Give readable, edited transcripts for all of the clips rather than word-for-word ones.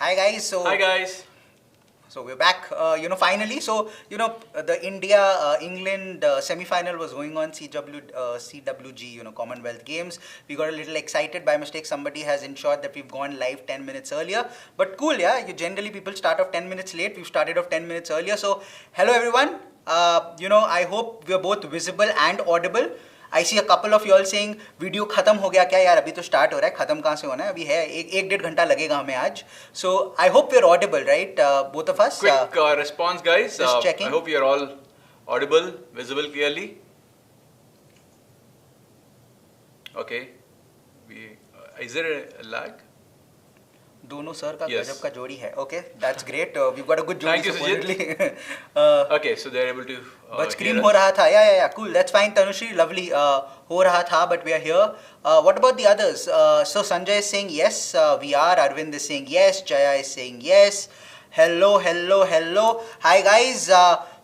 Hi guys. Hi guys. So we're back, finally. So, the India-England semi-final was going on CWG, Commonwealth Games. We got a little excited by mistake. Somebody has ensured that we've gone live 10 minutes earlier. But cool, yeah. Generally, people start off 10 minutes late. We've started off 10 minutes earlier. So, hello everyone. I hope we're both visible and audible. I see a couple of you all saying video खत्म हो गया क्या यार अभी तो start हो रहा है खत्म कहाँ से होना है अभी है एक डेढ़ घंटा लगेगा हमें आज so I hope we're audible right both of us quick response guys just checking. I hope you're all audible visible clearly okay is there a lag दोनों सर का yes. गजब का जोड़ी है okay that's great we've got a good जोड़ी supposedly okay so they're able to but screen हो रहा था yeah cool that's fine Tanushree lovely हो रहा था but we are here what about the others so Sanjay is saying yes we are Arvind is saying yes Jaya is saying yes hello hi guys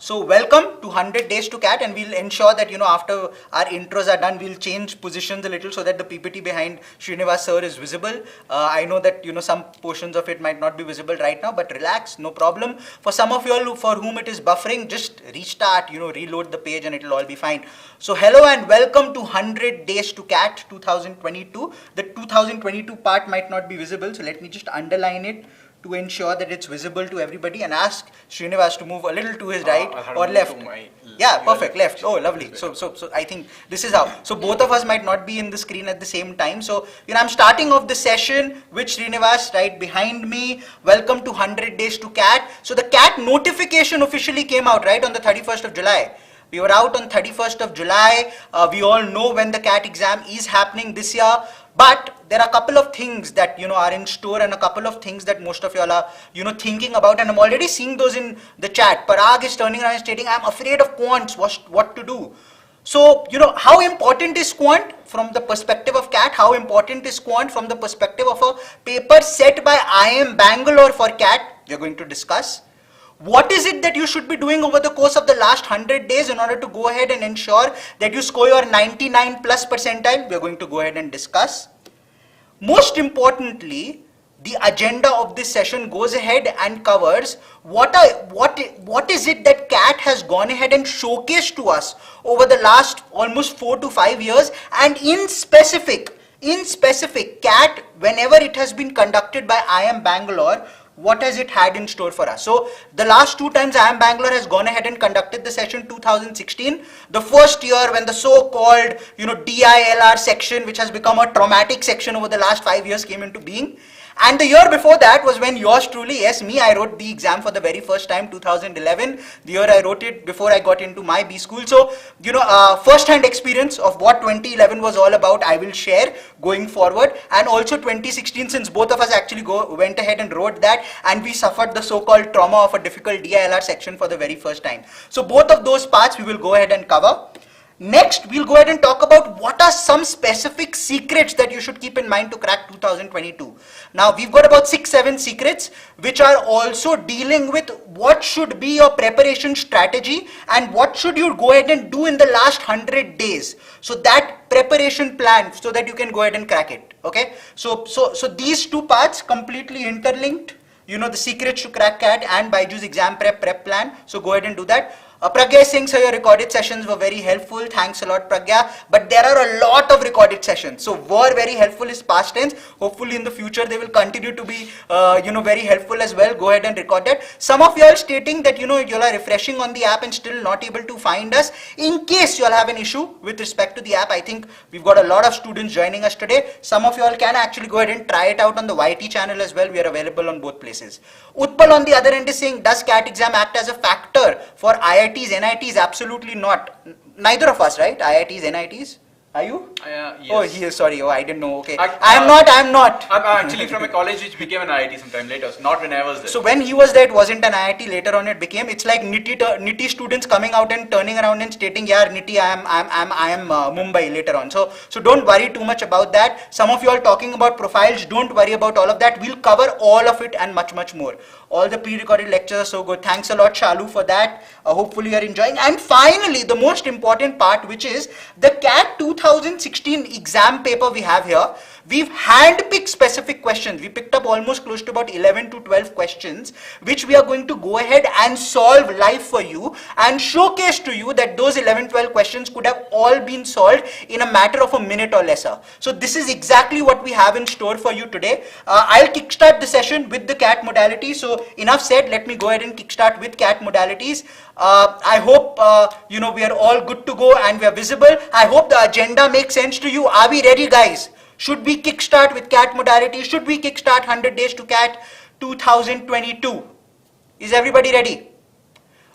so welcome to 100 days to CAT and we'll ensure that after our intros are done we'll change positions a little so that the PPT behind Srinivas sir is visible I know that some portions of it might not be visible right now but relax no problem for some of you all for whom it is buffering just restart reload the page and it'll all be fine so hello and welcome to 100 days to CAT 2022 the 2022 part might not be visible so let me just underline it to ensure that it's visible to everybody and ask Srinivas to move a little to his right or left. Yeah, perfect, left. Oh, lovely. So I think this is how. So both of us might not be in the screen at the same time. So, I'm starting off the session with Srinivas right behind me. Welcome to 100 Days to CAT. So the CAT notification officially came out, right, on the 31st of July. We were out on 31st of July. We all know when the CAT exam is happening this year. But there are a couple of things that are in store and a couple of things that most of y'all are thinking about and I'm already seeing those in the chat. Parag is turning around and stating I'm afraid of quants, what to do. So how important is quant from the perspective of CAT? How important is quant from the perspective of a paper set by IIM Bangalore for CAT? We are going to discuss. What is it that you should be doing over the course of the last 100 days in order to go ahead and ensure that you score your 99 plus percentile? We are going to go ahead and discuss. Most importantly, the agenda of this session goes ahead and covers what is it that CAT has gone ahead and showcased to us over the last almost 4 to 5 years and in specific CAT whenever it has been conducted by IIM Bangalore. What has it had in store for us? So the last two times IIM Bangalore has gone ahead and conducted the session 2016. The first year when the so-called DILR section which has become a traumatic section over the last 5 years came into being. And the year before that was when yours truly, yes me, I wrote the exam for the very first time 2011. The year I wrote it before I got into my B school. So first-hand experience of what 2011 was all about I will share going forward and also 2016 since both of us actually went ahead and wrote that and we suffered the so-called trauma of a difficult DILR section for the very first time. So both of those parts we will go ahead and cover. Next, we'll go ahead and talk about what are some specific secrets that you should keep in mind to crack 2022. Now, we've got about 6-7 secrets which are also dealing with what should be your preparation strategy and what should you go ahead and do in the last 100 days. So that preparation plan so that you can go ahead and crack it. Okay. So these two parts completely interlinked. The secrets to crack CAT and BYJU'S Exam Prep plan. So go ahead and do that. Pragya is saying, sir, your recorded sessions were very helpful. Thanks a lot, Pragya. But there are a lot of recorded sessions. So were very helpful is past tense. Hopefully in the future they will continue to be, very helpful as well. Go ahead and record that. Some of you are stating that, you all are refreshing on the app and still not able to find us. In case you all have an issue with respect to the app, I think we've got a lot of students joining us today. Some of you all can actually go ahead and try it out on the YT channel as well. We are available on both places. Utpal on the other end is saying, does CAT exam act as a factor for IITs, NITs? Absolutely not. Neither of us, right? IITs, NITs? Are you? Yes. Oh, he is, sorry. Oh, I didn't know. Okay. I'm not. I'm actually from a college which became an IIT sometime later, not when I was there. So when he was there, it wasn't an IIT. Later on, it became. It's like NITI students coming out and turning around and stating, "Yeah, NITI, I am Mumbai." Later on, so don't worry too much about that. Some of you are talking about profiles. Don't worry about all of that. We'll cover all of it and much more. All the pre-recorded lectures are so good. Thanks a lot, Shalu, for that. Hopefully, you are enjoying. And finally, the most important part, which is the CAT 2016 exam paper we have here. we've handpicked specific questions. We picked up almost close to about 11 to 12 questions, which we are going to go ahead and solve live for you and showcase to you that those 11-12 questions could have all been solved in a matter of a minute or lesser. So this is exactly what we have in store for you today. I'll kickstart the session with the CAT modality. So enough said, let me go ahead and kickstart with CAT modalities. I hope we are all good to go and we are visible. I hope the agenda makes sense to you. Are we ready, guys? Should we kickstart with CAT modality? Should we kickstart 100 days to CAT 2022? Is everybody ready?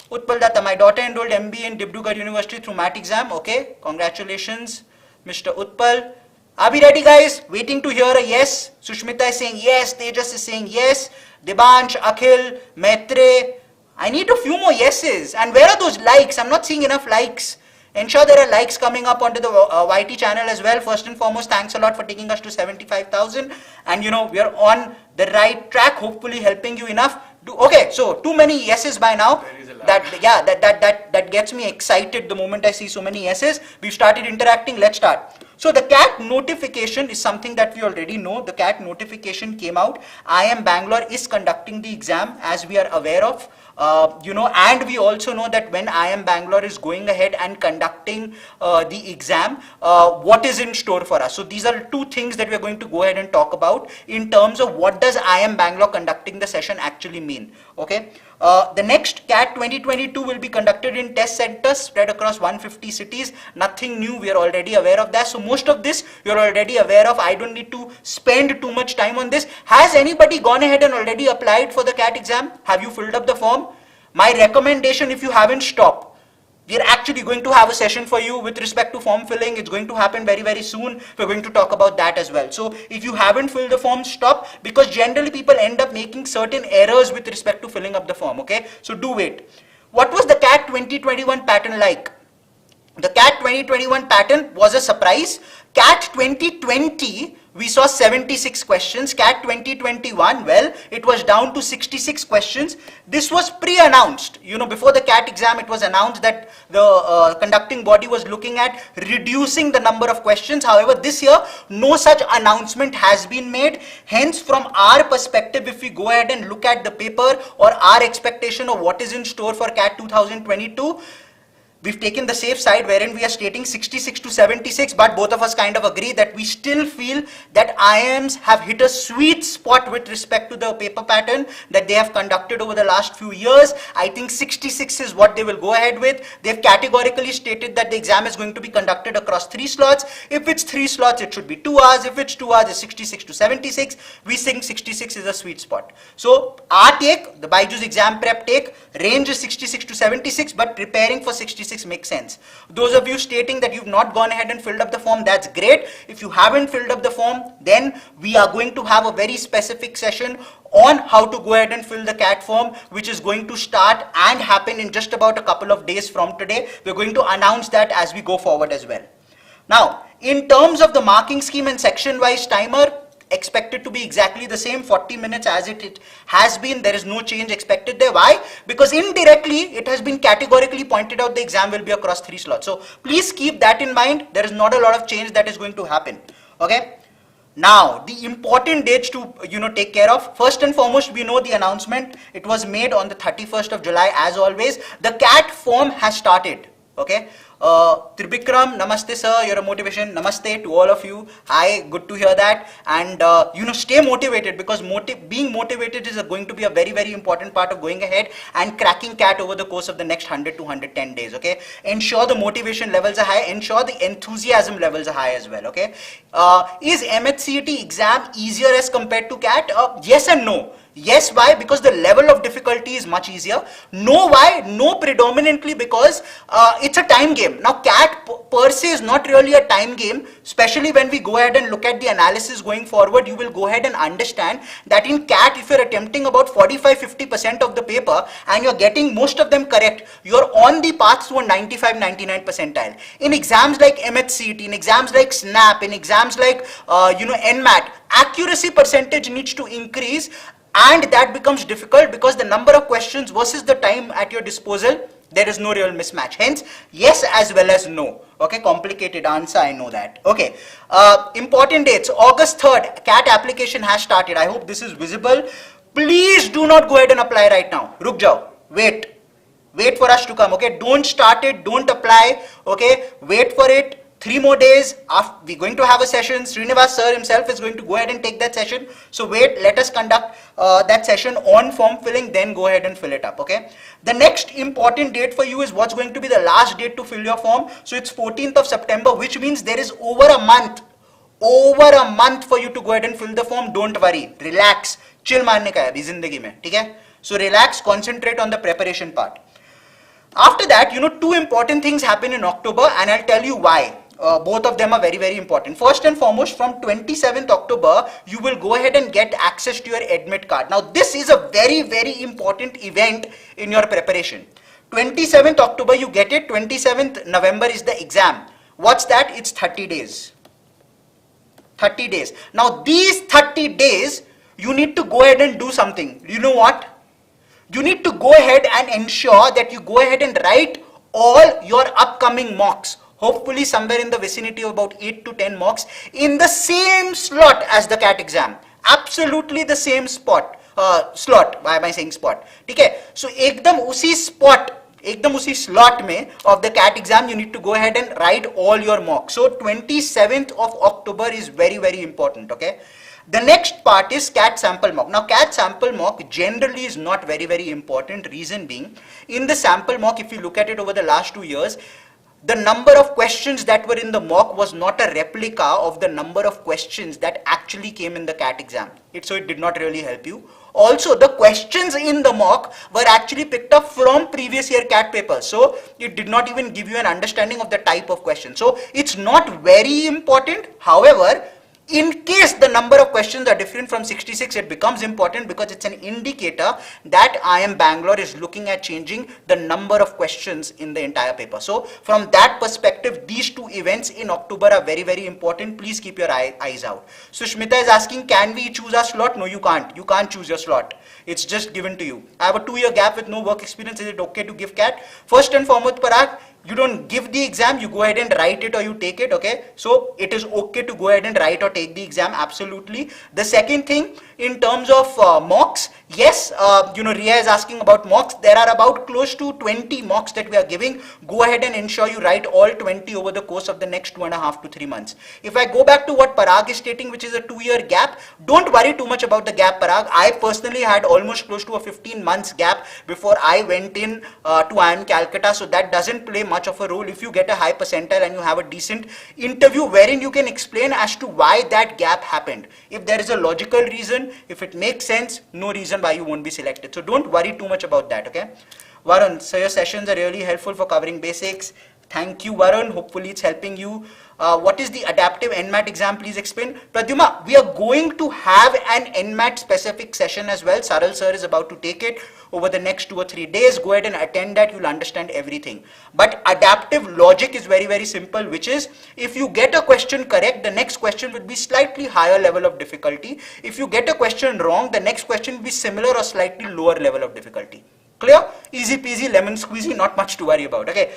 Utpal Datta, my daughter enrolled MBA in Dibrugarh University through MAT exam. Okay, congratulations, Mr. Utpal. Are we ready, guys? Waiting to hear a yes. Sushmita is saying yes. Tejas is saying yes. Debansh, Akhil, Maitre. I need a few more yeses. And where are those likes? I'm not seeing enough likes. Ensure there are likes coming up onto the YT channel as well. First and foremost, thanks a lot for taking us to 75,000. And we are on the right track, hopefully helping you enough. Okay, so too many yeses by now. That gets me excited the moment I see so many yeses. We've started interacting. Let's start. So the CAT notification is something that we already know. The CAT notification came out. IIM Bangalore is conducting the exam, as we are aware of. And we also know that when IIM Bangalore is going ahead and conducting the exam, what is in store for us. So these are two things that we're going to go ahead and talk about in terms of what does IIM Bangalore conducting the session actually mean. Okay. The next CAT 2022 will be conducted in test centers spread across 150 cities. Nothing new, we are already aware of that. So most of this you're already aware of. I don't need to spend too much time on this. Has anybody gone ahead and already applied for the CAT exam? Have you filled up the form? My recommendation, if you haven't, stop. We are actually going to have a session for you with respect to form filling. It's going to happen very, very soon. We're going to talk about that as well. So if you haven't filled the form, stop, because generally people end up making certain errors with respect to filling up the form. Okay, so do wait. What was the CAT 2021 pattern like? The CAT 2021 pattern was a surprise. CAT 2020, we saw 76 questions. CAT 2021, well, it was down to 66 questions. This was pre-announced. Before the CAT exam, it was announced that the conducting body was looking at reducing the number of questions. However, this year, no such announcement has been made. Hence, from our perspective, if we go ahead and look at the paper or our expectation of what is in store for CAT 2022, we've taken the safe side wherein we are stating 66 to 76, but both of us kind of agree that we still feel that IIMs have hit a sweet spot with respect to the paper pattern that they have conducted over the last few years. I think 66 is what they will go ahead with. They've categorically stated that the exam is going to be conducted across 3 slots. If it's 3 slots, it should be 2 hours. If it's 2 hours, it's 66 to 76. We think 66 is a sweet spot. So our take, the BYJU'S Exam Prep take, range is 66 to 76, but preparing for 66 makes sense. Those of you stating that you've not gone ahead and filled up the form, that's great. If you haven't filled up the form, then we are going to have a very specific session on how to go ahead and fill the CAT form, which is going to start and happen in just about a couple of days from today. We're going to announce that as we go forward as well. Now, in terms of the marking scheme and section-wise timer, expected to be exactly the same, 40 minutes as it has been. There is no change expected there. Why? Because indirectly it has been categorically pointed out the exam will be across 3 slots. So please keep that in mind. There is not a lot of change that is going to happen. Okay. Now the important dates to take care of. First and foremost, we know the announcement. It was made on the 31st of July as always. The CAT form has started. Okay. Tribikram, namaste sir, you're a motivation. Namaste to all of you. Hi, good to hear that. And stay motivated, because being motivated is going to be a very, very important part of going ahead and cracking CAT over the course of the next 100 to 110 days. Okay, ensure the motivation levels are high, ensure the enthusiasm levels are high as well. Okay, is MHCET exam easier as compared to CAT? Yes and no. Yes, why? Because the level of difficulty is much easier. No, why? No, predominantly because it's a time game. Now, CAT per se is not really a time game, especially when we go ahead and look at the analysis going forward. You will go ahead and understand that in CAT, if you're attempting about 45-50% of the paper and you're getting most of them correct, you're on the path to a 95-99 percentile. In exams like MHCET, in exams like SNAP, in exams like NMAT, accuracy percentage needs to increase. And that becomes difficult because the number of questions versus the time at your disposal There is no real mismatch. Hence, yes as well as no. Okay, complicated answer, I know that. Okay, important dates. August 3rd, CAT application has started. I hope this is visible. Please do not go ahead and apply right now. Ruk jao. Wait. Wait for us to come. Okay, don't start it. Don't apply. Okay, wait for it. 3 more days, we're going to have a session. Srinivas sir himself is going to go ahead and take that session. So wait, let us conduct that session on form filling, then go ahead and fill it up, okay? The next important date for you is what's going to be the last date to fill your form. So it's 14th of September, which means there is over a month for you to go ahead and fill the form. Don't worry, relax, chill मारने का है अभी जिंदगी में, ठीक है? So relax, concentrate on the preparation part. After that, 2 important things happen in October, and I'll tell you why. Both of them are very, very important. First and foremost, from 27th October, you will go ahead and get access to your admit card. Now, this is a very, very important event in your preparation. 27th October, you get it. 27th November is the exam. What's that? It's 30 days. 30 days. Now, these 30 days, you need to go ahead and do something. You know what? You need to go ahead and ensure that you go ahead and write all your upcoming mocks. Hopefully somewhere in the vicinity of about 8 to 10 mocks in the same slot as the CAT exam. Absolutely the same slot. Why am I saying spot? Okay. So एकदम उसी spot, एकदम उसी slot में of the CAT exam, you need to go ahead and write all your mocks. So 27th of October is very, very important. Okay. The next part is CAT sample mock. Now, CAT sample mock generally is not very, very important. Reason being, in the sample mock, if you look at it over the last 2 years, the number of questions that were in the mock was not a replica of the number of questions that actually came in the CAT exam. So it did not really help you. Also, the questions in the mock were actually picked up from previous year CAT papers. So it did not even give you an understanding of the type of question. So it's not very important. However, in case the number of questions are different from 66, it becomes important because it's an indicator that IIM Bangalore is looking at changing the number of questions in the entire paper. So from that perspective, these 2 events in October are very, very important. Please keep your eyes out. Sushmita is asking, can we choose our slot? No, you can't. You can't choose your slot. It's just given to you. I have a 2-year gap with no work experience. Is it okay to give CAT? First and foremost, Parag, you don't give the exam, you go ahead and write it or you take it, okay? So it is okay to go ahead and write or take the exam, absolutely. The second thing, in terms of mocks, yes, Ria is asking about mocks. There are about close to 20 mocks that we are giving. Go ahead and ensure you write all 20 over the course of the next 2.5 to 3 months. If I go back to what Parag is stating, which is a 2-year gap, don't worry too much about the gap, Parag. I personally had almost close to a 15 months gap before I went in to IIM Calcutta, so that doesn't play much of a role. If you get a high percentile and you have a decent interview wherein you can explain as to why that gap happened. If there is a logical reason, if it makes sense, no reason why you won't be selected. So don't worry too much about that, okay? Varun, so your sessions are really helpful for covering basics. Thank you, Varun. Hopefully it's helping you. What is the adaptive NMAT exam? Please explain. Pradyuma, we are going to have an NMAT specific session as well. Saral sir is about to take it over the next 2 or 3 days. Go ahead and attend that. You'll understand everything. But adaptive logic is very, very simple, which is if you get a question correct, the next question will be slightly higher level of difficulty. If you get a question wrong, the next question will be similar or slightly lower level of difficulty. Clear? Easy peasy, lemon squeezy, not much to worry about. Okay.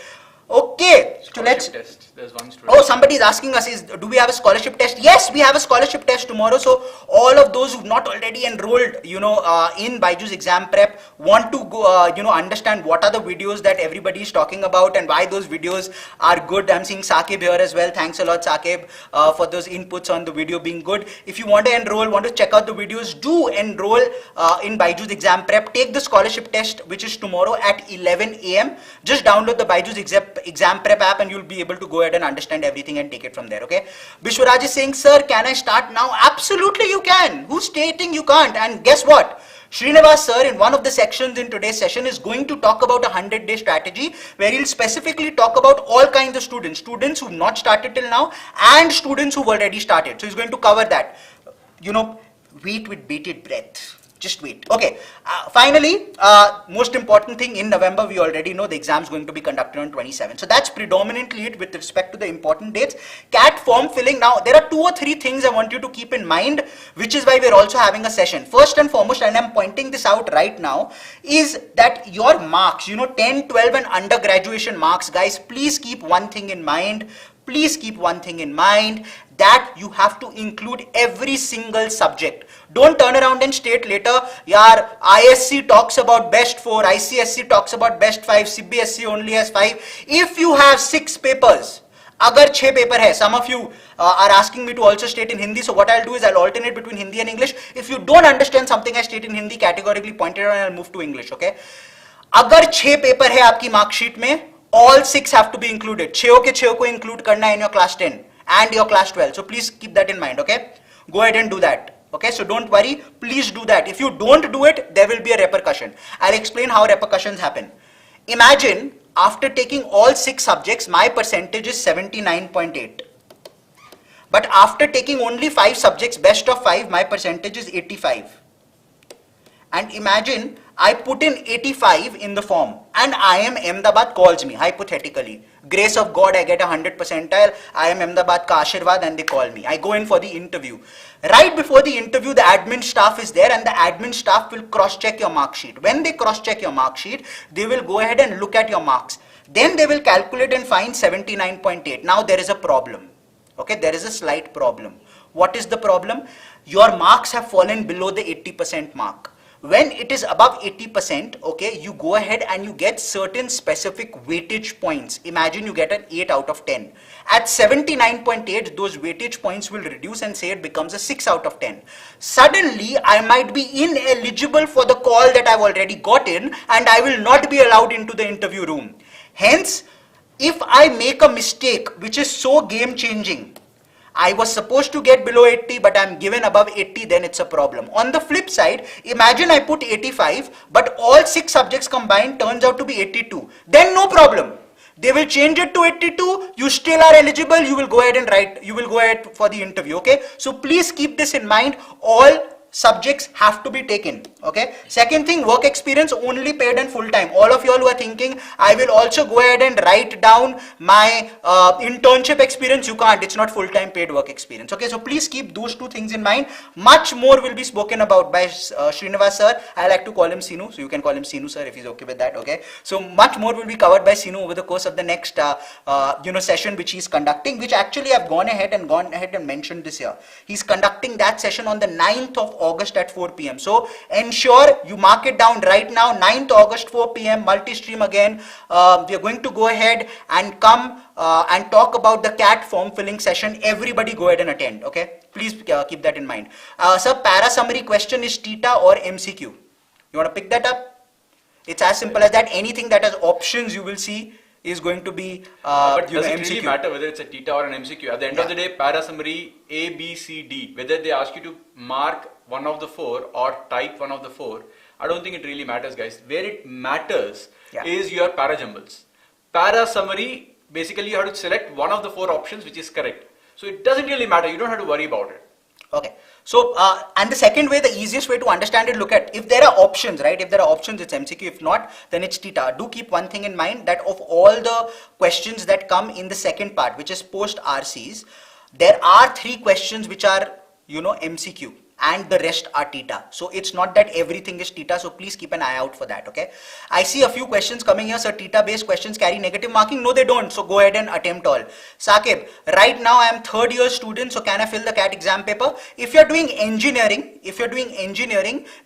Okay, so let's. Test. There's one student. Oh, somebody is asking us, do we have a scholarship test? Yes, we have a scholarship test tomorrow. So all of those who've not already enrolled, in BYJU'S Exam Prep want to go, understand what are the videos that everybody is talking about and why those videos are good. I'm seeing Sakib here as well. Thanks a lot, Sakib, for those inputs on the video being good. If you want to enroll, want to check out the videos, do enroll in BYJU'S Exam Prep. Take the scholarship test, which is tomorrow at 11 a.m. Just download the BYJU'S Exam Prep app and you'll be able to go ahead and understand everything and take it from there, okay? Vishwaraj is saying, sir, can I start now? Absolutely you can. Who's stating you can't? And guess what? Srinivas sir in one of the sections in today's session is going to talk about a 100-day strategy where he'll specifically talk about all kinds of students who've not started till now and students who've already started. So he's going to cover that. Wheat with bated breath. Just wait. Okay. Finally, most important thing, in November, we already know the exam is going to be conducted on 27. So that's predominantly it with respect to the important dates. CAT form filling. Now, there are 2 or 3 things I want you to keep in mind, which is why we're also having a session. First and foremost, and I'm pointing this out right now, is that your marks, 10, 12 and undergraduation marks, guys, please keep one thing in mind. Please keep one thing in mind, that you have to include every single subject. Don't turn around and state later, yaar, ISC talks about best 4, ICSC talks about best 5, CBSC only has 5. If you have 6 papers, agar 6 paper hai, some of you are asking me to also state in Hindi, so what I'll do is I'll alternate between Hindi and English. If you don't understand something I state in Hindi, categorically point it out and I'll move to English, okay? Agar 6 paper hai aapki mark sheet mein, all 6 have to be included. 6 ke 6 ko include karna in your class 10 and your class 12. So please keep that in mind, okay? Go ahead and do that. Okay, so don't worry, please do that. If you don't do it, there will be a repercussion. I'll explain how repercussions happen. Imagine after taking all 6 subjects, my percentage is 79.8. But after taking only 5 subjects, best of 5, my percentage is 85. And imagine I put in 85 in the form and IIM Ahmedabad calls me, hypothetically. Grace of God, I get 100 percentile, IIM Ahmedabad ka Ashirwad, and they call me. I go in for the interview. Right before the interview, the admin staff is there and the admin staff will cross-check your mark sheet. When they cross-check your mark sheet, they will go ahead and look at your marks. Then they will calculate and find 79.8. Now there is a problem. Okay, there is a slight problem. What is the problem? Your marks have fallen below the 80% mark. When it is above 80%, okay, you go ahead and you get certain specific weightage points. Imagine you get an 8 out of 10. At 79.8, those weightage points will reduce and say it becomes a 6 out of 10. Suddenly, I might be ineligible for the call that I've already gotten and I will not be allowed into the interview room. Hence, if I make a mistake which is so game changing, I was supposed to get below 80, but I'm given above 80, then it's a problem. On the flip side, imagine I put 85, but all 6 subjects combined turns out to be 82. Then no problem. They will change it to 82. You still are eligible. You will go ahead and write. You will go ahead for the interview. Okay. So please keep this in mind. All subjects have to be taken. Okay. Second thing, work experience only paid and full time. All of you all who are thinking, I will also go ahead and write down my internship experience. You can't. It's not full time paid work experience. Okay. So please keep those 2 things in mind. Much more will be spoken about by Srinivas sir. I like to call him Sinu. So you can call him Sinu sir if he's okay with that. Okay. So much more will be covered by Sinu over the course of the next session which he's conducting, which actually I've gone ahead and mentioned this year. He's conducting that session on the 9th of August at 4 p.m. So ensure you mark it down right now. 9th August 4 p.m. multi-stream again. We are going to go ahead and come and talk about the CAT form filling session. Everybody go ahead and attend. Okay, please keep that in mind. Sir, para summary question is TETA or MCQ? You want to pick that up? It's as simple as that. Anything that has options you will see is going to be but does it MCQ. really matter whether it's a TETA or an MCQ? At the end of the day, para summary A, B, C, D, whether they ask you to mark one of the 4 or type one of the 4, I don't think it really matters, guys. Where it matters is your para jumbles. Para summary, basically you have to select one of the 4 options which is correct. So it doesn't really matter. You don't have to worry about it. Okay. So, and the second way, the easiest way to understand it, look at, if there are options, right? If there are options, it's MCQ. If not, then it's TETA. Do keep one thing in mind, that of all the questions that come in the second part, which is post RCs, there are 3 questions which are, MCQ. And the rest are TETA. So it's not that everything is TETA. So please keep an eye out for that. Okay. I see a few questions coming here. So TETA based questions carry negative marking. No, they don't. So go ahead and attempt all. Saqib, right now I am 3rd year student. So can I fill the CAT exam paper? If you're doing engineering,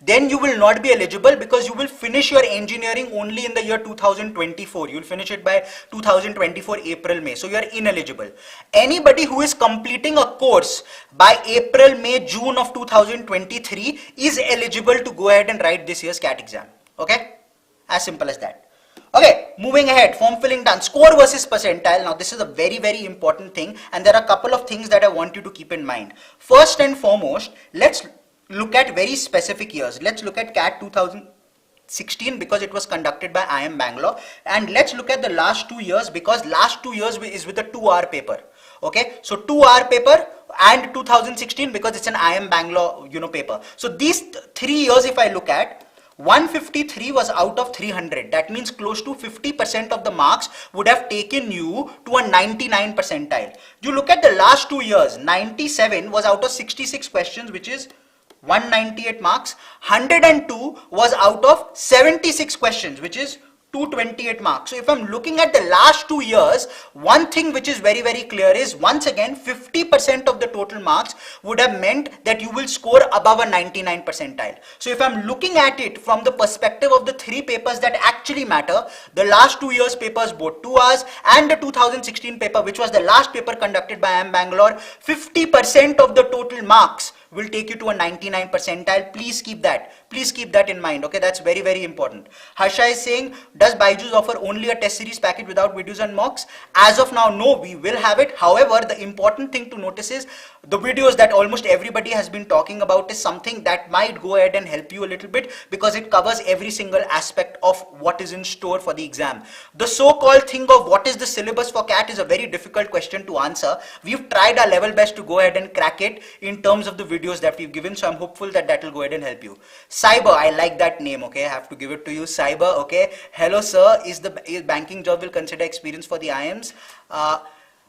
then you will not be eligible because you will finish your engineering only in the year 2024. You'll finish it by 2024 April, May. So you're ineligible. Anybody who is completing a course by April, May, June of 2023 is eligible to go ahead and write this year's CAT exam. Okay, as simple as that. Okay, moving ahead, form filling done. Score versus percentile. Now this is a very, very important thing, and there are a couple of things that I want you to keep in mind. First and foremost, let's look at very specific years. Let's look at CAT 2016 because it was conducted by IIM Bangalore, and let's look at the last 2 years because last 2 years is with a 2-hour paper. Okay, so 2-hour paper, and 2016 because it's an IIM Bangalore, paper. So these 3 years, if I look at, 153 was out of 300. That means close to 50% of the marks would have taken you to a 99 percentile. You look at the last 2 years, 97 was out of 66 questions, which is 198 marks. 102 was out of 76 questions, which is 228 marks. So if I'm looking at the last 2 years, one thing which is very, very clear is, once again, 50% of the total marks would have meant that you will score above a 99 percentile. So if I'm looking at it from the perspective of the 3 papers that actually matter, the last 2 years papers, both 2 hours and the 2016 paper, which was the last paper conducted by IIM Bangalore, 50% of the total marks will take you to a 99 percentile. Please keep that in mind. Okay, that's very, very important. Harsha is saying, does BYJU'S offer only a test series package without videos and mocks? As of now, no, we will have it. However, the important thing to notice is the videos that almost everybody has been talking about is something that might go ahead and help you a little bit, because it covers every single aspect of what is in store for the exam. The so-called thing of what is the syllabus for CAT is a very difficult question to answer. We've tried our level best to go ahead and crack it in terms of the videos that we've given, so I'm hopeful that that will go ahead and help you. Cyber, I like that name. Okay, I have to give it to you. Cyber. Okay, hello sir, is banking job will consider experience for the IIMs?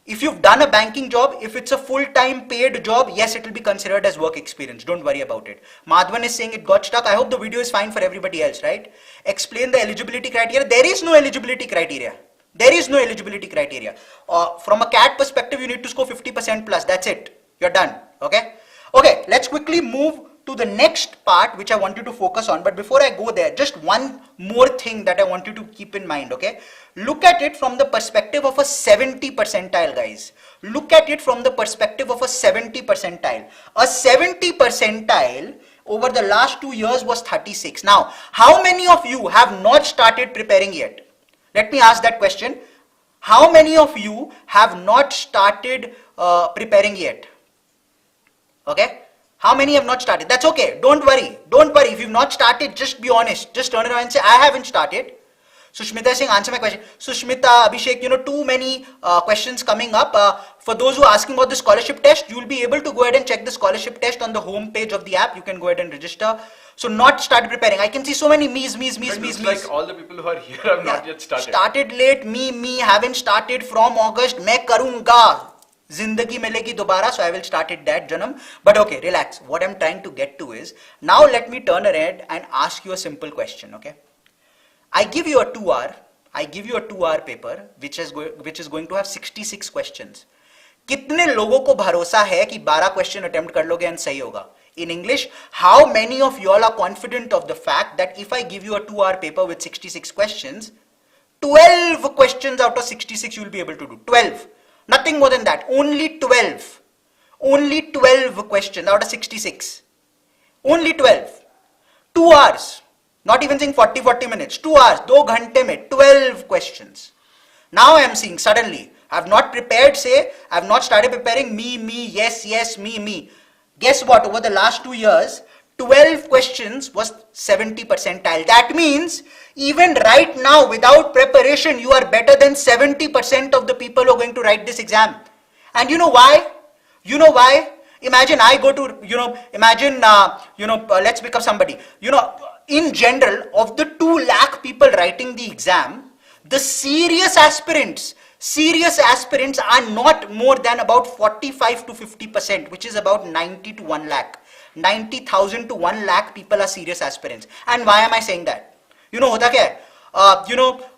If you've done a banking job, if it's a full-time paid job, yes, it will be considered as work experience. Don't worry about it. Madhvan is saying it got stuck. I hope the video is fine for everybody else, right? Explain the eligibility criteria. There is no eligibility criteria. There is no eligibility criteria. From a CAT perspective, you need to score 50% plus. That's it. You're done. Okay. Okay, let's quickly move to the next part which I want you to focus on. But before I go there, just one more thing that I want you to keep in mind, okay? Look at it from the perspective of a 70 percentile, guys. Look at it from the perspective of a 70 percentile. A 70 percentile over the last 2 years was 36. Now, how many of you have not started preparing yet? Let me ask that question. How many of you have not started preparing yet? Okay, how many have not started? That's okay. Don't worry. Don't worry. If you've not started, just be honest. Just turn around and say, I haven't started. Sushmita is saying, answer my question. Sushmita, Abhishek, too many questions coming up. For those who are asking about the scholarship test, you will be able to go ahead and check the scholarship test on the home page of the app. You can go ahead and register. So not started preparing. I can see so many me's. Like all the people who are here have not yet started. Started late, me, haven't started from August. Main karunga. Zindagi milegi dobara, so I will start it that janam. But okay, relax. What I'm trying to get to is, now let me turn around and ask you a simple question, okay? I give you a 2-hour paper which is going to have 66 questions. कितने लोगों को भरोसा है कि 12 question attempt कर लोगे and सही होगा? In English, how many of you all are confident of the fact that if I give you a 2-hour paper with 66 questions, 12 questions out of 66 you will be able to do? 12. Nothing more than that. Only 12. Only 12 questions out of 66. Only 12. 2 hours. Not even saying 40 minutes. 2 hours. 2 ghante mein 12 questions. Now I am seeing suddenly, I have not prepared, say, I have not started preparing me, yes, me. Guess what? Over the last 2 years, 12 questions was 70 percentile. That means even right now, without preparation, you are better than 70% of the people who are going to write this exam. And you know why? You know why? Imagine I go to, let's pick up somebody. In general, of the 2 lakh people writing the exam, the serious aspirants are not more than about 45 to 50%, which is about 90 to 1 lakh. 90,000 to 1 lakh people are serious aspirants. And why am I saying that? Hota kya hai?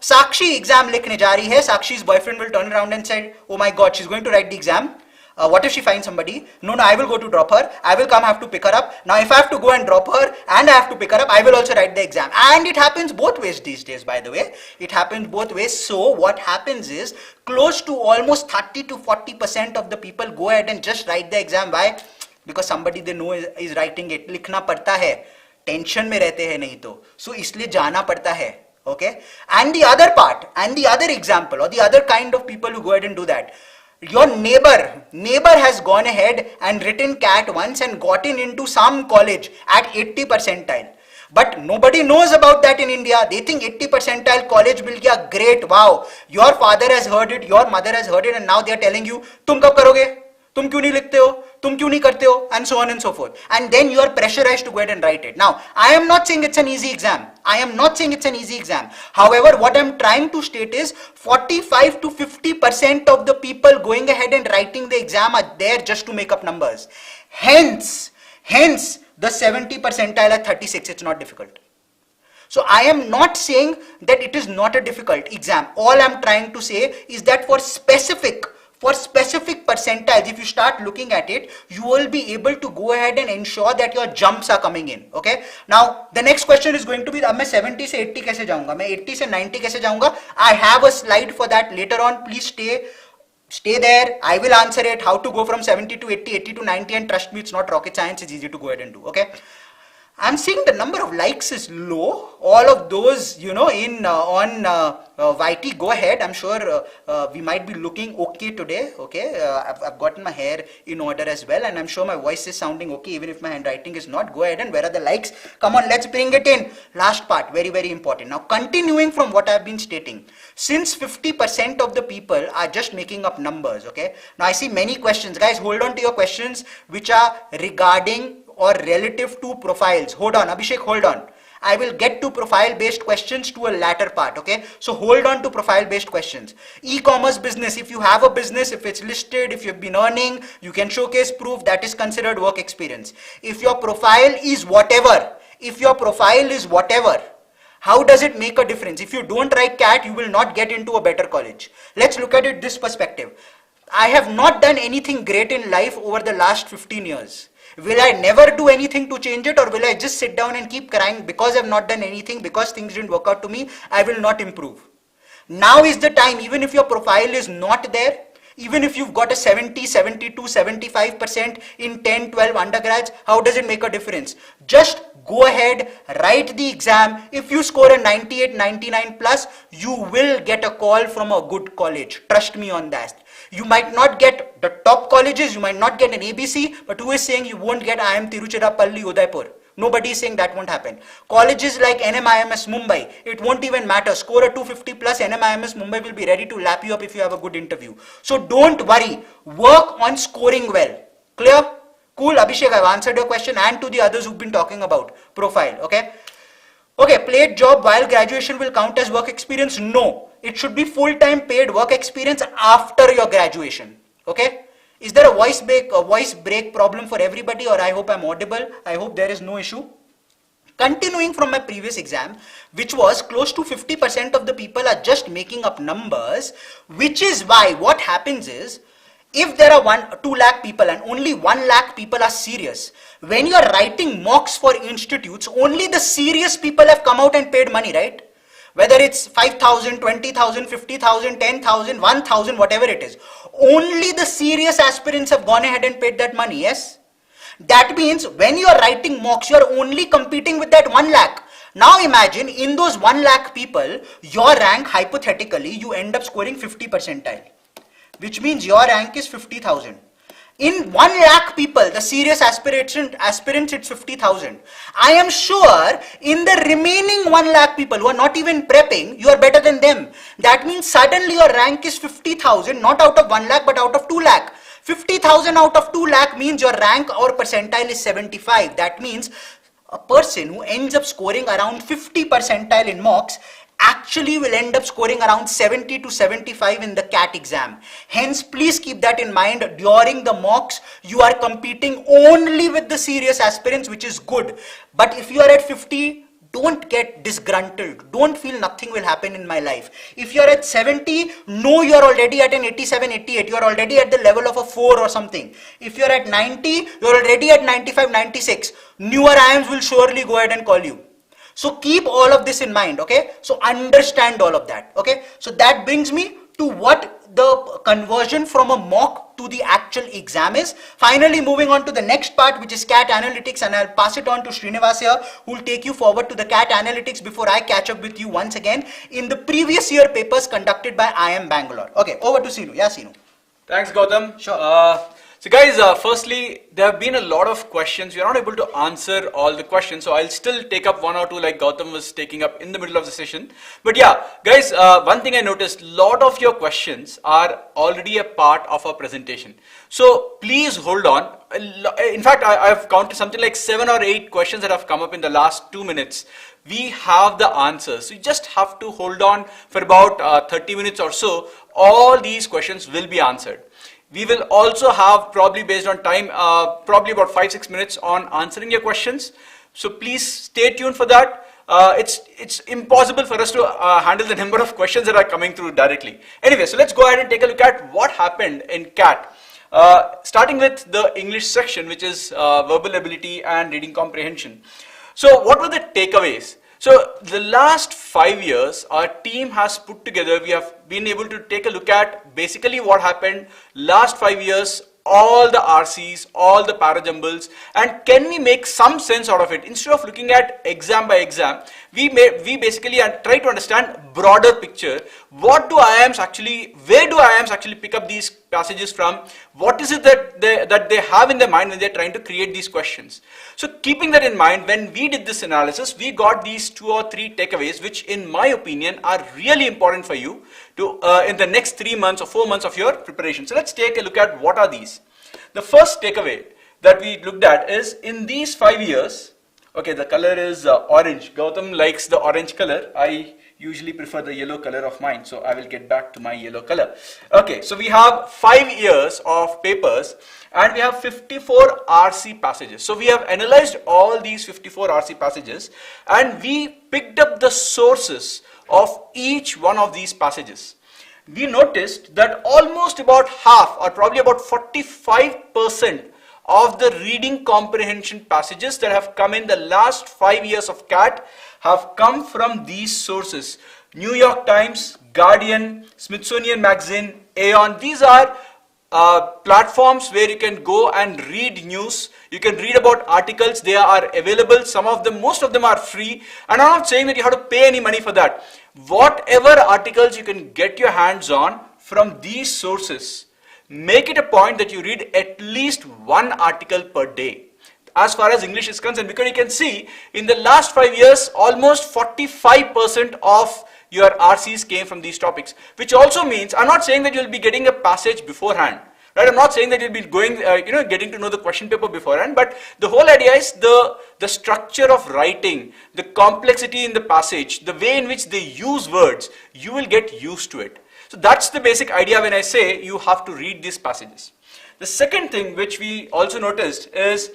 Sakshi exam likhne ja rahi hai. Sakshi's boyfriend will turn around and say, oh my God, she's going to write the exam. What if she finds somebody? No, I will go to drop her. I will come, have to pick her up. Now, if I have to go and drop her and I have to pick her up, I will also write the exam. And it happens both ways these days, by the way. It happens both ways. So, what happens is, close to almost 30 to 40% of the people go ahead and just write the exam. Why? Because somebody they know is writing it. लिखना पड़ता है. Tension में रहते हैं नहीं तो. So इसलिए जाना पड़ता है. Okay? And the other part, and the other example, or the other kind of people who go ahead and do that. Your neighbor has gone ahead and written CAT once and gotten into some college at 80 percentile. But nobody knows about that in India. They think 80 percentile college will be great. Wow. Your father has heard it, your mother has heard it, and now they are telling you, तुम कब करोगे? तुम क्यों नहीं लिखते हो, तुम क्यों नहीं करते हो, and so on and so forth. And then you are pressurized to go ahead and write it. Now, I am not saying it's an easy exam. I am not saying it's an easy exam. However, what I'm trying to state is 45 to 50% of the people going ahead and writing the exam are there just to make up numbers. Hence, the 70 percentile at 36, it's not difficult. So I am not saying that it is not a difficult exam. All I'm trying to say is that for specific percentiles, if you start looking at it, you will be able to go ahead and ensure that your jumps are coming in. Okay. Now the next question is going to be, अब मैं 70 से 80 कैसे जाऊंगा, मैं 80 से 90 कैसे जाऊंगा? I have a slide for that later on. Please stay there. I will answer it. How to go from 70 to 80, 80 to 90, and trust me, it's not rocket science. It's easy to go ahead and do. Okay. I'm seeing the number of likes is low. All of those, you know, on YT, go ahead. I'm sure we might be looking okay today. Okay, I've gotten my hair in order as well, and I'm sure my voice is sounding okay, even if my handwriting is not. Go ahead, and where are the likes? Come on, let's bring it in. Last part, very, very important. Now, continuing from what I've been stating, since 50% of the people are just making up numbers. Okay. Now I see many questions, guys. Hold on to your questions which are regarding or relative to profiles. Hold on, Abhishek, hold on. I will get to profile based questions to a latter part. Okay, so hold on to profile based questions. E-commerce business, if you have a business, if it's listed, if you've been earning, you can showcase proof, that is considered work experience. If your profile is whatever, how does it make a difference? If you don't write CAT, you will not get into a better college. Let's look at it this perspective. I have not done anything great in life over the last 15 years. Will I never do anything to change it, or will I just sit down and keep crying because I've not done anything, because things didn't work out to me, I will not improve? Now is the time. Even if your profile is not there, even if you've got a 70, 72, 75% in 10, 12 undergrads, how does it make a difference? Just go ahead, write the exam. If you score a 98, 99 plus, you will get a call from a good college. Trust me on that. You might not get the top colleges, you might not get an ABC, but who is saying you won't get IIM Tiruchirappalli, Udaipur? Nobody is saying that won't happen. Colleges like NMIMS Mumbai, it won't even matter. Score a 250 plus, NMIMS Mumbai will be ready to lap you up if you have a good interview. So don't worry, work on scoring well. Clear? Cool, Abhishek, I've answered your question, and to the others who've been talking about profile. Okay. Okay, paid job while graduation will count as work experience? No, it should be full-time paid work experience after your graduation. Okay. Is there a voice break problem for everybody, or I hope I'm audible? I hope there is no issue. Continuing from my previous exam, which was close to 50% of the people are just making up numbers, which is why what happens is, if there are 2 lakh people and only 1 lakh people are serious, when you are writing mocks for institutes, only the serious people have come out and paid money, right? Whether it's 5,000, 20,000, 50,000, 10,000, 1,000, whatever it is. Only the serious aspirants have gone ahead and paid that money, yes? That means when you are writing mocks, you are only competing with that 1 lakh. Now imagine in those 1 lakh people, your rank, hypothetically, you end up scoring 50 percentile, which means your rank is 50,000. In 1 lakh people, the serious aspirants, it's 50,000. I am sure in the remaining 1 lakh people who are not even prepping, you are better than them. That means suddenly your rank is 50,000, not out of 1 lakh, but out of 2 lakh. 50,000 out of 2 lakh means your rank or percentile is 75. That means a person who ends up scoring around 50 percentile in mocks actually will end up scoring around 70 to 75 in the CAT exam. Hence, please keep that in mind. During the mocks, you are competing only with the serious aspirants, which is good. But if you are at 50, don't get disgruntled. Don't feel nothing will happen in my life. If you are at 70, know you are already at an 87, 88. You are already at the level of a 4 or something. If you are at 90, you are already at 95, 96. Newer IIMs will surely go ahead and call you. So keep all of this in mind, okay? So understand all of that, okay? So that brings me to what the conversion from a mock to the actual exam is. Finally, moving on to the next part, which is CAT Analytics, and I'll pass it on to Srinivas here, who will take you forward to the CAT Analytics before I catch up with you once again in the previous year papers conducted by IIM Bangalore. Okay, over to Sinu. Yeah, Sinu. Thanks, Gautam. Sure. So guys, firstly, there have been a lot of questions. We are not able to answer all the questions, so I'll still take up one or two like Gautam was taking up in the middle of the session. But yeah, guys, one thing I noticed, lot of your questions are already a part of our presentation. So please hold on. In fact, I've counted something like 7 or 8 questions that have come up in the last 2 minutes. We have the answers. So you just have to hold on for about 30 minutes or so. All these questions will be answered. We will also have, probably based on time, probably about 5-6 minutes on answering your questions. So please stay tuned for that. It's impossible for us to handle the number of questions that are coming through directly. Anyway, so let's go ahead and take a look at what happened in CAT. Starting with the English section, which is verbal ability and reading comprehension. So what were the takeaways? So the last 5 years, our team has put together, we have been able to take a look at basically what happened last 5 years, all the RCs, all the parajumbles, and can we make some sense out of it? Instead of looking at exam by exam, we basically try to understand broader picture. What do IIMs actually, where do IIMs actually pick up these passages from? What is it that they have in their mind when they're trying to create these questions? So keeping that in mind, when we did this analysis, we got these 2 or 3 takeaways, which in my opinion are really important for you to in the next 3 months or 4 months of your preparation. So let's take a look at what are these. The first takeaway that we looked at is in these 5 years, okay, the color is orange. Gautam likes the orange color. I usually prefer the yellow color of mine, so I will get back to my yellow color. Okay, so we have 5 years of papers and we have 54 RC passages. So we have analyzed all these 54 RC passages and we picked up the sources of each one of these passages. We noticed that almost about half, or probably about 45% of the reading comprehension passages that have come in the last 5 years of CAT have come from these sources. New York Times, Guardian, Smithsonian Magazine, Aeon. These are platforms where you can go and read news. You can read about articles. They are available. Some of them, most of them are free. And I'm not saying that you have to pay any money for that. Whatever articles you can get your hands on from these sources, make it a point that you read at least 1 article per day as far as English is concerned, because you can see in the last 5 years almost 45% of your RCs came from these topics, which also means, I'm not saying that you'll be getting a passage beforehand, right? I'm not saying that you'll be going, getting to know the question paper beforehand, but the whole idea is the structure of writing, the complexity in the passage, the way in which they use words, you will get used to it. So that's the basic idea when I say you have to read these passages. The second thing which we also noticed is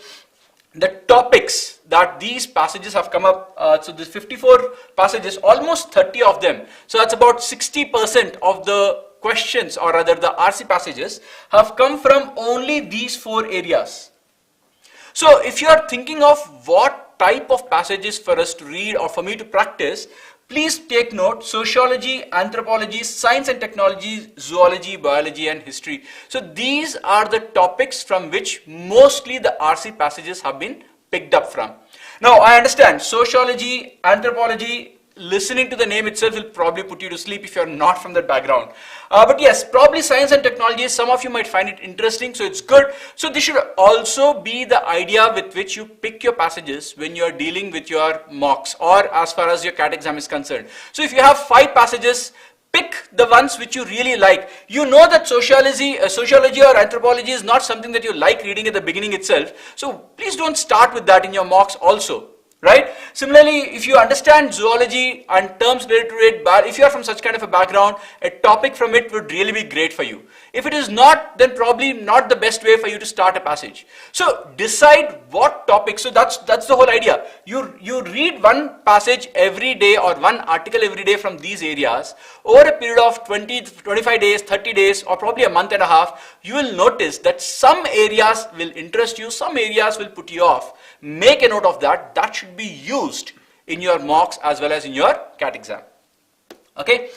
the topics that these passages have come up. So the 54 passages, almost 30 of them. So that's about 60% of the questions, or rather the RC passages, have come from only these 4 areas. So if you are thinking of what type of passages for us to read or for me to practice, please take note: sociology, anthropology, science and technology, zoology, biology and history. So these are the topics from which mostly the RC passages have been picked up from. Now I understand sociology, anthropology, listening to the name itself will probably put you to sleep if you're not from that background. But yes, probably science and technology, some of you might find it interesting, so it's good. So this should also be the idea with which you pick your passages when you're dealing with your mocks or as far as your CAT exam is concerned. So if you have 5 passages, pick the ones which you really like. You know that sociology or anthropology is not something that you like reading at the beginning itself. So please don't start with that in your mocks also. Right? Similarly, if you understand zoology and terms related to it, if you are from such kind of a background, a topic from it would really be great for you. If it is not, then probably not the best way for you to start a passage. So decide what topic. So that's the whole idea. You read 1 passage every day or 1 article every day from these areas over a period of 20, 25 days, 30 days, or probably a month and a half. You will notice that some areas will interest you, some areas will put you off. Make a note of that. That should be used in your mocks as well as in your CAT exam. Okay.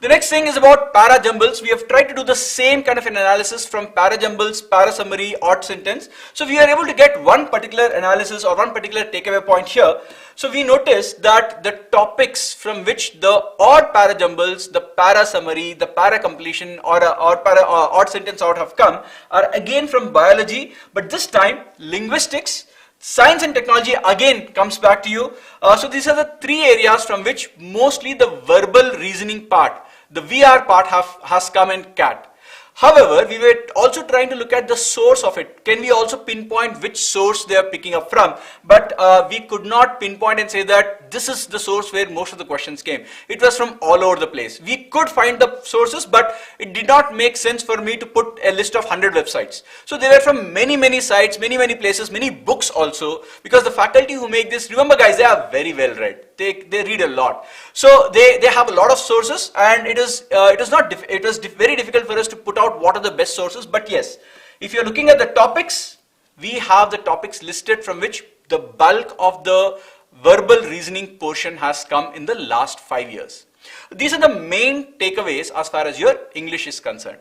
The next thing is about para-jumbles. We have tried to do the same kind of an analysis from para-jumbles, para-summary, odd sentence. So we are able to get one particular analysis or one particular takeaway point here. So we notice that the topics from which the odd para-jumbles, the para-summary, the para-completion or odd sentence out have come are again from biology, but this time linguistics, science and technology again comes back to you. So these are the three areas from which mostly the verbal reasoning part, the VR part has come in CAT. However, we were also trying to look at the source of it. Can we also pinpoint which source they are picking up from? But we could not pinpoint and say that this is the source where most of the questions came. It was from all over the place. We could find the sources, but it did not make sense for me to put a list of 100 websites. So they were from many sites, many places, many books also, because the faculty who make this, remember guys, they are very well read. They read a lot. So they have a lot of sources, and it was very difficult for us to put out what are the best sources. But yes, if you're looking at the topics, we have the topics listed from which the bulk of the verbal reasoning portion has come in the last 5 years. These are the main takeaways as far as your English is concerned.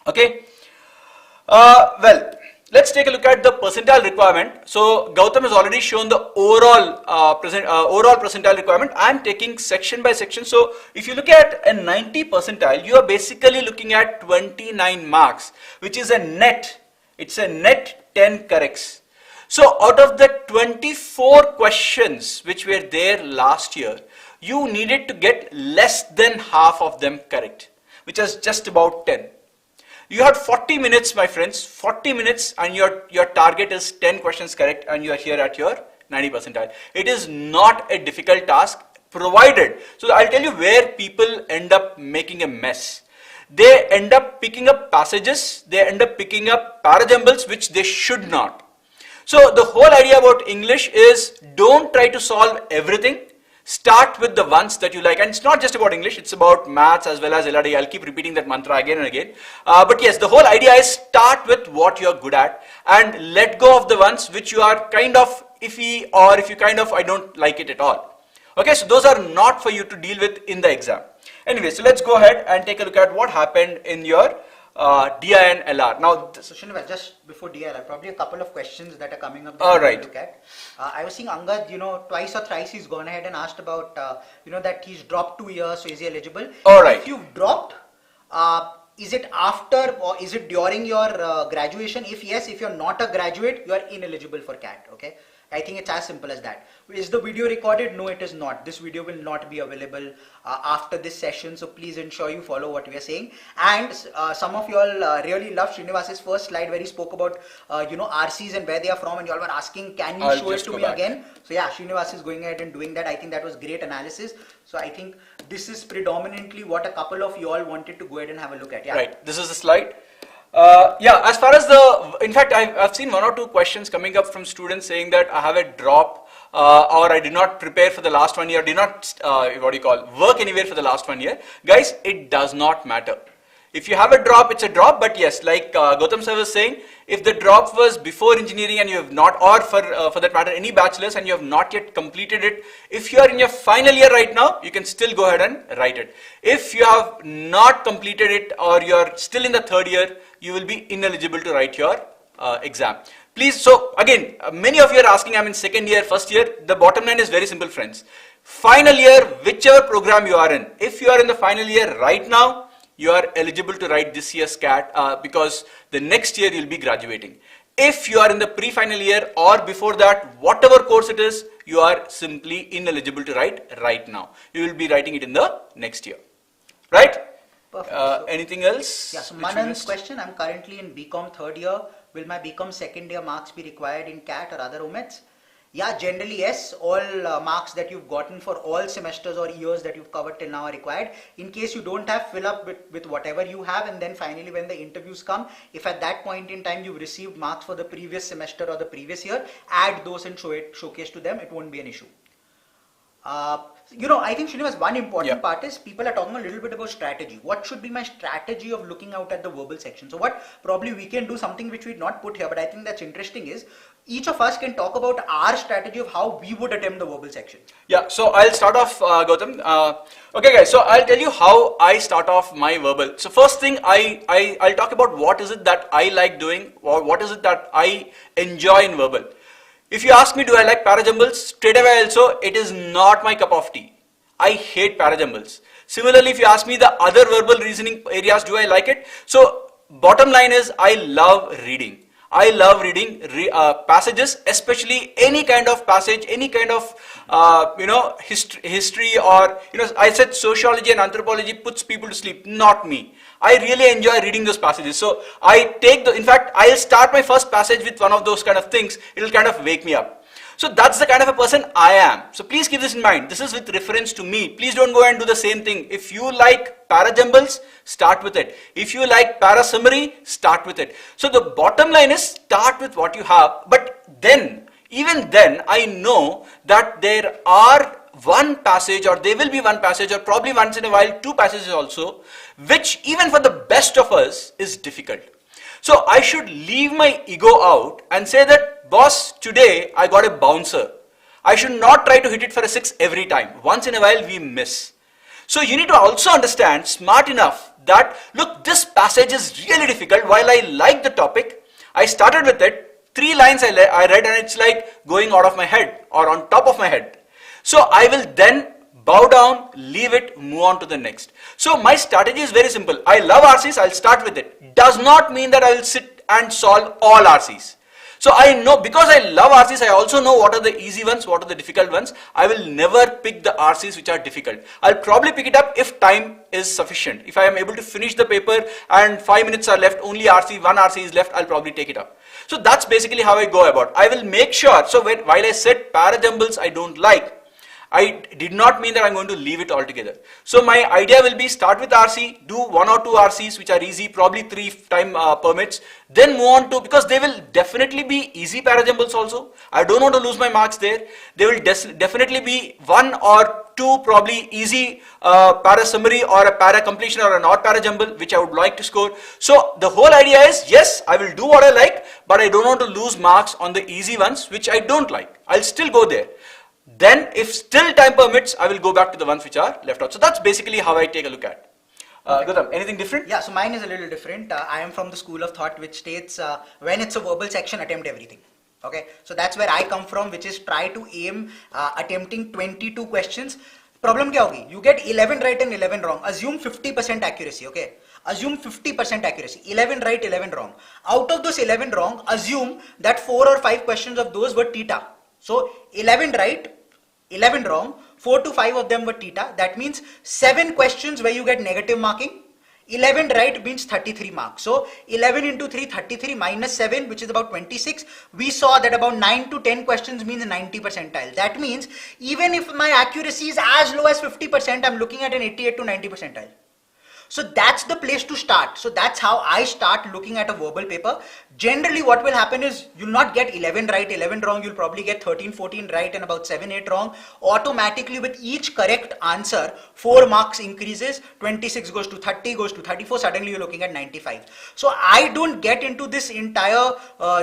Okay. Well, let's take a look at the percentile requirement. So Gautam has already shown the overall percentile requirement. I'm taking section by section. So if you look at a 90 percentile, you are basically looking at 29 marks, which is a net. It's a net 10 corrects. So out of the 24 questions which were there last year, you needed to get less than half of them correct, which is just about 10. You had 40 minutes, my friends, 40 minutes, and your target is 10 questions correct, and you are here at your 90 percentile. It is not a difficult task, provided. So I'll tell you where people end up making a mess. They end up picking up passages, they end up picking up para-jumbles, which they should not. So the whole idea about English is don't try to solve everything. Start with the ones that you like, and it's not just about English, it's about maths as well as LRD. I'll keep repeating that mantra again and again. But yes, the whole idea is start with what you're good at and let go of the ones which you are kind of iffy, or if you kind of, I don't like it at all. Okay, so those are not for you to deal with in the exam. Anyway, so let's go ahead and take a look at what happened in your DI and LR. Now, so Srinivas, just before DILR, probably a couple of questions that are coming up that all right. Look at. I was seeing Angad, twice or thrice he's gone ahead and asked about, that he's dropped 2 years, so is he eligible? All right. If you've dropped, is it after or is it during your graduation? If yes, if you're not a graduate, you are ineligible for CAT, okay? I think it's as simple as that. Is the video recorded? No, it is not. This video will not be available after this session, so please ensure you follow what we are saying. And some of you all really love Srinivas's first slide where he spoke about RCs and where they are from, and you all were asking, can you show it to me again? So yeah, Srinivas is going ahead and doing that. I think that was great analysis. So I think this is predominantly what a couple of you all wanted to go ahead and have a look at. Yeah. Right, this is the slide. As far as in fact, I've seen 1 or 2 questions coming up from students saying that I have a drop or I did not prepare for the last 1 year, did not, work anywhere for the last 1 year. Guys, it does not matter. If you have a drop, it's a drop, but yes, like Gautam sir was saying, if the drop was before engineering and you have not, or for that matter, any bachelor's and you have not yet completed it, if you are in your final year right now, you can still go ahead and write it. If you have not completed it or you're still in the 3rd year, you will be ineligible to write your exam. Please, so again, many of you are asking, I'm in 2nd year, 1st year. The bottom line is very simple, friends. Final year, whichever program you are in, if you are in the final year right now, you are eligible to write this year's CAT because the next year you'll be graduating. If you are in the pre-final year or before that, whatever course it is, you are simply ineligible to write right now. You will be writing it in the next year. Right? Perfect. Anything else? Yeah, so Manan's question, I'm currently in BCom 3rd year. Will my BCom 2nd year marks be required in CAT or other OMETs? Yeah, generally yes, all marks that you've gotten for all semesters or years that you've covered till now are required. In case you don't have, fill up with whatever you have, and then finally when the interviews come, if at that point in time you've received marks for the previous semester or the previous year, add those and showcase to them, it won't be an issue. I think Srinivas, one important part is people are talking a little bit about strategy. What should be my strategy of looking out at the verbal section? So what probably we can do, something which we'd not put here, but I think that's interesting, is each of us can talk about our strategy of how we would attempt the verbal section. Yeah, so I'll start off, Gautam. Okay guys, so I'll tell you how I start off my verbal. So first thing, I'll talk about what is it that I like doing, or what is it that I enjoy in verbal. If you ask me, do I like parajumbles? Straight away also, it is not my cup of tea. I hate parajumbles. Similarly, if you ask me the other verbal reasoning areas, do I like it? So bottom line is, I love reading. I love reading passages, especially any kind of passage, any kind of history, or I said sociology and anthropology puts people to sleep. Not me. I really enjoy reading those passages. So I take in fact, I'll start my first passage with one of those kind of things. It'll kind of wake me up. So that's the kind of a person I am. So please keep this in mind. This is with reference to me. Please don't go and do the same thing. If you like parajumbles, start with it. If you like para summary, start with it. So the bottom line is, start with what you have. But then, even then, I know that there are one passage, or there will be one passage, or probably once in a while 2 passages also, which even for the best of us is difficult. So I should leave my ego out and say that, boss, today I got a bouncer. I should not try to hit it for a 6 every time. Once in a while we miss. So you need to also understand, smart enough, that look, this passage is really difficult. While I like the topic, I started with it, 3 lines I read, and it's like going out of my head or on top of my head. So I will then bow down, leave it, move on to the next. So my strategy is very simple. I love RCs, I'll start with it. Does not mean that I will sit and solve all RCs. So I know, because I love RCs, I also know what are the easy ones, what are the difficult ones. I will never pick the RCs which are difficult. I'll probably pick it up if time is sufficient. If I am able to finish the paper and 5 minutes are left, only one RC is left, I'll probably take it up. So that's basically how I go about. I will make sure, so while I said parajumbles I don't like, I did not mean that I'm going to leave it altogether. So my idea will be, start with RC, do 1 or 2 RCs which are easy, probably 3 time permits, then move on to, because they will definitely be easy parajumbles also. I don't want to lose my marks there. They will definitely be 1 or 2 probably easy para summary or a para completion or an odd parajumble which I would like to score. So the whole idea is, yes, I will do what I like, but I don't want to lose marks on the easy ones which I don't like. I'll still go there. Then if still time permits, I will go back to the ones which are left out. So that's basically how I take a look at. Gautam, anything different? Yeah, so mine is a little different. I am from the school of thought which states, when it's a verbal section, attempt everything. Okay, so that's where I come from, which is try to aim attempting 22 questions. Problem kya hogi? You get 11 right and 11 wrong. Assume 50% accuracy, okay? Assume 50% accuracy. 11 right, 11 wrong. Out of those 11 wrong, assume that 4 or 5 questions of those were theta. So 11 right, 11 wrong, 4 to 5 of them were theta. That means 7 questions where you get negative marking. 11 right means 33 marks. So 11 into 3, 33 minus 7, which is about 26. We saw that about 9 to 10 questions means 90 percentile. That means even if my accuracy is as low as 50%, I'm looking at an 88 to 90 percentile. So that's the place to start. So that's how I start looking at a verbal paper. Generally what will happen is you'll not get 11 right, 11 wrong. You'll probably get 13, 14 right and about 7, 8 wrong. Automatically with each correct answer, 4 marks increases, 26 goes to 30, goes to 34. Suddenly you're looking at 95. So I don't get into this entire,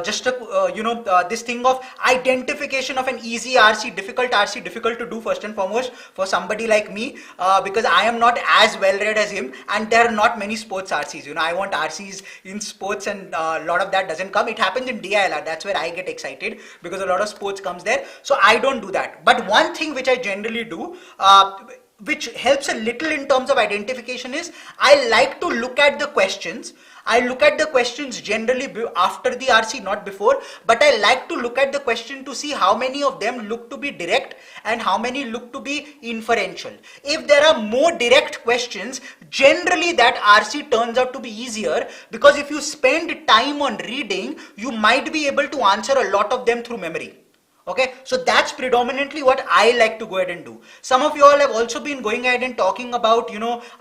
this thing of identification of an easy RC, difficult to do first and foremost for somebody like me, because I am not as well read as him. And there are not many sports RCs. I want RCs in sports, and a lot of that doesn't come. It happens in DILR. That's where I get excited because a lot of sports comes there. So I don't do that. But one thing which I generally do, which helps a little in terms of identification, is I like to look at the questions. I look at the questions generally after the RC, not before, but I like to look at the question to see how many of them look to be direct and how many look to be inferential. If there are more direct questions, generally that RC turns out to be easier, because if you spend time on reading, you might be able to answer a lot of them through memory. Okay, so that's predominantly what I like to go ahead and do. Some of you all have also been going ahead and talking about,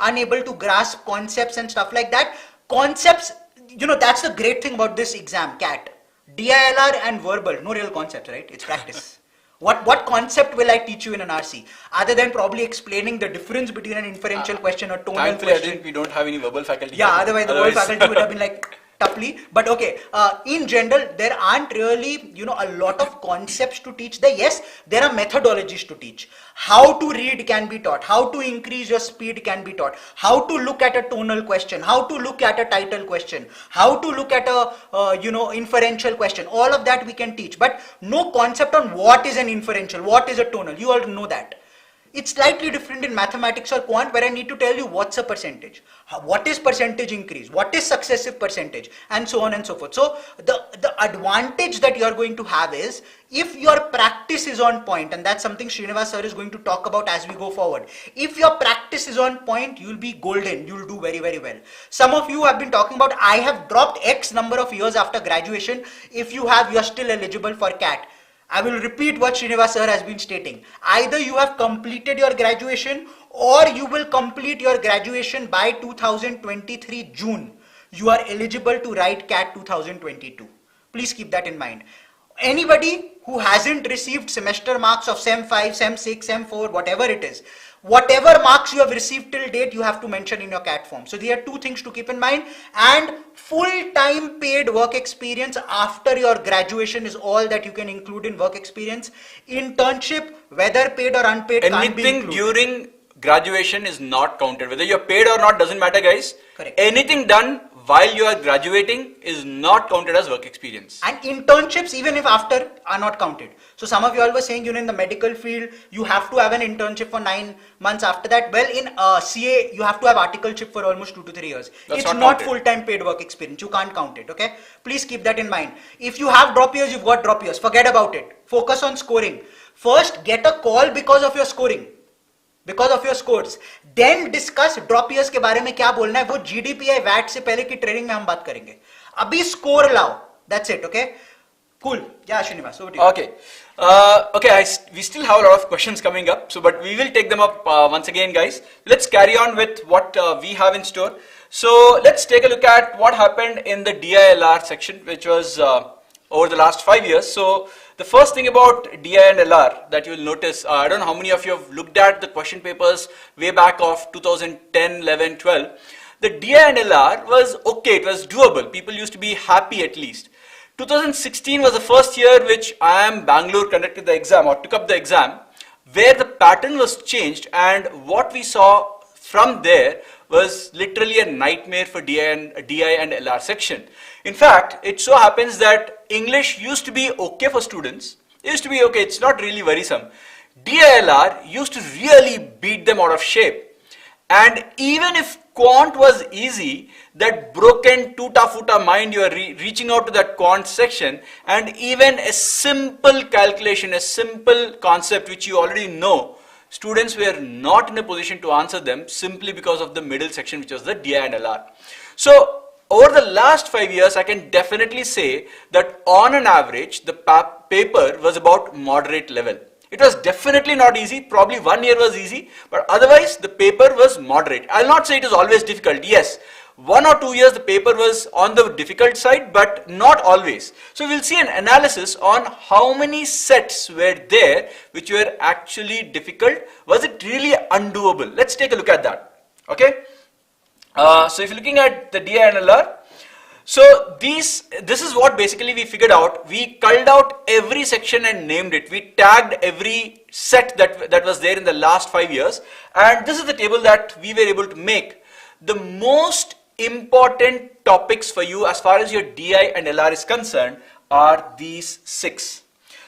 unable to grasp concepts and stuff like that. Concepts, that's the great thing about this exam, CAT. DILR and verbal, no real concepts, right? It's practice. What concept will I teach you in an RC? Other than probably explaining the difference between an inferential question or tonal thankfully, question. I think we don't have any verbal faculty. Yeah, otherwise the whole faculty would have been like toughly. But okay, in general, there aren't really, a lot of concepts to teach there. Yes, there are methodologies to teach. How to read can be taught. How to increase your speed can be taught. How to look at a tonal question. How to look at a title question. How to look at a, inferential question. All of that we can teach. But no concept on what is an inferential, what is a tonal. You all know that. It's slightly different in mathematics or quant, where I need to tell you what's a percentage, what is percentage increase, what is successive percentage, and so on and so forth. So the advantage that you're going to have is if your practice is on point, and that's something Srinivas sir is going to talk about as we go forward. If your practice is on point, you'll be golden, you'll do very, very well. Some of you have been talking about, I have dropped X number of years after graduation. If you have, you're still eligible for CAT. I will repeat what Srinivas sir has been stating. Either you have completed your graduation or you will complete your graduation by 2023 June. You are eligible to write CAT 2022. Please keep that in mind. Anybody who hasn't received semester marks of SEM 5, SEM 6, SEM 4, whatever it is, whatever marks you have received till date, you have to mention in your CAT form. So there are two things to keep in mind, and full-time paid work experience after your graduation is all that you can include in work experience. Internship, whether paid or unpaid, can't be Anything included. during graduation is not counted. Whether you're paid or not doesn't matter, guys. Correct. Anything done while you are graduating is not counted as work experience. And internships, even if after, are not counted. So some of you all were saying, in the medical field, you have to have an internship for 9 months after that. Well, in CA, you have to have articleship for almost 2 to 3 years. That's it's not full-time paid work experience. You can't count it, okay? Please keep that in mind. If you have drop years, you've got drop years. Forget about it. Focus on scoring. First, get a call because of your scoring. Because of your scores. Then discuss drop years के बारे में क्या बोलना है, वो GDPI VAT से पहले की ट्रेनिंग में हम बात करेंगे. अभी स्कोर लाओ. That's it, okay? Cool. Yeah, Srinivas, over to you. Okay. We still have a lot of questions coming up, but we will take them up once again, guys. Let's carry on with what we have in store. So let's take a look at what happened in the DILR section, which was over the last 5 years. So the first thing about DI and LR that you will notice, I don't know how many of you have looked at the question papers way back of 2010, 11, 12. The DI and LR was okay, it was doable. People used to be happy at least. 2016 was the first year which IIM Bangalore conducted the exam or took up the exam, where the pattern was changed, and what we saw from there was literally a nightmare for DI and LR section. In fact, it so happens that English used to be okay for students. It used to be okay, it's not really worrisome. DILR used to really beat them out of shape. And even if quant was easy, that broken tuta-futa mind, you are reaching out to that quant section, and even a simple calculation, a simple concept which you already know, students were not in a position to answer them simply because of the middle section, which was the DI and LR. So over the last 5 years, I can definitely say that on an average, the paper was about moderate level. It was definitely not easy. Probably 1 year was easy, but otherwise the paper was moderate. I'll not say it is always difficult. Yes, 1 or 2 years the paper was on the difficult side, but not always. So we'll see an analysis on how many sets were there which were actually difficult. Was it really undoable? Let's take a look at that. Okay. So if you're looking at the DI and LR, so this is what basically we figured out. We culled out every section and named it. We tagged every set that was there in the last 5 years, and this is the table that we were able to make. The most important topics for you as far as your DI and LR is concerned are these 6.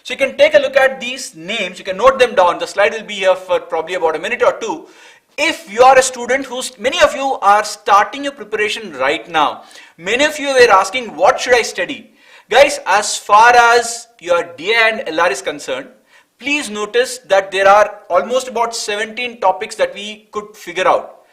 So you can take a look at these names, you can note them down. The slide will be here for probably about a minute or two. If you are a student many of you are starting your preparation right now. Many of you were asking, what should I study? Guys, as far as your DI and LR is concerned, please notice that there are almost about 17 topics that we could figure out.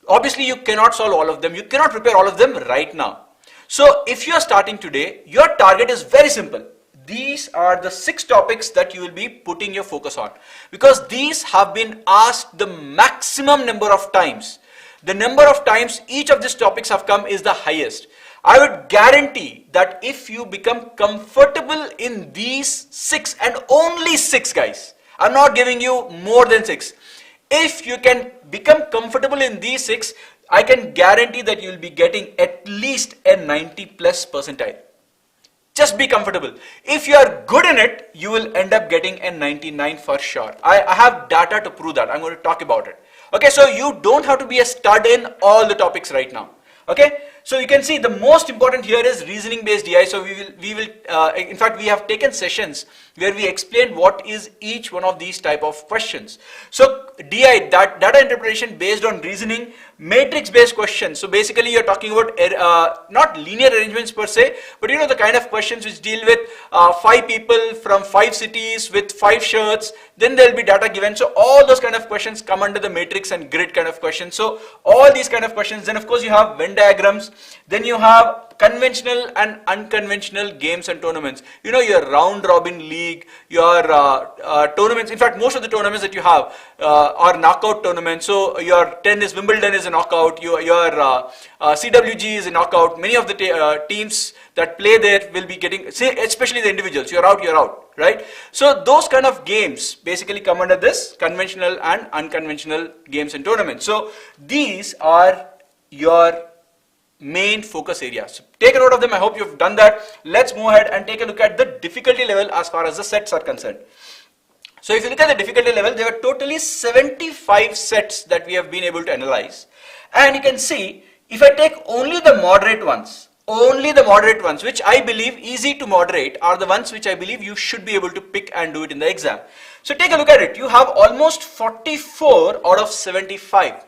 Obviously, you cannot solve all of them. You cannot prepare all of them right now. So if you are starting today, your target is very simple. These are the 6 topics that you will be putting your focus on, because these have been asked the maximum number of times. The number of times each of these topics have come is the highest. I would guarantee that if you become comfortable in these 6 and only 6 guys, I'm not giving you more than 6. If you can become comfortable in these 6, I can guarantee that you will be getting at least a 90 plus percentile. Just be comfortable. If you are good in it, you will end up getting a 99 for sure. I have data to prove that. I'm going to talk about it. Okay, so you don't have to be a stud in all the topics right now. Okay, so you can see the most important here is reasoning based DI. So we will in fact we have taken sessions where we explain what is each one of these type of questions. So DI, that data interpretation based on reasoning, matrix based questions. So basically you're talking about not linear arrangements per se, but you know the kind of questions which deal with 5 people from 5 cities with 5 shirts, then there will be data given. So all those kind of questions come under the matrix and grid kind of questions. So all these kind of questions, then of course you have Venn diagrams, then you have conventional and unconventional games and tournaments. You know, your round robin league, your tournaments. In fact, most of the tournaments that you have are knockout tournaments. So your tennis, Wimbledon is a knockout, your CWG is a knockout. Many of the teams that play there will be getting, say, especially the individuals, you're out, right? So those kind of games basically come under this conventional and unconventional games and tournaments. So these are your main focus areas. So take a note of them. I hope you've done that. Let's move ahead and take a look at the difficulty level as far as the sets are concerned. So if you look at the difficulty level, there were totally 75 sets that we have been able to analyze. And you can see, if I take only the moderate ones, which I believe easy to moderate, are the ones which I believe you should be able to pick and do it in the exam. So take a look at it. You have almost 44 out of 75.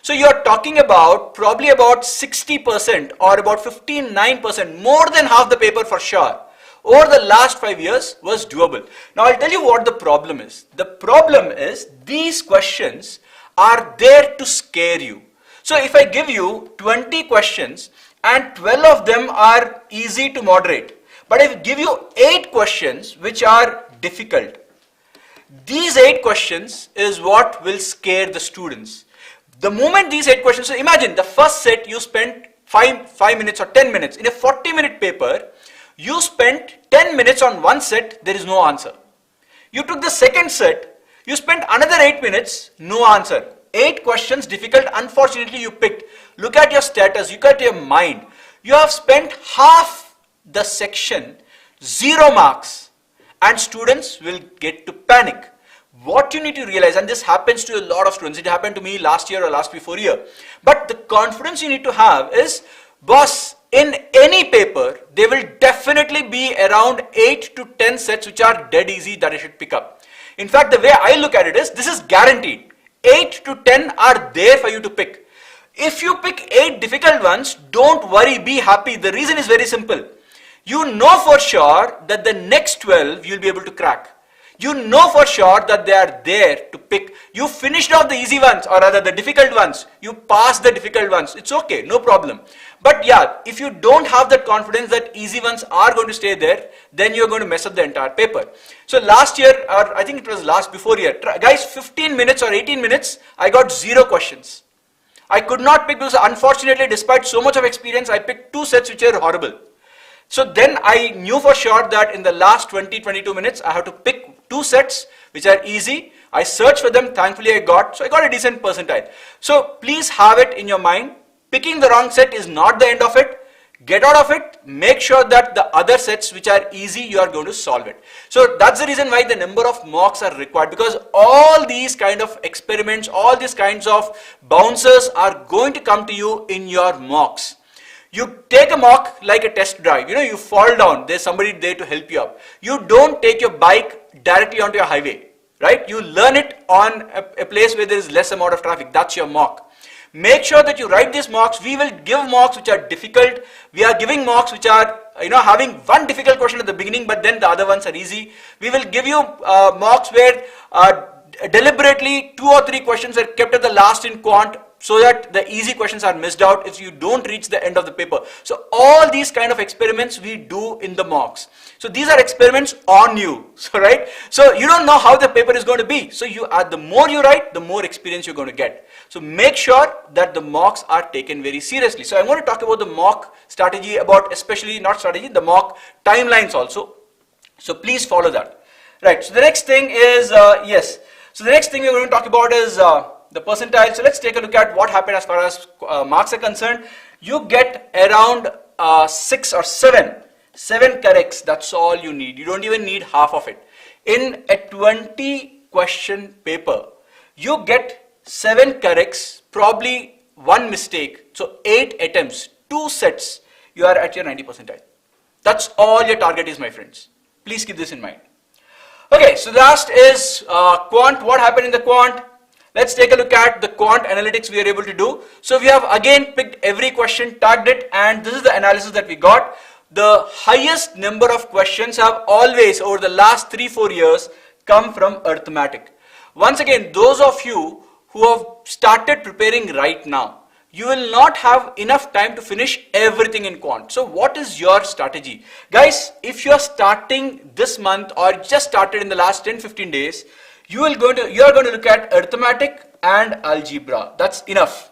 So you are talking about probably about 60% or about 59%, more than half the paper for sure, over the last 5 years was doable. Now I'll tell you what the problem is. The problem is these questions are there to scare you. So if I give you 20 questions and 12 of them are easy to moderate, but if I give you 8 questions which are difficult, these 8 questions is what will scare the students. The moment these 8 questions, so imagine the first set you spent 5 minutes or 10 minutes. In a 40-minute paper, you spent 10 minutes on one set, there is no answer. You took the second set, you spent another 8 minutes, no answer. 8 questions difficult, unfortunately you picked. Look at your status, look at your mind. You have spent half the section, 0 marks, and students will get to panic. What you need to realize, and this happens to a lot of students, it happened to me last year or last before year, but the confidence you need to have is, boss, in any paper, there will definitely be around 8 to 10 sets which are dead easy that I should pick up. In fact, the way I look at it is, this is guaranteed. 8 to 10 are there for you to pick. If you pick 8 difficult ones, don't worry, be happy. The reason is very simple. You know for sure that the next 12 you'll be able to crack. You know for sure that they are there to pick. You finished off the easy ones, or rather the difficult ones. You passed the difficult ones. It's okay, no problem. But yeah, if you don't have that confidence that easy ones are going to stay there, then you're going to mess up the entire paper. So last year, or I think it was before year, guys, 15 minutes or 18 minutes, I got 0 questions. I could not pick because unfortunately, despite so much of experience, I picked 2 sets which are horrible. So then I knew for sure that in the last 20-22 minutes, I have to pick 2 sets which are easy. I searched for them, thankfully I got a decent percentile. So please have it in your mind, picking the wrong set is not the end of it. Get out of it, make sure that the other sets which are easy, you are going to solve it. So that's the reason why the number of mocks are required, because all these kind of experiments, all these kinds of bouncers are going to come to you in your mocks. You take a mock like a test drive, you know, you fall down, there's somebody there to help you up. You don't take your bike directly onto your highway, right? You learn it on a place where there is less amount of traffic, that's your mock. Make sure that you write these mocks. We will give mocks which are difficult. We are giving mocks which are, having one difficult question at the beginning, but then the other ones are easy. We will give you mocks where deliberately 2 or 3 questions are kept at the last in quant so that the easy questions are missed out if you don't reach the end of the paper. So all these kind of experiments we do in the mocks. So these are experiments on you, so right? So you don't know how the paper is going to be. So the more you write, the more experience you're going to get. So make sure that the mocks are taken very seriously. So I'm going to talk about the mock strategy, especially not strategy, the mock timelines also. So please follow that. Right, so the next thing is, so the next thing we're going to talk about is the percentile. So let's take a look at what happened as far as marks are concerned. You get around 6 or 7 corrects. That's all you need. You don't even need half of it. In a 20 question paper, you get 7 corrects, probably 1 mistake. So 8 attempts, 2 sets, you are at your 90 percentile. That's all your target is, my friends. Please keep this in mind. Okay, so last is quant. What happened in the quant? Let's take a look at the quant analytics we are able to do. So we have again picked every question, tagged it, and this is the analysis that we got. The highest number of questions have always, over the last 3-4 years, come from arithmetic. Once again, those of you who have started preparing right now, you will not have enough time to finish everything in quant. So what is your strategy? Guys, if you are starting this month or just started in the last 10-15 days, you are going to look at arithmetic and algebra. That's enough.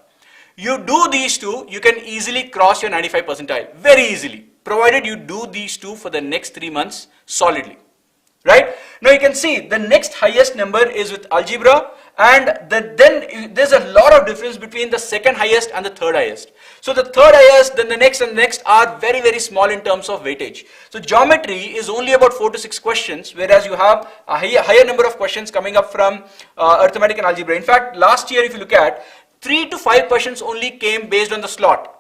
You do these two, you can easily cross your 95 percentile, very easily, provided you do these two for the next 3 months solidly. Right? Now you can see the next highest number is with algebra, and then there's a lot of difference between the second highest and the third highest. So the third highest, then the next and the next are very, very small in terms of weightage. So geometry is only about 4 to 6 questions, whereas you have a higher number of questions coming up from arithmetic and algebra. In fact, last year if you look at, 3 to 5 questions only came based on the slot.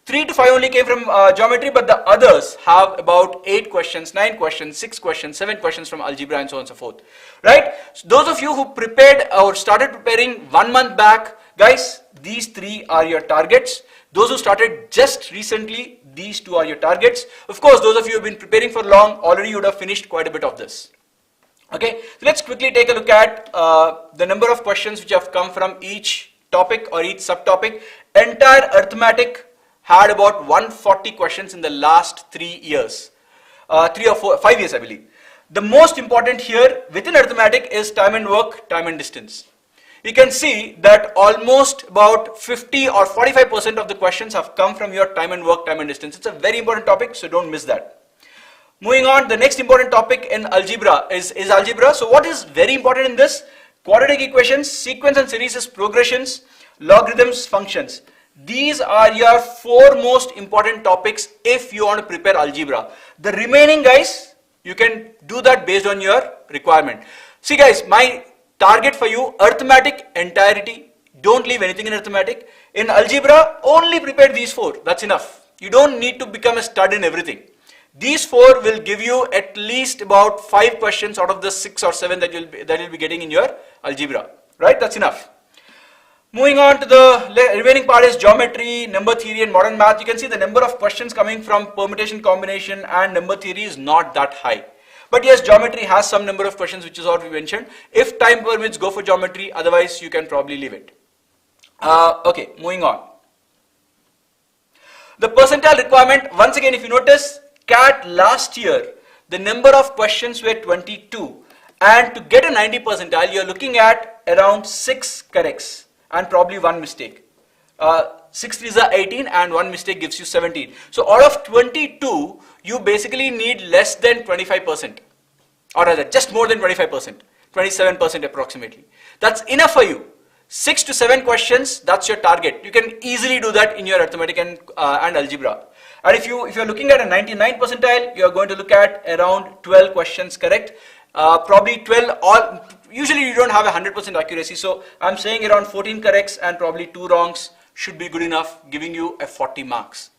3 to 5 only came from geometry, but the others have about 8 questions, 9 questions, 6 questions, 7 questions from algebra and so on and so forth. Right? So those of you who prepared or started preparing 1 month back, guys, these 3 are your targets. Those who started just recently, these 2 are your targets. Of course, those of you who have been preparing for long, already you would have finished quite a bit of this. Okay, so let's quickly take a look at the number of questions which have come from each topic or each subtopic. Entire arithmetic had about 140 questions in the last 3 years, 5 years I believe. The most important here within arithmetic is time and work, time and distance. You can see that almost about 50 or 45% of the questions have come from your time and work, time and distance. It's a very important topic, so don't miss that. Moving on, the next important topic in algebra is algebra. So what is very important in this? Quadratic equations, sequence and series progressions, logarithms, functions. These are your 4 most important topics if you want to prepare algebra. The remaining, guys, you can do that based on your requirement. See guys, my target for you, arithmetic entirety. Don't leave anything in arithmetic. In algebra, only prepare these 4. That's enough. You don't need to become a stud in everything. These 4 will give you at least about 5 questions out of the 6 or 7 that you'll be getting in your algebra. Right? That's enough. Moving on to the remaining part is geometry, number theory and modern math. You can see the number of questions coming from permutation, combination and number theory is not that high. But yes, geometry has some number of questions, which is what we mentioned. If time permits, go for geometry. Otherwise, you can probably leave it. Okay, moving on. The percentile requirement, once again, if you notice, CAT last year, the number of questions were 22. And to get a 90 percentile, you're looking at around 6 corrects and probably 1 mistake. 6 3s are 18 and 1 mistake gives you 17. So out of 22, you basically need less than 25%. Or rather, just more than 25%. 27% approximately. That's enough for you. 6 to 7 questions, that's your target. You can easily do that in your arithmetic and algebra. And if you're looking at a 99 percentile, you're going to look at around 12 questions correct. Probably 12, usually you don't have 100% accuracy, so I'm saying around 14 corrects and probably 2 wrongs should be good enough, giving you a 40 marks.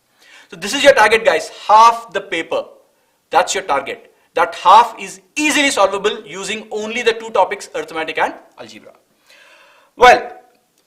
So this is your target, guys, half the paper. That's your target. That half is easily solvable using only the 2 topics, arithmetic and algebra. Well,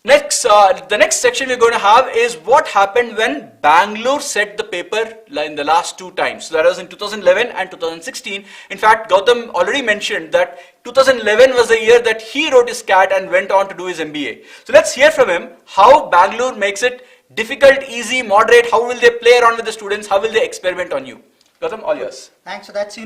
Next, the next section we're going to have is what happened when Bangalore set the paper in the last 2 times. So that was in 2011 and 2016. In fact, Gautam already mentioned that 2011 was the year that he wrote his CAT and went on to do his MBA. So let's hear from him how Bangalore makes it difficult, easy, moderate. How will they play around with the students? How will they experiment on you? Gautam, all yours. Thanks. So that's,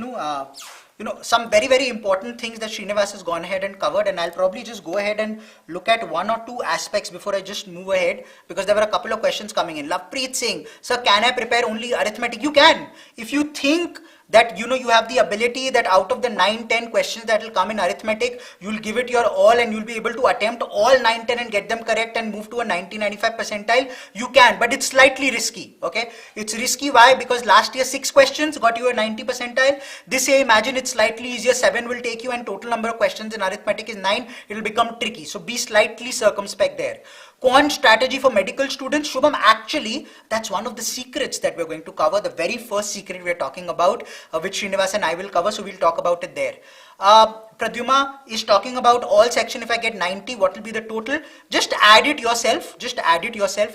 some very, very important things that Srinivas has gone ahead and covered, and I'll probably just go ahead and look at 1 or 2 aspects before I just move ahead, because there were a couple of questions coming in. Lovepreet Singh, sir, can I prepare only arithmetic? You can. If you think that you have the ability that out of the 9-10 questions that will come in arithmetic, you'll give it your all and you'll be able to attempt all 9-10 and get them correct and move to a 90-95 percentile, you can, but it's slightly risky. Okay, it's risky. Why? Because last year 6 questions got you a 90 percentile. This year imagine it's slightly easier, 7 will take you, and total number of questions in arithmetic is 9. It will become tricky, so be slightly circumspect there. Quant strategy for medical students, Shubham, actually that's one of the secrets that we're going to cover, the very first secret we're talking about, which Srinivas and I will cover, so we'll talk about it there. Pradyuma is talking about all section. If I get 90, what will be the total? Just add it yourself,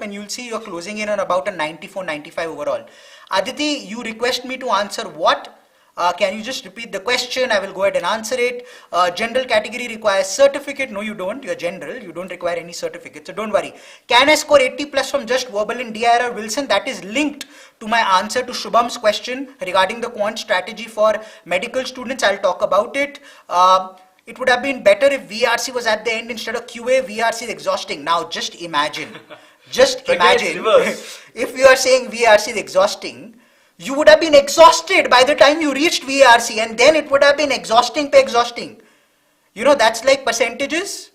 and you'll see you're closing in on about a 94-95 overall. Aditi, you request me to answer what? Can you just repeat the question? I will go ahead and answer it. General category requires certificate. No, you don't. You're general. You don't require any certificate. So don't worry. Can I score 80 plus from just verbal in DILR, Wilson? That is linked to my answer to Shubham's question regarding the quant strategy for medical students. I'll talk about it. It would have been better if VRC was at the end instead of QA. VRC is exhausting. Now just imagine. Just imagine if you are saying VRC is exhausting, you would have been exhausted by the time you reached VRC, and then it would have been exhausting. That's like percentages,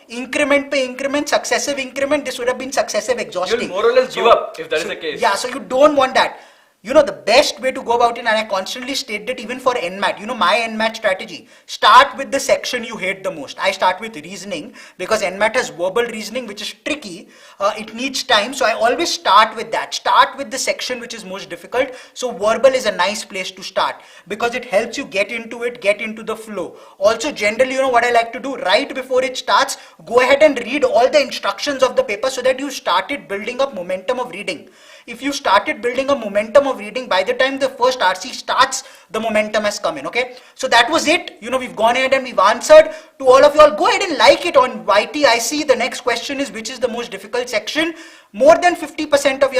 increment per increment, successive increment. This would have been successive exhausting. You'll more or less give up if that is the case. Yeah, so you don't want that. The best way to go about it, and I constantly state that even for NMAT, my NMAT strategy, start with the section you hate the most. I start with reasoning because NMAT has verbal reasoning, which is tricky. It needs time. So I always start with that. Start with the section which is most difficult. So verbal is a nice place to start because it helps you get into it, get into the flow. Also, generally, what I like to do right before it starts, go ahead and read all the instructions of the paper so that you started building up momentum of reading. If you started building a momentum of reading, by the time the first RC starts, the momentum has come in. Okay, so that was it. We've gone ahead and we've answered to all of you all. Go ahead and like it on YT. I see the next question is which is the most difficult section. More than 50% of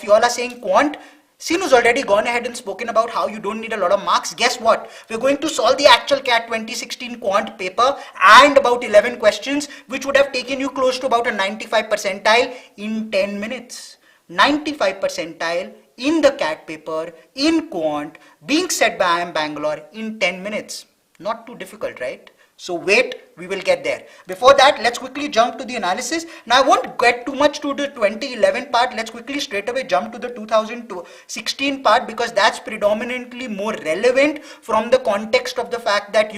you all are saying quant. Sinu's already gone ahead and spoken about how you don't need a lot of marks. Guess what? We're going to solve the actual CAT 2016 quant paper and about 11 questions, which would have taken you close to about a 95 percentile in 10 minutes. 95 percentile in the CAT paper, in quant, being set by IIM Bangalore in 10 minutes. Not too difficult, right? So wait, we will get there. Before that, let's quickly jump to the analysis. Now I won't get too much to the 2011 part. Let's quickly straight away jump to the 2016 part because that's predominantly more relevant from the context of the fact that,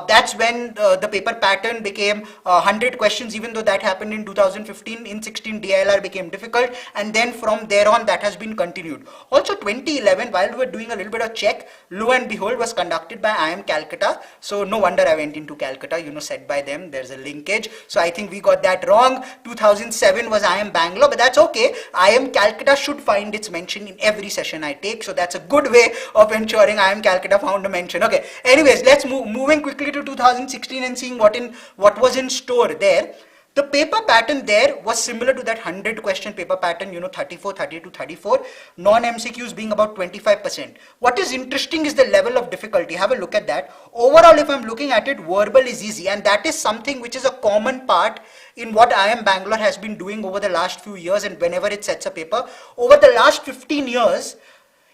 that's when the paper pattern became 100 questions, even though that happened in 2015. In 16, DILR became difficult. And then from there on, that has been continued. Also 2011, while we were doing a little bit of check, lo and behold, was conducted by IIM Calcutta. So no wonder I went into Calcutta, set by them. There's a linkage. So I think we got that wrong. 2007 was IIM Bangalore, but that's okay. IIM Calcutta should find its mention in every session I take. So that's a good way of ensuring IIM Calcutta found a mention. Okay. Anyways, let's moving quickly to 2016 and seeing what was in store there. The paper pattern there was similar to that 100 question paper pattern, 34, 32, 34, non-MCQs being about 25%. What is interesting is the level of difficulty. Have a look at that. Overall, if I'm looking at it, verbal is easy, and that is something which is a common part in what IIM Bangalore has been doing over the last few years, and whenever it sets a paper. Over the last 15 years,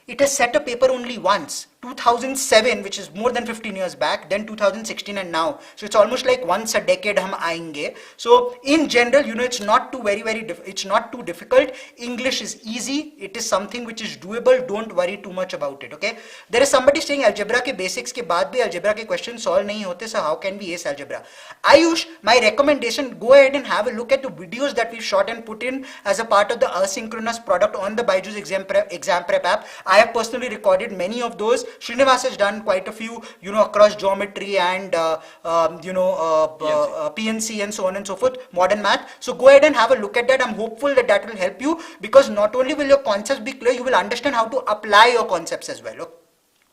it has set a paper only once. 2007, which is more than 15 years back, then 2016 and now. So it's almost like once a decade hum aayenge. So in general, it's not too it's not too difficult. English is easy. It is something which is doable. Don't worry too much about it. Okay. There is somebody saying algebra ke basics ke baad bhi algebra ke questions solve nahi hote. So how can we ace algebra? Ayush, my recommendation, go ahead and have a look at the videos that we've shot and put in as a part of the asynchronous product on the BYJU'S Exam Prep app. I have personally recorded many of those. Srinivas has done quite a few, across geometry and, PNC and so on and so forth, modern math. So go ahead and have a look at that. I'm hopeful that that will help you, because not only will your concepts be clear, you will understand how to apply your concepts as well.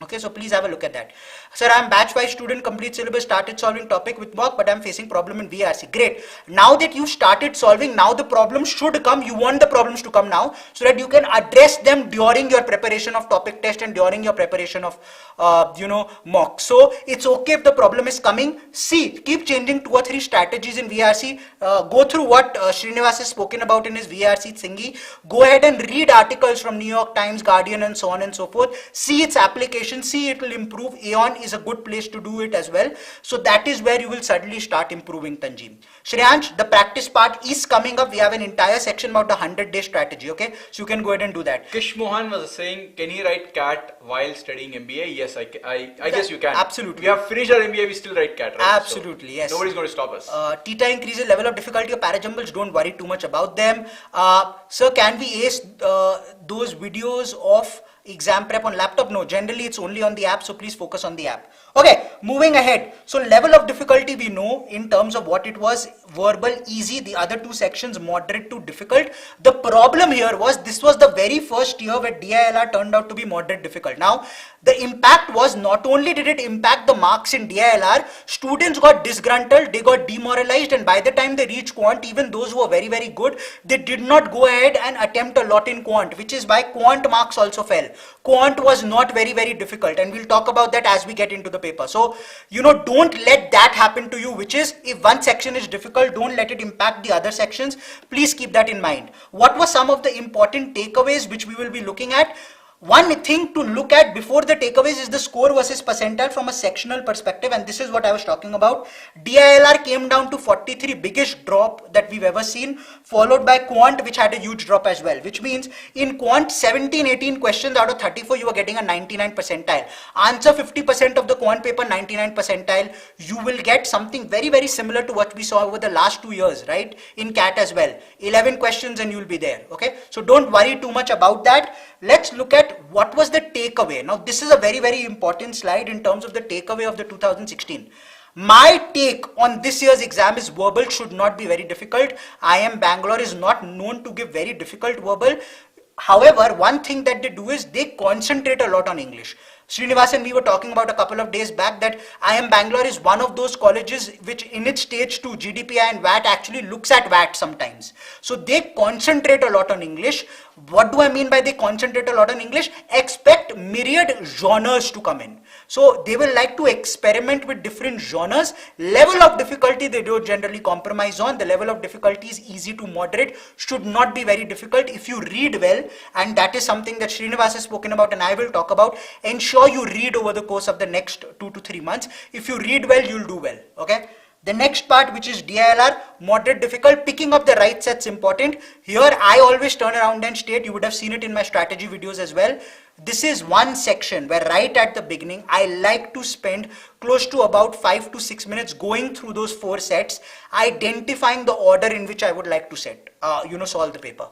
Okay, so please have a look at that. Sir, I'm batch-wise student, complete syllabus, started solving topic with mock, but I'm facing problem in VRC. Great. Now that you started solving, now the problem should come. You want the problems to come now, so that you can address them during your preparation of topic test and during your preparation of, mock. So it's okay if the problem is coming. See, keep changing 2 or 3 strategies in VRC. Go through what Srinivas has spoken about in his VRC thingy. Go ahead and read articles from New York Times, Guardian, and so on and so forth. See its application. See, it will improve. Aeon is a good place to do it as well. So that is where you will suddenly start improving, Tanjeem. Shreyansh, the practice part is coming up. We have an entire section about the 100-day strategy. Okay, so you can go ahead and do that. Kish Mohan was saying, can he write CAT while studying MBA? Yes, I guess you can. Absolutely. We have finished our MBA, we still write CAT, right? Absolutely, so yes. Nobody's going to stop us. Theta increases level of difficulty of parajumbles. Don't worry too much about them. Sir, can we ace those videos of exam prep on laptop? No, generally it's only on the app, so please focus on the app. Okay, moving ahead. So level of difficulty we know in terms of what it was: verbal, easy, the other 2 sections moderate to difficult. The problem here was this was the very first year where DILR turned out to be moderate difficult. Now the impact was, not only did it impact the marks in DILR, students got disgruntled, they got demoralized, and by the time they reached quant, even those who were very, very good, they did not go ahead and attempt a lot in quant, which is why quant marks also fell. Quant was not very, very difficult, and we'll talk about that as we get into the paper. So, don't let that happen to you, which is, if one section is difficult, don't let it impact the other sections. Please keep that in mind. What were some of the important takeaways which we will be looking at? One thing to look at before the takeaways is the score versus percentile from a sectional perspective, and this is what I was talking about. DILR came down to 43, biggest drop that we've ever seen, followed by quant, which had a huge drop as well, which means in quant 17-18 questions out of 34 you were getting a 99 percentile. Answer 50% of the quant paper, 99 percentile. You will get something very, very similar to what we saw over the last 2 years, right, in CAT as well. 11 questions and you'll be there. Okay, so don't worry too much about that. Let's look at what was the takeaway. Now this is a very, very important slide in terms of the takeaway of the 2016. My take on this year's exam is verbal should not be very difficult. IIM Bangalore is not known to give very difficult verbal. However, one thing that they do is they concentrate a lot on English. Srinivas and we were talking about a couple of days back that IIM Bangalore is one of those colleges which in its stage 2 GDPI and VAT actually looks at VAT sometimes. So they concentrate a lot on English. What do I mean by they concentrate a lot on English? Expect myriad genres to come in. So they will like to experiment with different genres. Level of difficulty they don't generally compromise on. The level of difficulty is easy to moderate, should not be very difficult if you read well, and that is something that Srinivas has spoken about and I will talk about. Ensure you read over the course of the next 2 to 3 months. If you read well, you'll do well. Okay. The next part, which is DILR, moderate difficult, picking up the right sets important. Here I always turn around and state, you would have seen it in my strategy videos as well. This is one section where right at the beginning, I like to spend close to about 5 to 6 minutes going through those 4 sets, identifying the order in which I would like to solve the paper.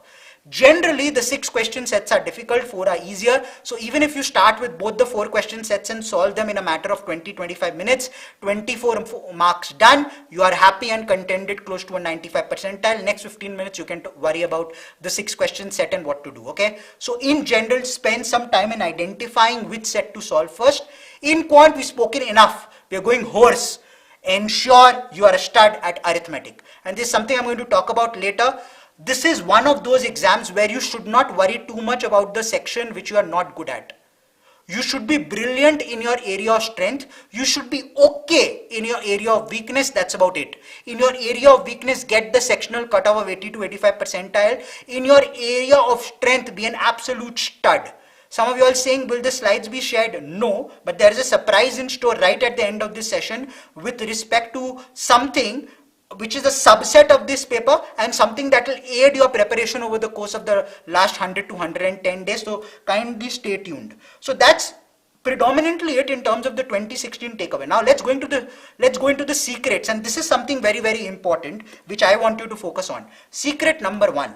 Generally, the 6 question sets are difficult, 4 are easier. So even if you start with both the 4 question sets and solve them in a matter of 20-25 minutes, 24 marks done, you are happy and contented, close to a 95 percentile. Next 15 minutes, you can worry about the 6 question set and what to do. Okay. So in general, spend some time in identifying which set to solve first. In quant, we've spoken enough. We are going horse. Ensure you are a stud at arithmetic. And this is something I'm going to talk about later. This is one of those exams where you should not worry too much about the section which you are not good at. You should be brilliant in your area of strength. You should be okay in your area of weakness. That's about it. In your area of weakness, get the sectional cutoff of 80 to 85 percentile. In your area of strength, be an absolute stud. Some of you are saying, will the slides be shared? No, but there is a surprise in store right at the end of this session with respect to something which is a subset of this paper and something that will aid your preparation over the course of the last 100 to 110 days. So kindly stay tuned. So that's predominantly it in terms of the 2016 takeaway. Now let's go into the secrets, and this is something very, very important which I want you to focus on. Secret number 1.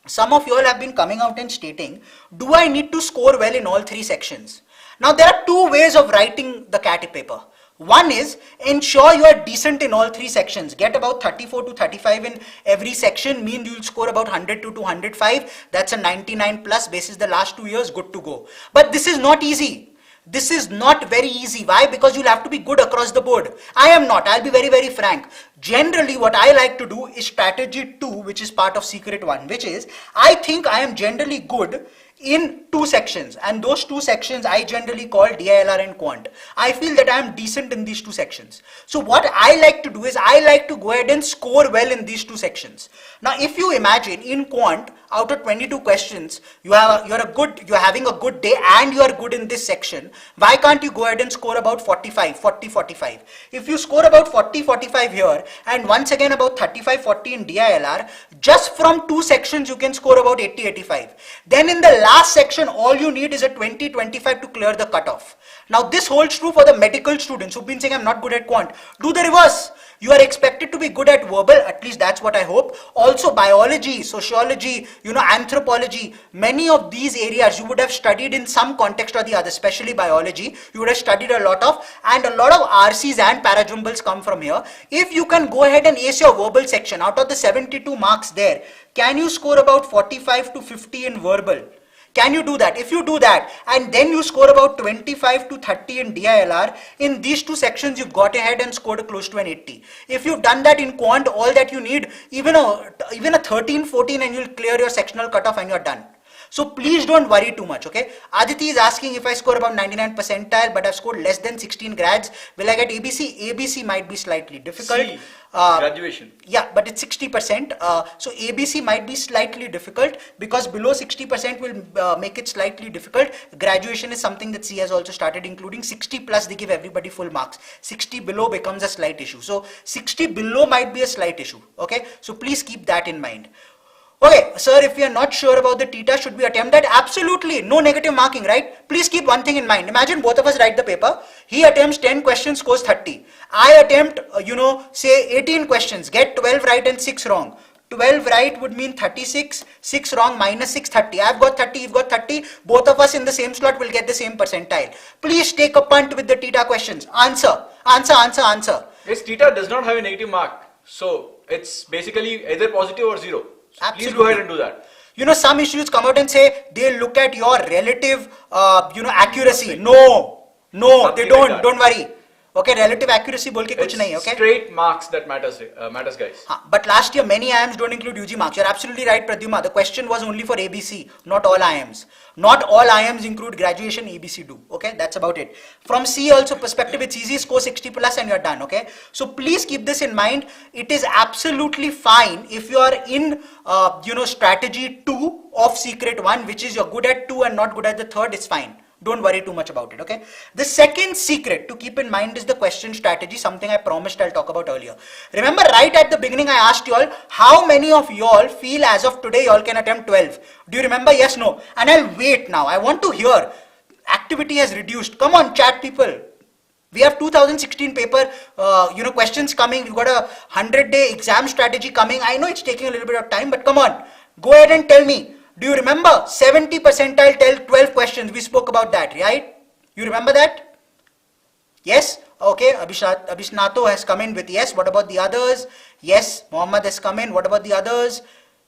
Some of you all have been coming out and stating, do I need to score well in all 3 sections? Now there are two ways of writing the CAT paper. One is ensure you are decent in all three sections. Get about 34 to 35 in every section, means you will score about 100 to 205. That's a 99 plus basis the last 2 years, good to go. But this is not easy. This is not very easy. Why? Because you'll have to be good across the board. I am not. I'll be very, very frank. Generally, what I like to do is strategy 2, which is part of secret 1, which is I think I am generally good in 2 sections, and those 2 sections I generally call DILR and Quant. I feel that I am decent in these 2 sections. So what I like to do is I like to go ahead and score well in these 2 sections. Now if you imagine in Quant, out of 22 questions, you're having a good day and you are good in this section, why can't you go ahead and score about 40, 45? If you score about 40, 45 here and once again about 35, 40 in DILR, just from 2 sections you can score about 80, 85. Then in the last section, all you need is a 20, 25 to clear the cutoff. Now this holds true for the medical students who've been saying I'm not good at Quant. Do the reverse. You are expected to be good at verbal, at least that's what I hope. Also biology, sociology, anthropology, many of these areas you would have studied in some context or the other, especially biology, you would have studied a lot of, and a lot of RCs and parajumbles come from here. If you can go ahead and ace your verbal section, out of the 72 marks there, can you score about 45 to 50 in verbal? Can you do that? If you do that and then you score about 25 to 30 in DILR, in these 2 sections you've got ahead and scored close to an 80. If you've done that in Quant, all that you need, even a 13, 14 and you'll clear your sectional cutoff and you're done. So please don't worry too much, okay? Aditi is asking if I score about 99 percentile but I've scored less than 16 grads, will I get ABC? ABC might be slightly difficult. C, graduation. Yeah, but it's 60%. So ABC might be slightly difficult because below 60% will make it slightly difficult. Graduation is something that C has also started including. 60 plus they give everybody full marks. 60 below becomes a slight issue. So 60 below might be a slight issue, okay? So please keep that in mind. Okay, sir, if we are not sure about the theta, should we attempt that? Absolutely, no negative marking, right? Please keep one thing in mind. Imagine both of us write the paper. He attempts 10 questions, scores 30. I attempt, say 18 questions, get 12 right and 6 wrong. 12 right would mean 36, 6 wrong minus 6, 30. I've got 30, you've got 30. Both of us in the same slot will get the same percentile. Please take a punt with the theta questions. Answer. Yes, theta does not have a negative mark. So it's basically either positive or 0. So please go ahead and do that. Some institutes come out and say they look at your relative, accuracy. No, they don't. Like don't worry. Okay, relative accuracy बोल के कुछ नहीं. Okay. Straight marks that matters, guys. But last year many IIMs don't include UG marks. You're absolutely right, Pradyuma. The question was only for ABC, not all IIMs. Not all IIMs include graduation. ABC do. Okay, that's about it. From C also perspective, it's easy. Score 60 plus and you're done. Okay. So please keep this in mind. It is absolutely fine if you are in, strategy 2 of secret 1, which is you're good at 2 and not good at the 3rd. It's fine. Don't worry too much about it, okay? The second secret to keep in mind is the question strategy, something I promised I'll talk about earlier. Remember, right at the beginning, I asked you all, how many of you all feel as of today you all can attempt 12? Do you remember? Yes, no? And I'll wait now. I want to hear. Activity has reduced. Come on, chat people. We have 2016 paper, questions coming. We've got a 100-day exam strategy coming. I know it's taking a little bit of time, but come on. Go ahead and tell me. Do you remember 70 percentile tell 12 questions? We spoke about that, right? You remember that? Yes? Okay, Abhishnato has come in with yes. What about the others? Yes. Mohammed has come in. What about the others?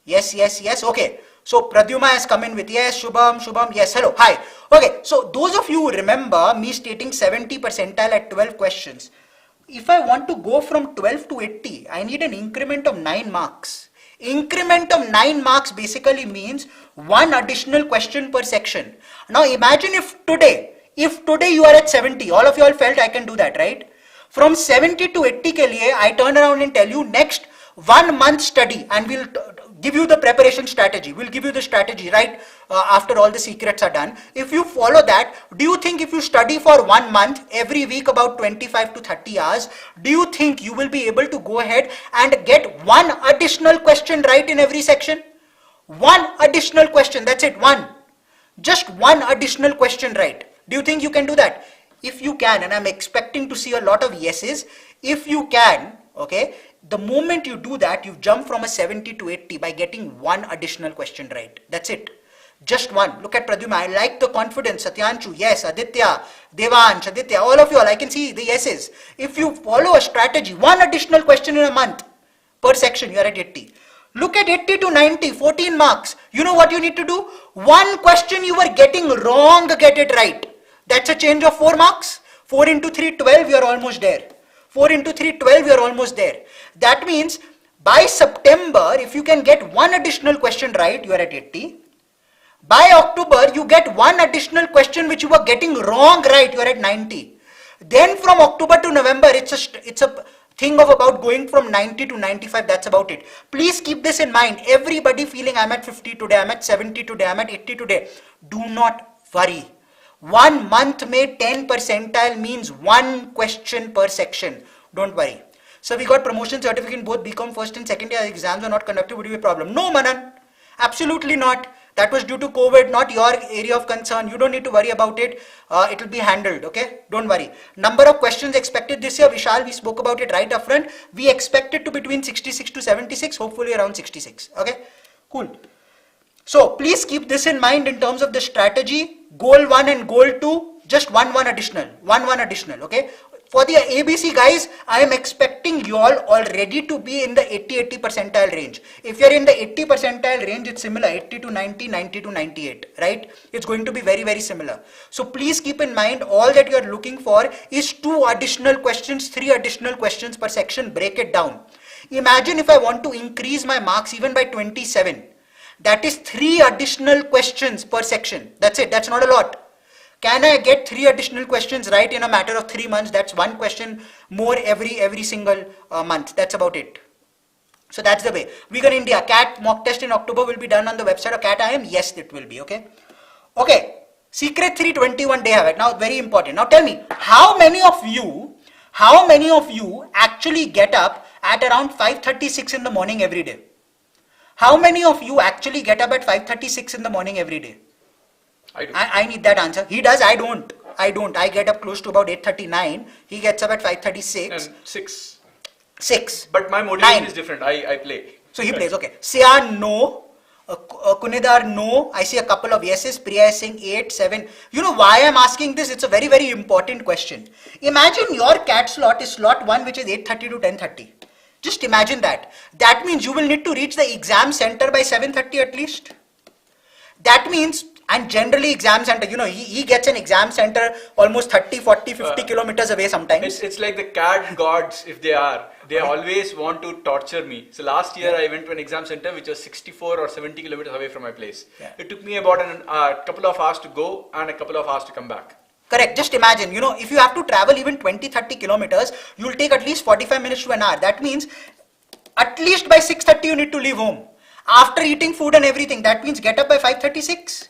Yes. Okay. So Pradyuma has come in with yes. Shubham, yes. Hello. Hi. Okay. So those of you who remember me stating 70 percentile at 12 questions, if I want to go from 12 to 80, I need an increment of 9 marks. Increment of 9 marks basically means 1 additional question per section. Now imagine if today you are at 70, all of you all felt I can do that, right? From 70 to 80 ke liye, I turn around and tell you next 1 month study and we'll give you the preparation strategy. We'll give you the strategy right after all the secrets are done. If you follow that, do you think if you study for 1 month, every week about 25 to 30 hours, do you think you will be able to go ahead and get 1 additional question right in every section? 1 additional question, that's it, 1. Just 1 additional question right. Do you think you can do that? If you can, and I'm expecting to see a lot of yeses, if you can, okay, the moment you do that, you jump from a 70 to 80 by getting 1 additional question right. That's it. Just one. Look at Pradyumna. I like the confidence. Satyanshu, yes. Aditya, Devansh, Aditya, all of you all. I can see the yeses. If you follow a strategy, one additional question in a month per section, you are at 80. Look at 80 to 90, 14 marks. You know what you need to do? One question you were getting wrong, get it right. That's a change of 4 marks. 4 into 3, 12, you are almost there. 4 into 3, 12, you are almost there. That means by September, if you can get one additional question right, you are at 80. By October, you get one additional question which you were getting wrong right, you are at 90. Then from October to November, it's a thing of about going from 90 to 95, that's about it. Please keep this in mind. Everybody feeling I'm at 50 today, I'm at 70 today, I'm at 80 today. Do not worry. 1 month may 10 percentile means 1 question per section. Don't worry. So we got promotion certificate in both BCom first and second year exams are not conducted. Would it be a problem? No, Manan. Absolutely not. That was due to COVID, not your area of concern. You don't need to worry about it. It will be handled, okay? Don't worry. Number of questions expected this year, Vishal, we spoke about it right up front. We expect it to between 66 to 76, hopefully around 66, okay? Cool. So please keep this in mind in terms of the strategy. Goal 1 and goal 2, just one additional, okay? For the ABC guys, I am expecting you all already to be in the 80 percentile range. If you're in the 80 percentile range, it's similar, 80 to 90, 90 to 98, right? It's going to be very, very similar. So please keep in mind, all that you're looking for is 2 additional questions, 3 additional questions per section. Break it down. Imagine if I want to increase my marks even by 27. That is 3 additional questions per section. That's it. That's not a lot. Can I get 3 additional questions right in a matter of 3 months? That's 1 question more every single month. That's about it. So that's the way. Vegan India, CAT mock test in October will be done on the website of CAT IIM. Yes, it will be. Okay. Okay. Secret 321 day habit. Now very important. Now tell me, how many of you actually get up at around 5:36 in the morning every day? How many of you actually get up at 5:36 in the morning every day? I do. I need that answer. He does. I don't. I get up close to about 8:39. He gets up at 5:36. And 6. 6. But my motivation is different. I play. So he plays. Okay. Sian, no. Kunidar, no. I see a couple of yeses. Priya is saying 8, 7. You know why I'm asking this? It's a very, very important question. Imagine your CAT slot is slot 1, which is 8:30 to 10:30. Just imagine that. That means you will need to reach the exam center by 7:30 at least. That means, and generally exam center, you know, he gets an exam center almost 30, 40, 50 kilometers away sometimes. It's like the CAT gods, if they are. They always want to torture me. So last year I went to an exam center which was 64 or 70 kilometers away from my place. Yeah. It took me about a couple of hours to go and a couple of hours to come back. Correct. Just imagine, you know, if you have to travel even 20, 30 kilometers, you will take at least 45 minutes to an hour. That means at least by 6:30 you need to leave home. After eating food and everything, that means get up by 5:36.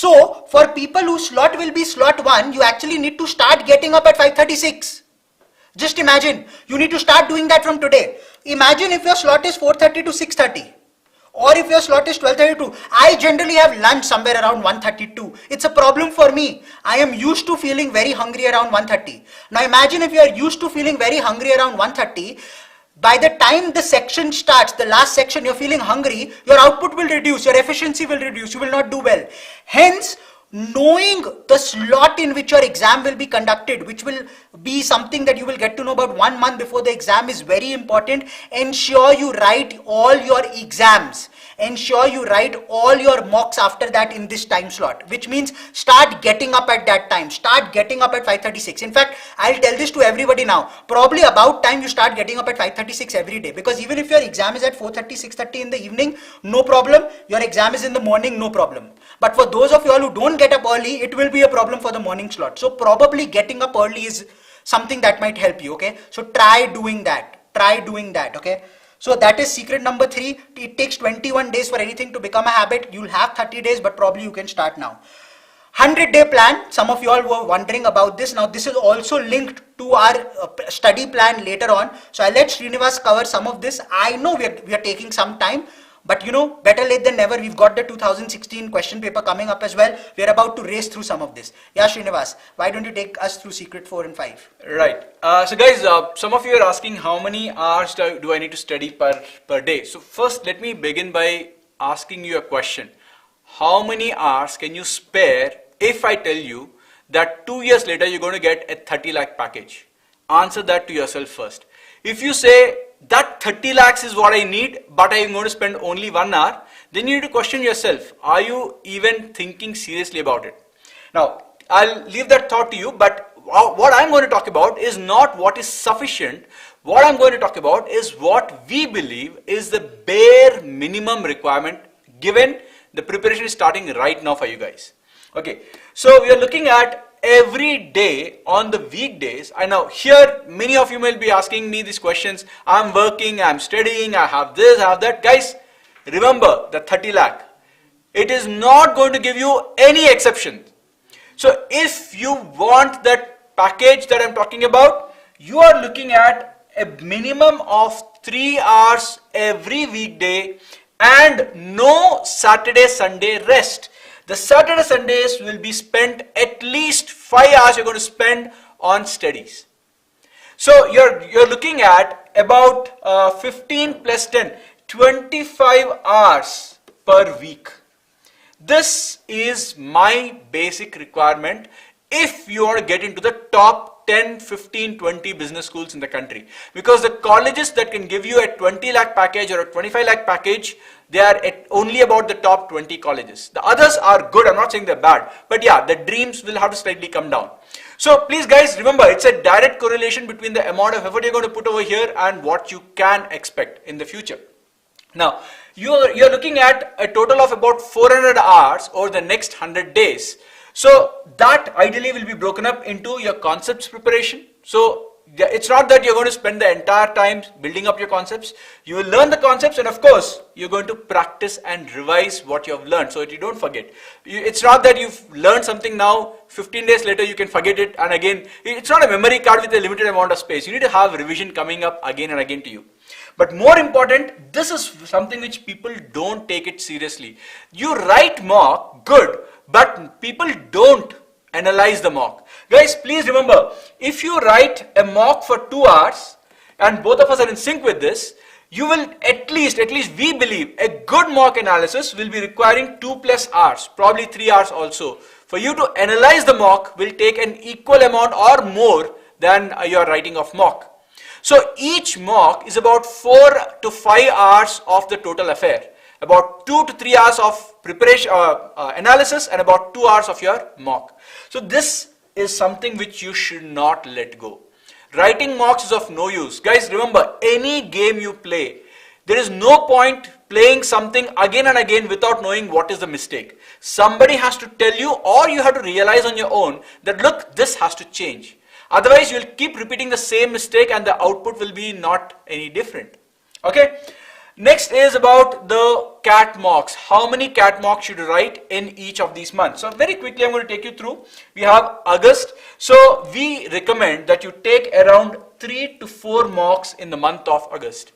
So for people whose slot will be slot 1, you actually need to start getting up at 5:36. Just imagine, you need to start doing that from today. Imagine if your slot is 4:30 to 6:30. Or if your slot is 12:32, I generally have lunch somewhere around 1:32. It's a problem for me. I am used to feeling very hungry around 1:30. Now imagine if you are used to feeling very hungry around 1:30, by the time the section starts, the last section, you're feeling hungry, your output will reduce, your efficiency will reduce, you will not do well. Hence, knowing the slot in which your exam will be conducted, which will be something that you will get to know about 1 month before the exam, is very important. Ensure you write all your exams. Ensure you write all your mocks after that in this time slot, which means start getting up at that time. Start getting up at 5:36. In fact, I'll tell this to everybody now. Probably about time you start getting up at 5:36 every day, because even if your exam is at 4:30, 6:30 in the evening, no problem. Your exam is in the morning, no problem. But for those of you all who don't get up early, it will be a problem for the morning slot. So probably getting up early is something that might help you, okay? So try doing that. Okay? So that is secret number 3. It takes 21 days for anything to become a habit. You'll have 30 days, but probably you can start now. 100-day plan. Some of you all were wondering about this. Now this is also linked to our study plan later on. So I'll let Srinivas cover some of this. I know we are taking some time, but you know, better late than never. We've got the 2016 question paper coming up as well. We're about to race through some of this. Yeah, Srinivas, why don't you take us through secret 4 and 5? Right. So guys, some of you are asking how many hours do I need to study per day. So first, let me begin by asking you a question. how many hours can you spare if I tell you that 2 years later you're going to get a 30 lakh package? Answer that to yourself first. If you say that 30 lakhs is what I need, but I'm going to spend only 1 hour, then you need to question yourself, are you even thinking seriously about it? Now, I'll leave that thought to you, but what I'm going to talk about is not what is sufficient. What I'm going to talk about is what we believe is the bare minimum requirement given the preparation is starting right now for you guys. Okay, so we are looking at every day on the weekdays. I know here many of you will be asking me these questions. I'm working, I'm studying, I have this, I have that. Guys, remember the 30 lakh. It is not going to give you any exception. So if you want that package that I'm talking about, you are looking at a minimum of 3 hours every weekday and no Saturday, Sunday rest. The Saturday, Sundays will be spent at least 5 hours you're going to spend on studies. So you're looking at about 15 plus 10, 25 hours per week. This is my basic requirement if you want to get into the top 10, 15, 20 business schools in the country. Because the colleges that can give you a 20 lakh package or a 25 lakh package, they are at only about the top 20 colleges. The others are good, I'm not saying they're bad, but yeah, the dreams will have to slightly come down. So please guys, remember, it's a direct correlation between the amount of effort you're going to put over here and what you can expect in the future. Now, you're looking at a total of about 400 hours over the next 100 days. So that ideally will be broken up into your concepts preparation. So it's not that you're going to spend the entire time building up your concepts. You will learn the concepts and of course you're going to practice and revise what you have learned so that you don't forget. It's not that you've learned something now, 15 days later you can forget it, and again, it's not a memory card with a limited amount of space. You need to have revision coming up again and again to you. But more important, this is something which people don't take it seriously. You write mock, good, but people don't analyze the mock. Guys, please remember, if you write a mock for 2 hours, and both of us are in sync with this, you will at least we believe, a good mock analysis will be requiring 2+ hours, probably 3 hours also. For you to analyze the mock will take an equal amount or more than your writing of mock. So each mock is about 4 to 5 hours of the total affair. About 2 to 3 hours of preparation, analysis, and about 2 hours of your mock. So this is something which you should not let go. Writing mocks is of no use. Guys, remember, any game you play, there is no point playing something again and again without knowing what is the mistake. Somebody has to tell you, or you have to realize on your own that look, this has to change. Otherwise, you'll keep repeating the same mistake and the output will be not any different. Okay. Next is about the CAT mocks. How many CAT mocks should you write in each of these months? So very quickly I'm going to take you through. We have August. So we recommend that you take around 3 to 4 mocks in the month of August.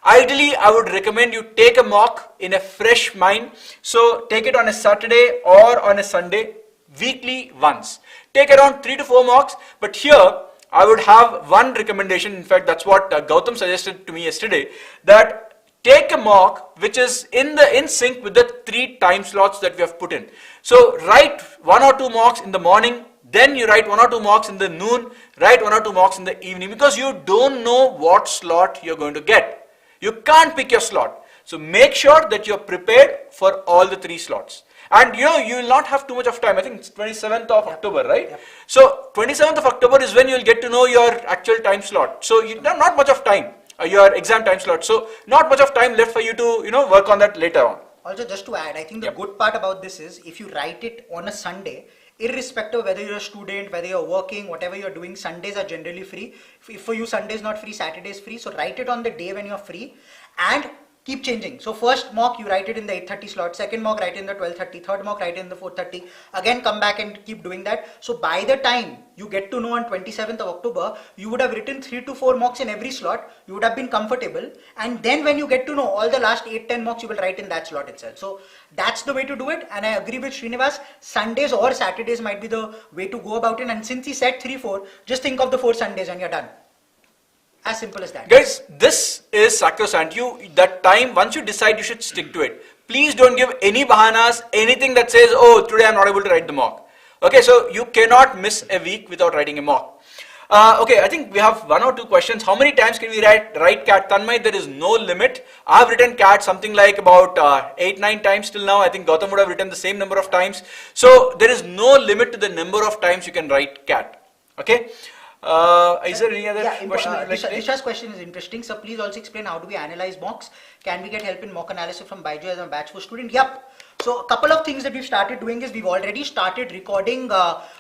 Ideally, I would recommend you take a mock in a fresh mind. So take it on a Saturday or on a Sunday, weekly once. Take around 3 to 4 mocks, but here I would have one recommendation. In fact, that's what Gautam suggested to me yesterday, that take a mock which is in sync with the 3 time slots that we have put in. So write 1 or 2 mocks in the morning, then you write 1 or 2 mocks in the noon, write 1 or 2 mocks in the evening, because you don't know what slot you're going to get. You can't pick your slot. So make sure that you're prepared for all the 3 slots. And you will not have too much of time. I think it's 27th of October, right? Yep. So 27th of October is when you'll get to know your actual time slot. So you have not much of time. Your exam time slot. So not much of time left for you to work on that later on. Also, just to add, I think the good part about this is if you write it on a Sunday, irrespective of whether you're a student, whether you're working, whatever you're doing, Sundays are generally free. If for you Sunday is not free, Saturday is free. So write it on the day when you're free and keep changing. So first mock you write it in the 8:30 slot, second mock write it in the 12:30, third mock write it in the 4:30, again come back and keep doing that. So by the time you get to know on 27th of October, you would have written 3 to 4 mocks in every slot, you would have been comfortable, and then when you get to know all the last 8-10 mocks, you will write in that slot itself. So that's the way to do it, and I agree with Srinivas, Sundays or Saturdays might be the way to go about it, and since he said 3-4, just think of the 4 Sundays and you're done. As simple as that. Guys, this is sacrosanct. That time, once you decide, you should stick to it. Please don't give any bahanas, anything that says, oh, today I'm not able to write the mock. Okay, so you cannot miss a week without writing a mock. Okay, I think we have 1 or 2 questions. How many times can we write CAT? Tanmay, there is no limit. I've written CAT something like about 8-9 times till now. I think Gautam would have written the same number of times. So there is no limit to the number of times you can write CAT. Okay. Is there any other question? Disha's question is interesting. So please also explain, how do we analyze mocks? Can we get help in mock analysis from BYJU'S as a batch for student? Yep. So a couple of things that we've started doing is we've already started recording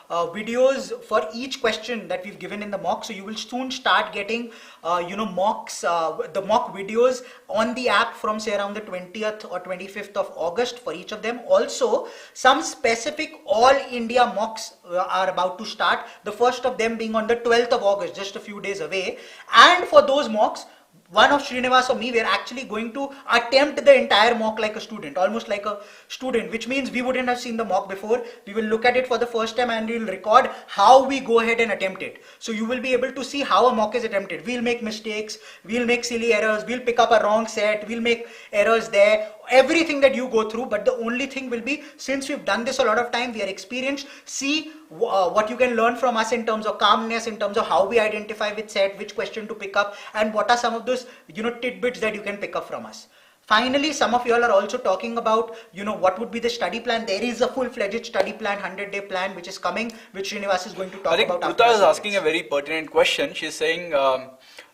videos for each question that we've given in the mock. So you will soon start getting mocks, the mock videos on the app from say around the 20th or 25th of August for each of them. Also, some specific all India mocks are about to start. The first of them being on the 12th of August, just a few days away. And for those mocks, one of Srinivas or me, we're actually going to attempt the entire mock like a student, almost like a student, which means we wouldn't have seen the mock before. We will look at it for the first time and we'll record how we go ahead and attempt it. So you will be able to see how a mock is attempted. We'll make mistakes, we'll make silly errors, we'll pick up a wrong set, we'll make errors there, everything that you go through. But the only thing will be, since we've done this a lot of time, we are experienced, see what you can learn from us in terms of calmness, in terms of how we identify which set, which question to pick up, and what are some of those tidbits that you can pick up from us. Finally, some of you all are also talking about, what would be the study plan. There is a full-fledged study plan, 100-day plan, which is coming, which Srinivas is going to talk about. I think Uta is asking a very pertinent question. She's saying,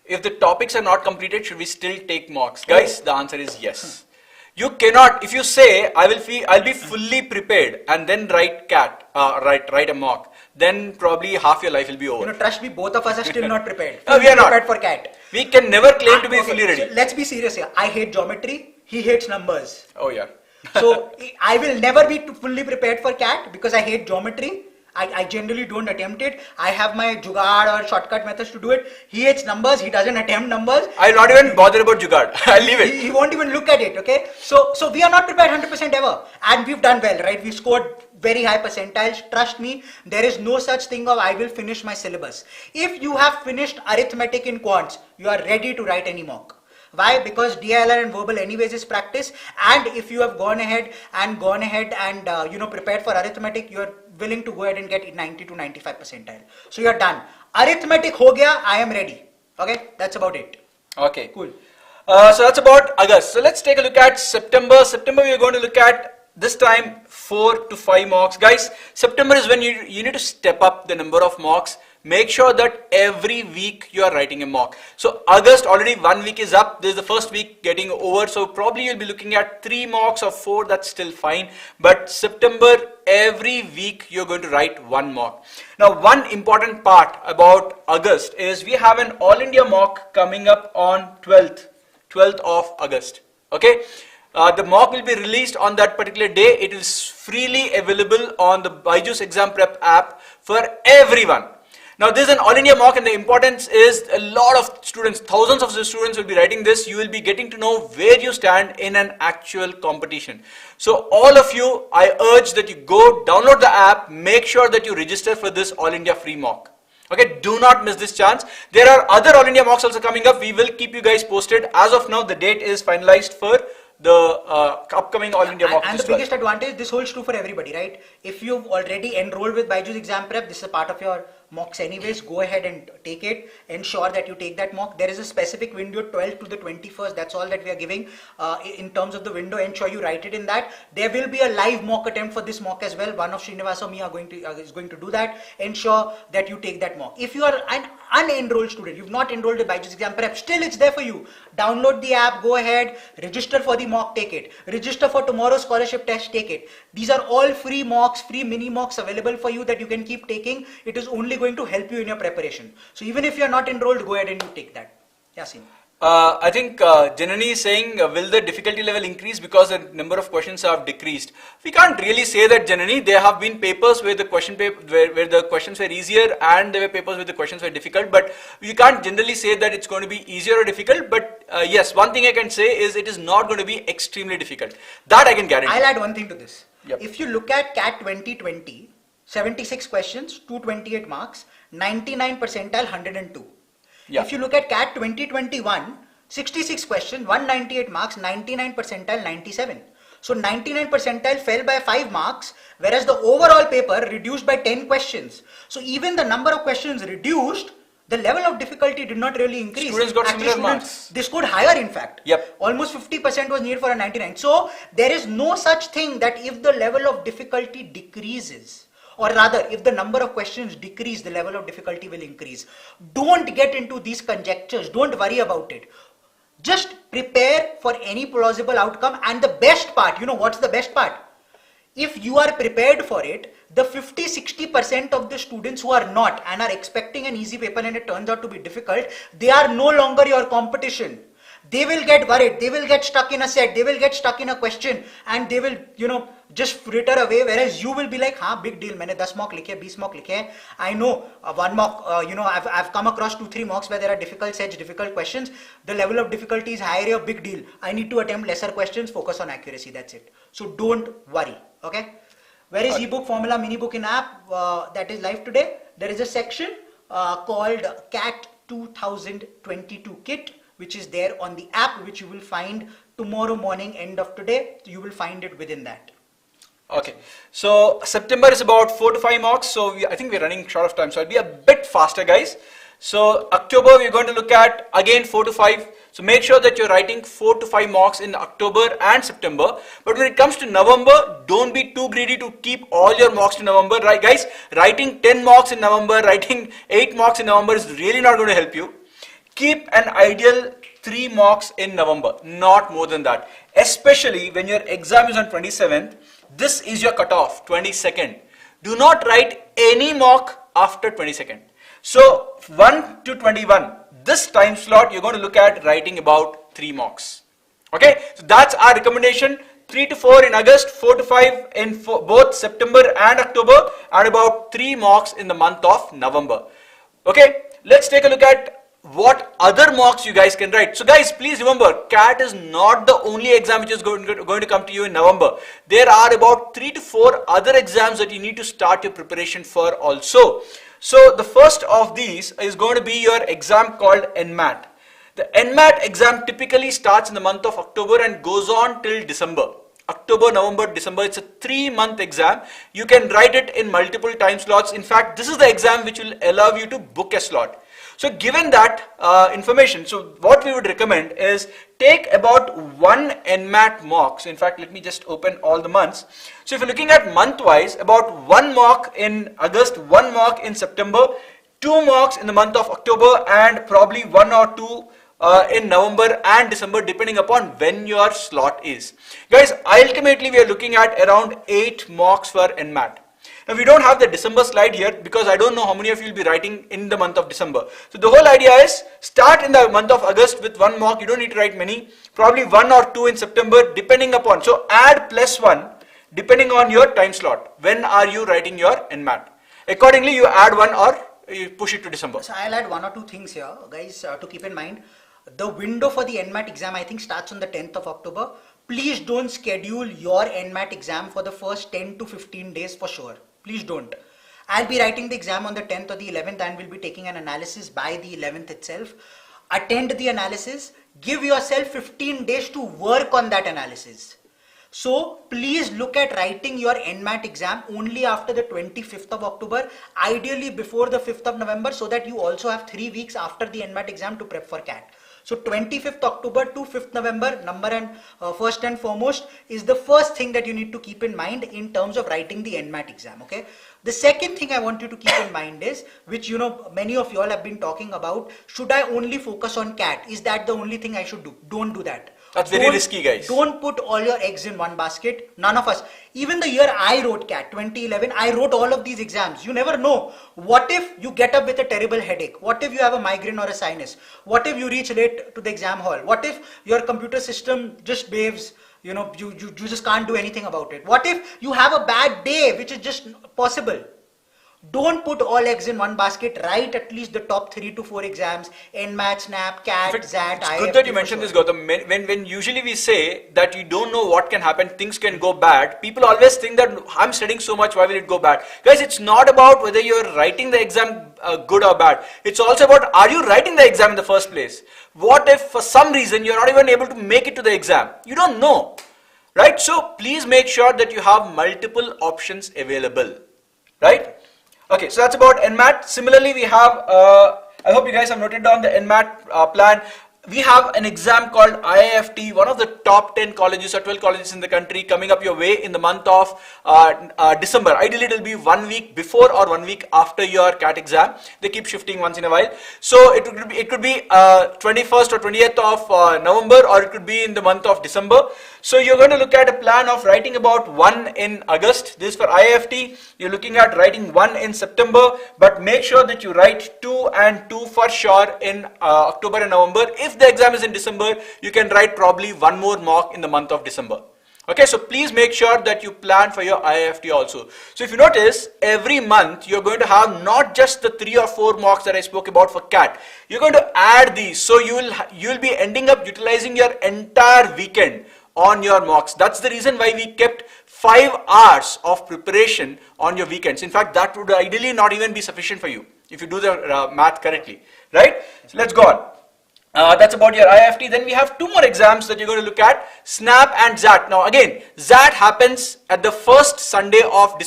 if the topics are not completed, should we still take mocks? Guys, the answer is yes. You cannot, if you say, I'll be fully prepared and then write CAT, write a mock, then probably half your life will be over. Trust me, both of us are still not prepared. No, we are not prepared for CAT. We can never claim to be fully ready. So let's be serious here. I hate geometry. He hates numbers. Oh yeah. So I will never be fully prepared for CAT because I hate geometry. I generally don't attempt it. I have my jugaad or shortcut methods to do it. He hates numbers. He doesn't attempt numbers. I'll not even bother about jugaad. I'll leave it. He won't even look at it. Okay. So we are not prepared 100% ever, and we've done well, right? We scored very high percentiles. Trust me, there is no such thing of I will finish my syllabus. If you have finished arithmetic in quants, you are ready to write any mock. Why? Because DILR and verbal anyways is practice, and if you have gone ahead and prepared for arithmetic, you are willing to go ahead and get 90 to 95 percentile. So you are done. Arithmetic ho gaya, I am ready. Okay, that's about it. Okay, cool. So that's about August. So let's take a look at September. September we are going to look at this time 4 to 5 mocks. Guys, September is when you need to step up the number of mocks. Make sure that every week you are writing a mock. So August already 1 week is up. This is the first week getting over. So probably you'll be looking at 3 mocks or 4. That's still fine. But September, every week you're going to write 1 mock. Now one important part about August is we have an All India mock coming up on 12th of August. Okay. The mock will be released on that particular day. It is freely available on the BYJU'S Exam Prep app for everyone. Now this is an all India mock, and the importance is a lot of students, thousands of students will be writing this. You will be getting to know where you stand in an actual competition. So all of you, I urge that you go download the app, make sure that you register for this all India free mock. Okay, do not miss this chance. There are other all India mocks also coming up. We will keep you guys posted. As of now, the date is finalized for the upcoming All India mock. And the biggest advantage, this holds true for everybody, right? If you've already enrolled with BYJU'S Exam Prep, this is a part of your mocks anyways, go ahead and take it. Ensure that you take that mock. There is a specific window, 12th to the 21st. That's all that we are giving in terms of the window. Ensure you write it in that. There will be a live mock attempt for this mock as well. One of Srinivas or me is going to do that. Ensure that you take that mock. If you are an unenrolled student, you've not enrolled with BYJU'S Exam Prep, still it's there for you. Download the app, go ahead, register for the mock, take it. Register for tomorrow's scholarship test, take it. These are all free mocks, free mini mocks available for you that you can keep taking. It is only going to help you in your preparation. So even if you are not enrolled, go ahead and you take that. Yasin. I think Janani is saying, will the difficulty level increase because the number of questions have decreased? We can't really say that, Janani. There have been papers where the where the questions were easier, and there were papers where the questions were difficult. But we can't generally say that it's going to be easier or difficult. But yes, one thing I can say is it is not going to be extremely difficult. That I can guarantee. I'll add one thing to this. Yep. If you look at CAT 2020, 76 questions, 228 marks, 99 percentile, 102. Yeah. If you look at CAT 2021, 66 questions, 198 marks, 99 percentile, 97. So 99 percentile fell by 5 marks, whereas the overall paper reduced by 10 questions. So even the number of questions reduced, the level of difficulty did not really increase. Students got similar marks. They scored higher, in fact. Yep. Almost 50% was needed for a 99. So there is no such thing that if the level of difficulty decreases, or rather if the number of questions decrease, the level of difficulty will increase. Don't get into these conjectures. Don't worry about it. Just prepare for any plausible outcome. And the best part, you know what's the best part? If you are prepared for it, the 50-60% of the students who are not and are expecting an easy paper and it turns out to be difficult, they are no longer your competition. They will get worried, they will get stuck in a set, they will get stuck in a question, and they will, you know, just fritter away, whereas you will be like, हाँ, big deal, मैंने 10 mock लिखे, 20 mock लिखे. I know one mock, you know, I've come across 2-3 mocks where there are difficult sets, difficult questions. The level of difficulty is higher, big deal. I need to attempt lesser questions, focus on accuracy, that's it. So don't worry, okay? Where is ebook, formula, mini book in app? That is live today. There is a section called CAT 2022 kit, which is there on the app, which you will find tomorrow morning, end of today. You will find it within that. Okay, so September is about 4 to 5 mocks, so I think we're running short of time, so I'll be a bit faster, guys. So October we're going to look at again 4 to 5. So make sure that you're writing 4 to 5 mocks in October and September. But when it comes to November, don't be too greedy to keep all your mocks to November, right, guys? Writing 10 mocks in November, writing 8 mocks in November is really not going to help you. Keep an ideal 3 mocks in November, not more than that. Especially when your exam is on 27th, this is your cutoff, 22nd. Do not write any mock after 22nd. So 1 to 21, this time slot you're going to look at writing about 3 mocks. Okay, so that's our recommendation. 3 to 4 in August, 4 to 5 in both September and October, and about 3 mocks in the month of November. Okay, let's take a look at what other mocks you guys can write. So guys, please remember, CAT is not the only exam which is going to come to you in November. There are about 3 to 4 other exams that you need to start your preparation for also. So the first of these is going to be your exam called NMAT. The NMAT exam typically starts in the month of October and goes on till December. October, November, December, it's a 3-month exam. You can write it in multiple time slots. In fact, this is the exam which will allow you to book a slot. So given that information, so what we would recommend is take about 1 NMAT mock. So in fact, let me just open all the months. So if you're looking at month-wise, about 1 mock in August, 1 mock in September, 2 mocks in the month of October, and probably 1 or 2 in November and December, depending upon when your slot is. Guys, ultimately we are looking at around 8 mocks for NMAT. Now we don't have the December slide here because I don't know how many of you will be writing in the month of December. So the whole idea is start in the month of August with 1 mock. You don't need to write many, probably 1 or 2 in September, depending upon. So add +1 depending on your time slot. When are you writing your NMAT? Accordingly, you add 1 or you push it to December. So I'll add 1 or 2 things here, guys, to keep in mind. The window for the NMAT exam, I think, starts on the 10th of October. Please don't schedule your NMAT exam for the first 10 to 15 days for sure. Please don't. I'll be writing the exam on the 10th or the 11th and we'll be taking an analysis by the 11th itself. Attend the analysis. Give yourself 15 days to work on that analysis. So please look at writing your NMAT exam only after the 25th of October, ideally before the 5th of November, so that you also have 3 weeks after the NMAT exam to prep for CAT. So 25th October to 5th November, number and first and foremost, is the first thing that you need to keep in mind in terms of writing the NMAT exam. Okay. The second thing I want you to keep in mind is, which you know many of you all have been talking about, should I only focus on CAT? Is that the only thing I should do? Don't do that. That's very risky, guys. Don't put all your eggs in one basket. None of us. Even the year I wrote CAT, 2011, I wrote all of these exams. You never know. What if you get up with a terrible headache? What if you have a migraine or a sinus? What if you reach late to the exam hall? What if your computer system just behaves? You know, you just can't do anything about it. What if you have a bad day, which is just possible? Don't put all eggs in one basket. Write at least the top 3 to 4 exams: NMAT, SNAP, CAT, ZAT, It's good that you mentioned this, Gautam. When usually we say that you don't know what can happen, things can go bad, people always think that I'm studying so much, why will it go bad? Guys, it's not about whether you're writing the exam good or bad. It's also about, are you writing the exam in the first place? What if for some reason you're not even able to make it to the exam? You don't know. right? So please make sure that you have multiple options available, right? Okay, so that's about NMAT. Similarly, we have, I hope you guys have noted down the NMAT plan. We have an exam called IIFT, one of the top 10 colleges or 12 colleges in the country, coming up your way in the month of December. Ideally, it will be 1 week before or 1 week after your CAT exam. They keep shifting once in a while. So it could be 21st or 20th of November, or it could be in the month of December. So you're going to look at a plan of writing about 1 in August. This is for IIFT. You're looking at writing 1 in September, but make sure that you write 2 and 2 for sure in October and November. If the exam is in December, you can write probably 1 more mock in the month of December. Okay, so please make sure that you plan for your IIFT also. So if you notice, every month you're going to have not just the 3 or 4 mocks that I spoke about for CAT. You're going to add these, so you'll be ending up utilizing your entire weekend on your mocks. That's the reason why we kept 5 hours of preparation on your weekends. In fact, that would ideally not even be sufficient for you if you do the math correctly, right? So let's go on. That's about your IIFT. Then we have 2 more exams that you're going to look at, SNAP and ZAT. Now again, ZAT happens at the first Sunday of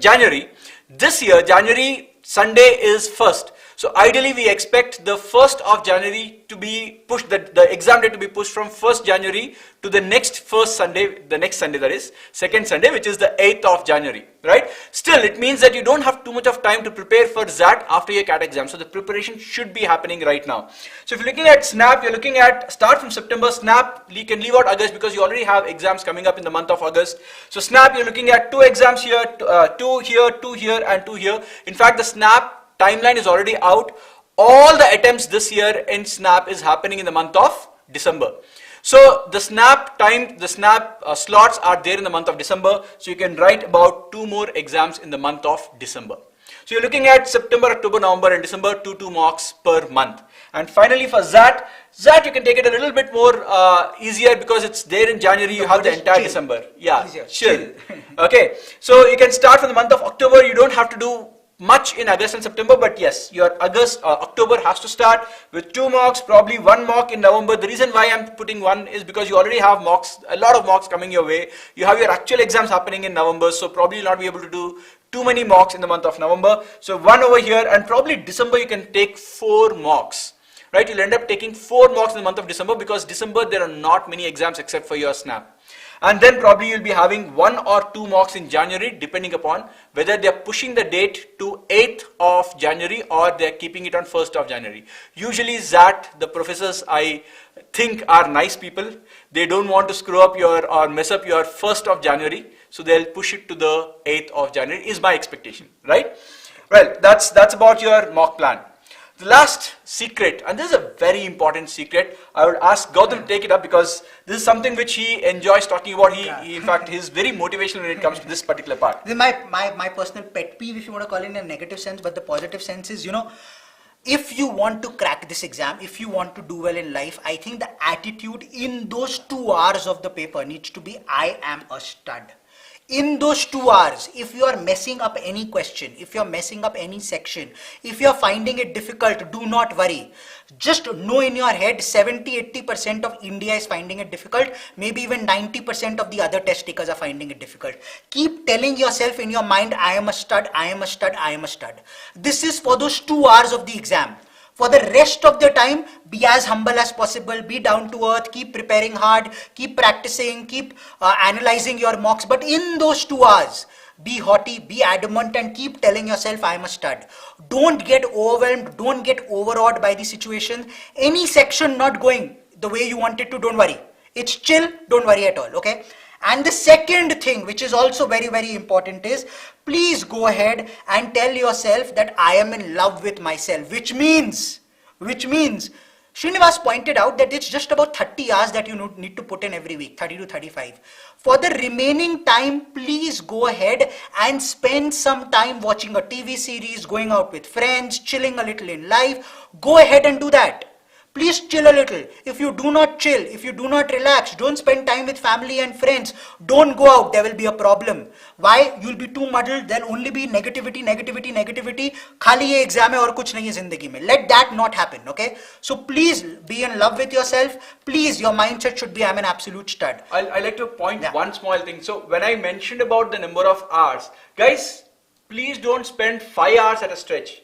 January. This year, January Sunday is 1st. So ideally, we expect the 1st of January to be pushed, the exam date to be pushed from 1st January to the next Sunday, the next Sunday, that is, 2nd Sunday, which is the 8th of January, right? Still, it means that you don't have too much of time to prepare for ZAT after your CAT exam. So the preparation should be happening right now. So if you're looking at SNAP, you're looking at start from September. SNAP, you can leave out August because you already have exams coming up in the month of August. So SNAP, you're looking at 2 exams here, 2 here, 2 here, and 2 here. In fact, the SNAP timeline is already out. All the attempts this year in SNAP is happening in the month of December. So the SNAP slots are there in the month of December. So you can write about 2 more exams in the month of December. So you're looking at September, October, November, and December, 2 mocks per month. And finally for ZAT you can take it a little bit more easier because it's there in January. You have the entire December. Yeah, chill. Okay, so you can start from the month of October. You don't have to do much in August and September, but yes, your October has to start with 2 mocks, probably 1 mock in November. The reason why I'm putting 1 is because you already have mocks, a lot of mocks coming your way. You have your actual exams happening in November, so probably you'll not be able to do too many mocks in the month of November. So 1 over here, and probably December you can take 4 mocks. Right, you'll end up taking 4 mocks in the month of December because December there are not many exams except for your SNAP. And then probably you'll be having 1 or 2 mocks in January depending upon whether they're pushing the date to 8th of January or they're keeping it on 1st of January. Usually ZAT, the professors I think are nice people. They don't want to screw up or mess up your 1st of January. So they'll push it to the 8th of January is my expectation, right? Well, that's about your mock plan. The last secret, and this is a very important secret, I would ask Gautam to take it up because this is something which he enjoys talking about. He in fact, he's very motivational when it comes to this particular part. This is my personal pet peeve, if you want to call it in a negative sense, but the positive sense is, if you want to crack this exam, if you want to do well in life, I think the attitude in those 2 hours of the paper needs to be, I am a stud. In those 2 hours, if you are messing up any question, if you are messing up any section, if you are finding it difficult, do not worry. Just know in your head 70-80% of India is finding it difficult. Maybe even 90% of the other test takers are finding it difficult. Keep telling yourself in your mind, I am a stud, I am a stud, I am a stud. This is for those 2 hours of the exam. For the rest of the time, be as humble as possible, be down to earth, keep preparing hard, keep practicing, keep analyzing your mocks. But in those 2 hours, be haughty, be adamant, and keep telling yourself, I am a stud. Don't get overwhelmed, don't get overawed by the situation. Any section not going the way you want it to, don't worry. It's chill, don't worry at all, okay? And the second thing, which is also very, very important, is please go ahead and tell yourself that I am in love with myself, which means, Srinivas pointed out that it's just about 30 hours that you need to put in every week, 30 to 35. For the remaining time, please go ahead and spend some time watching a TV series, going out with friends, chilling a little in life. Go ahead and do that. please chill a little. If you do not chill, if you do not relax, don't spend time with family and friends, don't go out, there will be a problem. Why? You'll be too muddled, there'll only be negativity, negativity, negativity. Khali ye exam hai aur kuch nahi hai zindagi mein. Let that not happen, okay? So please be in love with yourself. Please, your mindset should be, I'm an absolute stud. I like to point one small thing. So when I mentioned about the number of hours, guys, please don't spend 5 hours at a stretch.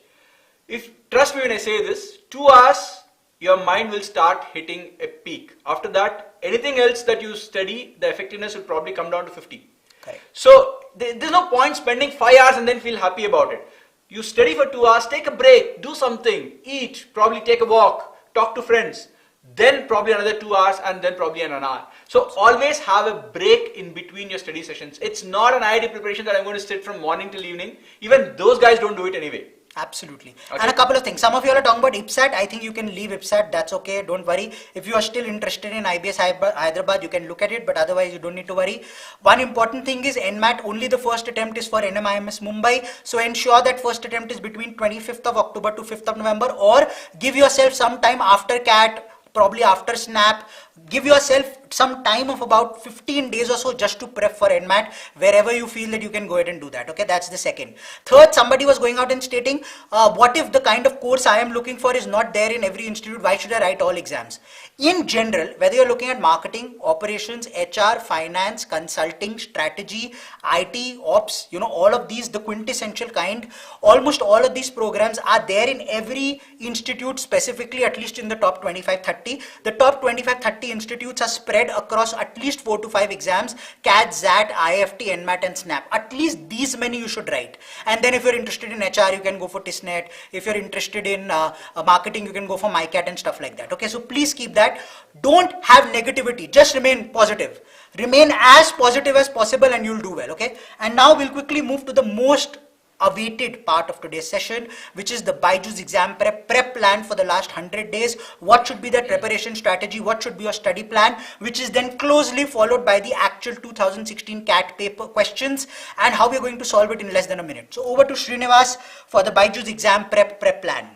Trust me when I say this, 2 hours, your mind will start hitting a peak. After that, anything else that you study, the effectiveness will probably come down to 50. Okay. So there's no point spending 5 hours and then feel happy about it. You study for 2 hours, take a break, do something, eat, probably take a walk, talk to friends, then probably another 2 hours and then probably an hour. So always have a break in between your study sessions. It's not an IIT preparation that I'm going to sit from morning till evening. Even those guys don't do it anyway. Absolutely. Okay. And a couple of things. Some of you are talking about IPSAT. I think you can leave IPSAT. That's okay. Don't worry. If you are still interested in IBS Hyderabad, you can look at it. But otherwise, you don't need to worry. One important thing is NMAT. Only the first attempt is for NMIMS Mumbai. So ensure that first attempt is between 25th of October to 5th of November. Or give yourself some time after CAT, probably after SNAP. Give yourself some time of about 15 days or so just to prep for NMAT wherever you feel that you can go ahead and do that. Okay, that's the second. Third, somebody was going out and stating, what if the kind of course I am looking for is not there in every institute? Why should I write all exams? In general, whether you're looking at marketing, operations, HR, finance, consulting, strategy, IT, ops, all of these, the quintessential kind, almost all of these programs are there in every institute, specifically at least in the top 25-30. The top 25-30 institutes are spread across at least 4 to 5 exams: CAT, ZAT, IFT, NMAT and SNAP. At least these many you should write. And then if you're interested in HR, you can go for TISNET. If you're interested in marketing, you can go for MyCat and stuff like that. Okay, so please keep that. Don't have negativity. Just remain positive. Remain as positive as possible and you'll do well. Okay, and now we'll quickly move to the most awaited part of today's session, which is the BYJU'S Exam Prep plan for the last 100 days. What should be the preparation strategy? What should be your study plan? Which is then closely followed by the actual 2016 CAT paper questions and how we're going to solve it in less than a minute. So over to Srinivas for the BYJU'S Exam Prep plan.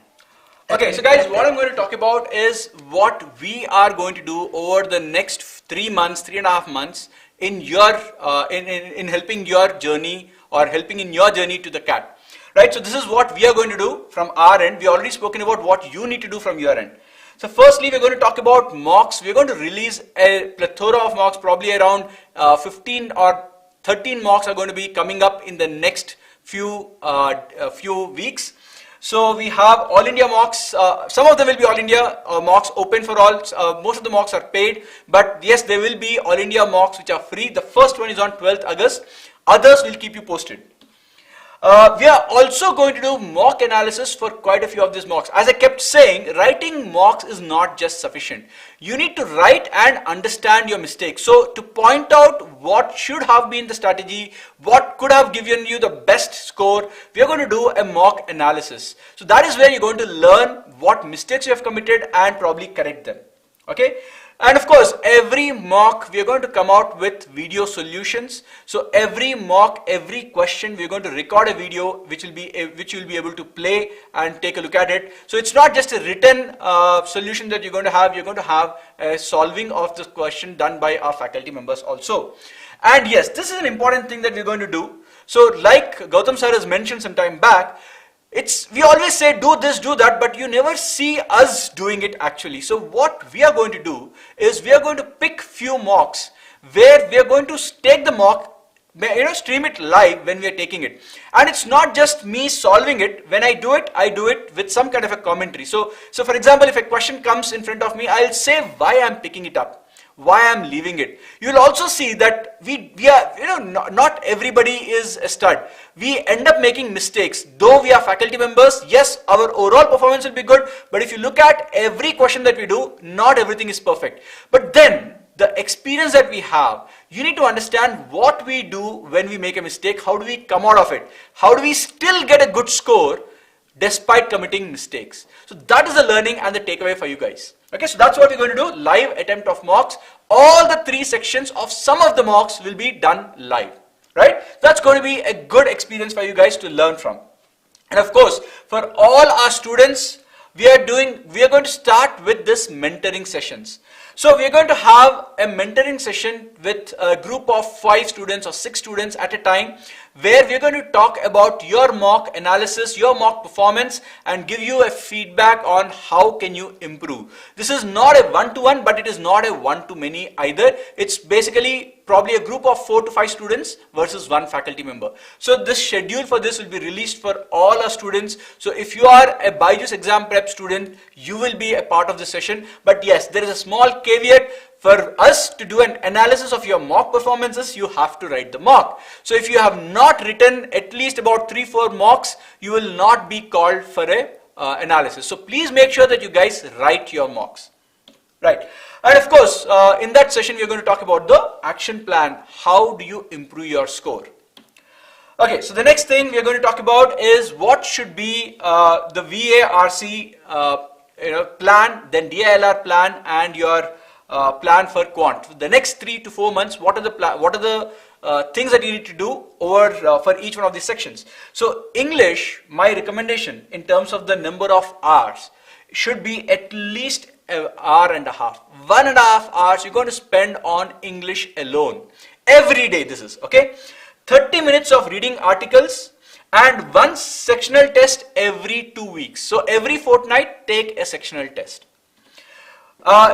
Okay, so guys, what I'm going to talk about is what we are going to do over the next 3 months, 3.5 months in your in helping your journey or helping in your journey to the CAT, right? So this is what we are going to do from our end. We already spoken about what you need to do from your end. So firstly, we're going to talk about mocks. We're going to release a plethora of mocks, probably around 15 or 13 mocks are going to be coming up in the next few weeks. So we have all India mocks. Some of them will be all India mocks open for all. Most of the mocks are paid, but yes, there will be all India mocks which are free. The first one is on 12th August. Others will keep you posted. We are also going to do mock analysis for quite a few of these mocks. As I kept saying, writing mocks is not just sufficient. You need to write and understand your mistakes. So to point out what should have been the strategy, what could have given you the best score, we are going to do a mock analysis. So that is where you're going to learn what mistakes you have committed and probably correct them. Okay. And of course, every mock we are going to come out with video solutions. So every mock, every question, we are going to record a video which you'll be able to play and take a look at it. So it's not just a written solution that you're going to have. You're going to have a solving of the question done by our faculty members also. And yes, this is an important thing that we're going to do. So like Gautam sir has mentioned some time back, we always say do this, do that, but you never see us doing it actually. So what we are going to do is we are going to pick few mocks where we are going to take the mock, stream it live when we are taking it. And it's not just me solving it. When I do it with some kind of a commentary. So for example, if a question comes in front of me, I'll say why I'm picking it up, why I'm leaving it. You'll also see that we are, not everybody is a stud. We end up making mistakes. Though we are faculty members, yes, our overall performance will be good. But if you look at every question that we do, not everything is perfect. But then the experience that we have, you need to understand what we do when we make a mistake. How do we come out of it? How do we still get a good score despite committing mistakes? So that is the learning and the takeaway for you guys. Okay, so that's what we're going to do. Live attempt of mocks. All the 3 sections of some of the mocks will be done live, right? That's going to be a good experience for you guys to learn from. And of course, for all our students, we are going to start with this mentoring sessions. So we are going to have a mentoring session with a group of 5 students or 6 students at a time, where we are going to talk about your mock analysis, your mock performance, and give you a feedback on how can you improve. This is not a one-to-one, but it is not a one-to-many either. It's basically probably a group of 4 to 5 students versus 1 faculty member. So this schedule for this will be released for all our students. So if you are a BYJU'S Exam Prep student, you will be a part of the session. But yes, there is a small caveat. For us to do an analysis of your mock performances, you have to write the mock. So if you have not written at least about 3-4 mocks, you will not be called for a analysis. So please make sure that you guys write your mocks. Right. And of course, in that session, we are going to talk about the action plan. How do you improve your score? Okay, so the next thing we are going to talk about is what should be the VARC plan, then DILR plan, and your plan for quant. The next 3 to 4 months, what are the things that you need to do over for each one of these sections. So English, my recommendation in terms of the number of hours should be at least an hour and a half. 1.5 hours you're going to spend on English alone every day. This is okay. 30 minutes of reading articles and 1 sectional test every 2 weeks. So every fortnight take a sectional test.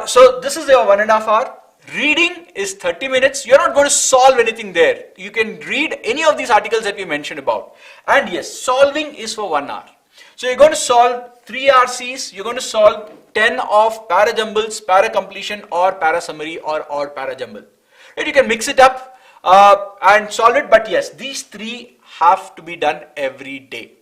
So this is your 1.5 hour. Reading is 30 minutes. You're not going to solve anything there. You can read any of these articles that we mentioned about. And yes, solving is for 1 hour. So you're going to solve 3 RCs. You're going to solve 10 of para jumbles, para completion, or para summary, or para jumble. And you can mix it up and solve it. But yes, these 3 have to be done every day.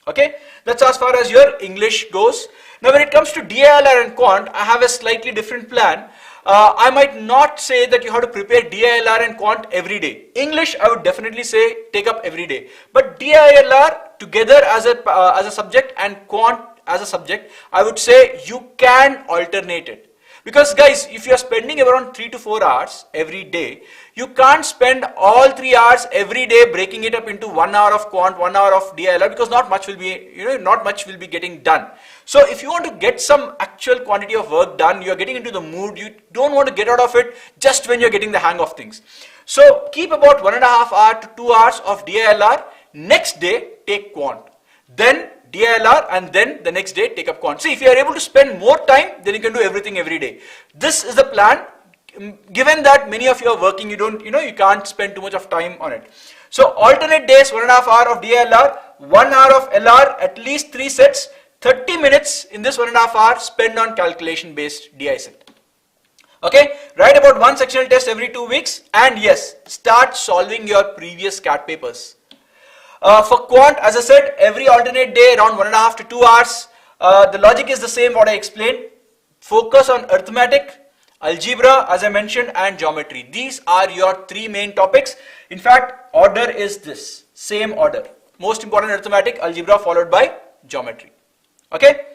Okay, that's as far as your English goes. Now when it comes to DILR and quant, I have a slightly different plan. I might not say that you have to prepare DILR and quant every day. English, I would definitely say take up every day. But DILR together as a subject and quant as a subject, I would say you can alternate it. Because guys, if you are spending around 3 to 4 hours every day, you can't spend all 3 hours every day breaking it up into 1 hour of quant, 1 hour of DILR, because not much will be getting done. So if you want to get some actual quantity of work done, you are getting into the mood, you don't want to get out of it just when you're getting the hang of things. So keep about 1.5 hour to 2 hours of DILR. Next day, take quant. Then DILR, and then the next day take up quant. See, if you are able to spend more time, then you can do everything every day. This is the plan. Given that many of you are working, you can't spend too much of time on it. So alternate days, 1.5 hour of DILR, 1 hour of LR, at least 3 sets, 30 minutes in this 1.5 hour spend on calculation based DI set. Okay, write about 1 sectional test every 2 weeks, and yes, start solving your previous CAT papers. For quant, as I said, every alternate day around 1.5 to 2 hours. The logic is the same what I explained. Focus on arithmetic, algebra as I mentioned, and geometry. These are your 3 main topics. In fact, order is this, same order. Most important arithmetic, algebra followed by geometry. Okay?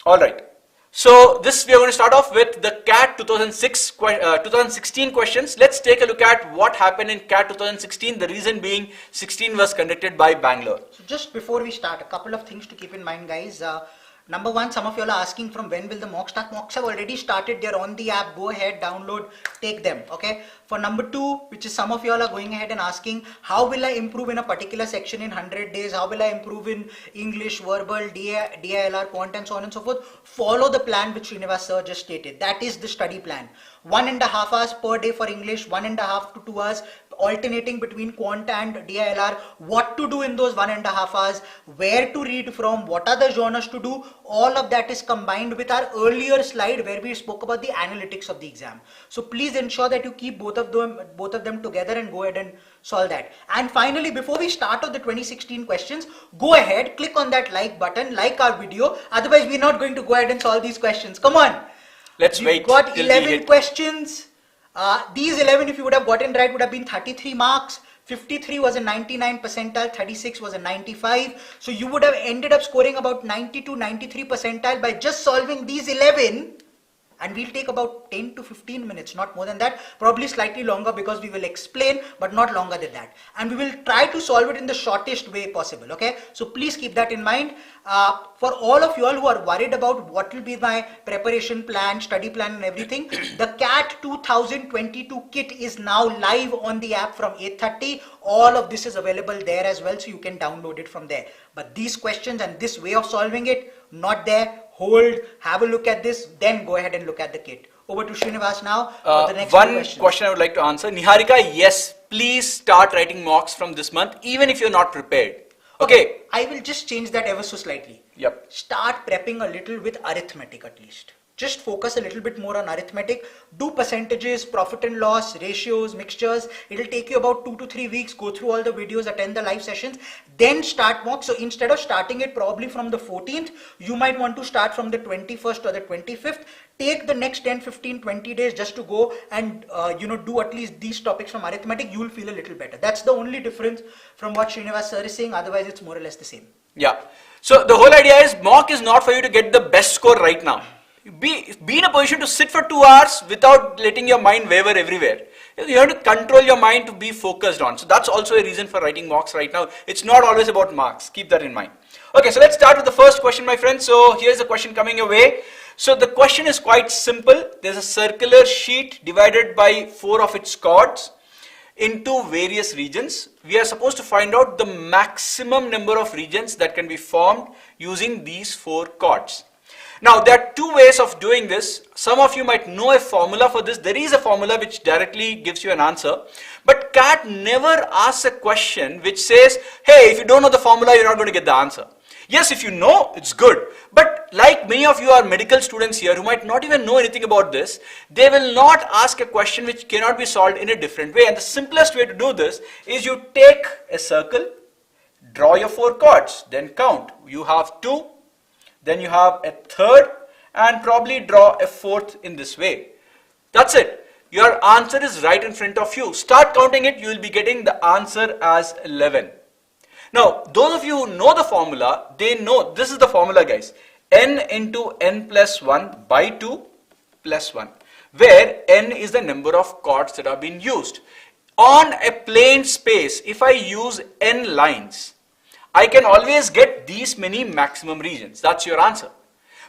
Alright. So this we are going to start off with the CAT 2016 questions. Let's take a look at what happened in CAT 2016. The reason being 16 was conducted by Bangalore. So just before we start, a couple of things to keep in mind, guys. Number one, some of you are asking from when will the mock start. Mocks have already started. They're on the app. Go ahead, download, take them. Okay. For number 2, which is some of you all are going ahead and asking, how will I improve in a particular section in 100 days? How will I improve in English, verbal, DILR, quant, and so on and so forth? Follow the plan which Srinivas sir just stated. That is the study plan. 1.5 hours per day for English, 1.5 to 2 hours alternating between quant and DILR, what to do in those 1.5 hours, where to read from, what are the genres to do, all of that is combined with our earlier slide where we spoke about the analytics of the exam. So please ensure that you keep both of them together and go ahead and solve that. And finally, before we start on the 2016 questions, go ahead, click on that like button, like our video, otherwise we're not going to go ahead and solve these questions. Come on. Let's wait. We've got 11 questions. These 11, if you would have gotten right, would have been 33 marks. 53 was a 99 percentile, 36 was a 95. So you would have ended up scoring about 90 to 93 percentile by just solving these 11 and we'll take about 10 to 15 minutes, not more than that, probably slightly longer because we will explain, but not longer than that. And we will try to solve it in the shortest way possible, okay? So please keep that in mind. For all of you all who are worried about what will be my preparation plan, study plan and everything, the CAT 2022 kit is now live on the app from 8:30. All of this is available there as well, so you can download it from there. But these questions and this way of solving it, not there. Hold, have a look at this, then go ahead and look at the kit. Over to Srinivas now for the next one question I would like to answer. Niharika, yes, please start writing mocks from this month, even if you're not prepared. Okay. I will just change that ever so slightly. Yep. Start prepping a little with arithmetic at least. Just focus a little bit more on arithmetic. Do percentages, profit and loss, ratios, mixtures. It'll take you about 2 to 3 weeks. Go through all the videos, attend the live sessions, then start mock. So instead of starting it probably from the 14th, you might want to start from the 21st or the 25th. Take the next 10, 15, 20 days just to go and do at least these topics from arithmetic. You will feel a little better. That's the only difference from what Srinivas sir is saying. Otherwise, it's more or less the same. Yeah. So the whole idea is mock is not for you to get the best score right now. Be in a position to sit for 2 hours without letting your mind waver everywhere. You have to control your mind to be focused on. So that's also a reason for writing mocks right now. It's not always about marks. Keep that in mind. Okay, so let's start with the first question, my friends. So here's the question coming your way. So the question is quite simple. There's a circular sheet divided by 4 of its chords into various regions. We are supposed to find out the maximum number of regions that can be formed using these 4 chords. Now, there are 2 ways of doing this. Some of you might know a formula for this. There is a formula which directly gives you an answer. But CAT never asks a question which says, hey, if you don't know the formula, you're not going to get the answer. Yes, if you know, it's good. But like many of you are medical students here who might not even know anything about this, they will not ask a question which cannot be solved in a different way. And the simplest way to do this is you take a circle, draw your 4 chords, then count. You have 2. Then you have a 3rd and probably draw a 4th in this way. That's it. Your answer is right in front of you. Start counting it. You will be getting the answer as 11. Now, those of you who know the formula, they know this is the formula, guys. N into n plus 1 by 2 plus 1, where n is the number of chords that have been used. On a plain space, if I use n lines, I can always get these many maximum regions. That's your answer.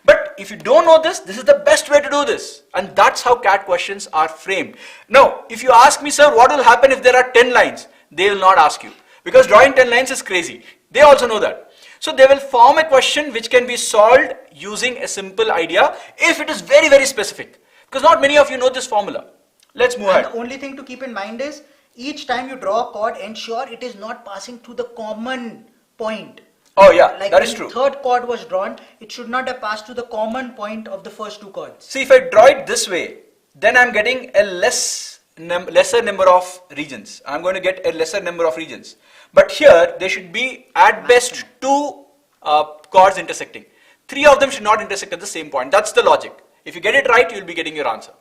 But if you don't know this, this is the best way to do this. And that's how CAT questions are framed. Now, if you ask me, sir, what will happen if there are 10 lines? They will not ask you. Because drawing 10 lines is crazy. They also know that. So they will form a question which can be solved using a simple idea if it is very, very specific. Because not many of you know this formula. Let's move ahead. The only thing to keep in mind is each time you draw a chord, ensure it is not passing through the common point. Oh yeah, like that is true. The 3rd chord was drawn, it should not have passed to the common point of the first 2 chords. See, if I draw it this way, then I'm getting a lesser number of regions. I'm going to get a lesser number of regions. But here, there should be at best 2 chords intersecting. 3 of them should not intersect at the same point. That's the logic. If you get it right, you'll be getting your answer.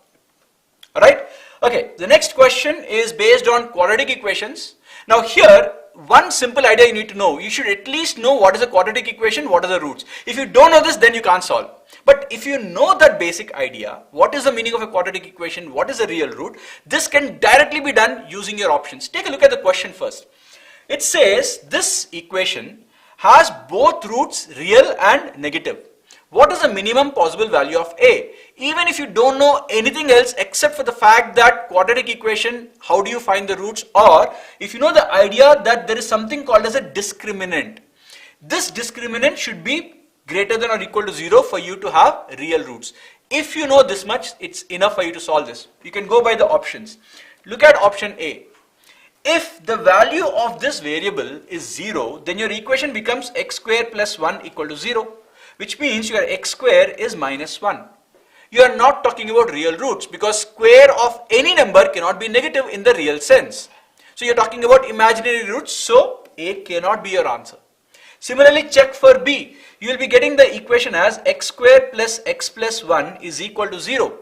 Alright? Okay, the next question is based on quadratic equations. Now here, one simple idea you need to know. You should at least know what is a quadratic equation, what are the roots. If you don't know this, then you can't solve. But if you know that basic idea, what is the meaning of a quadratic equation, what is a real root, this can directly be done using your options. Take a look at the question first. It says this equation has both roots real and negative. What is the minimum possible value of A? Even if you don't know anything else except for the fact that quadratic equation, how do you find the roots? Or if you know the idea that there is something called as a discriminant. This discriminant should be greater than or equal to 0 for you to have real roots. If you know this much, it's enough for you to solve this. You can go by the options. Look at option A. If the value of this variable is 0, then your equation becomes x square plus 1 equal to 0. Which means your x square is minus 1. You are not talking about real roots because square of any number cannot be negative in the real sense. So you are talking about imaginary roots, so A cannot be your answer. Similarly, check for B. You will be getting the equation as x square plus x plus 1 is equal to 0.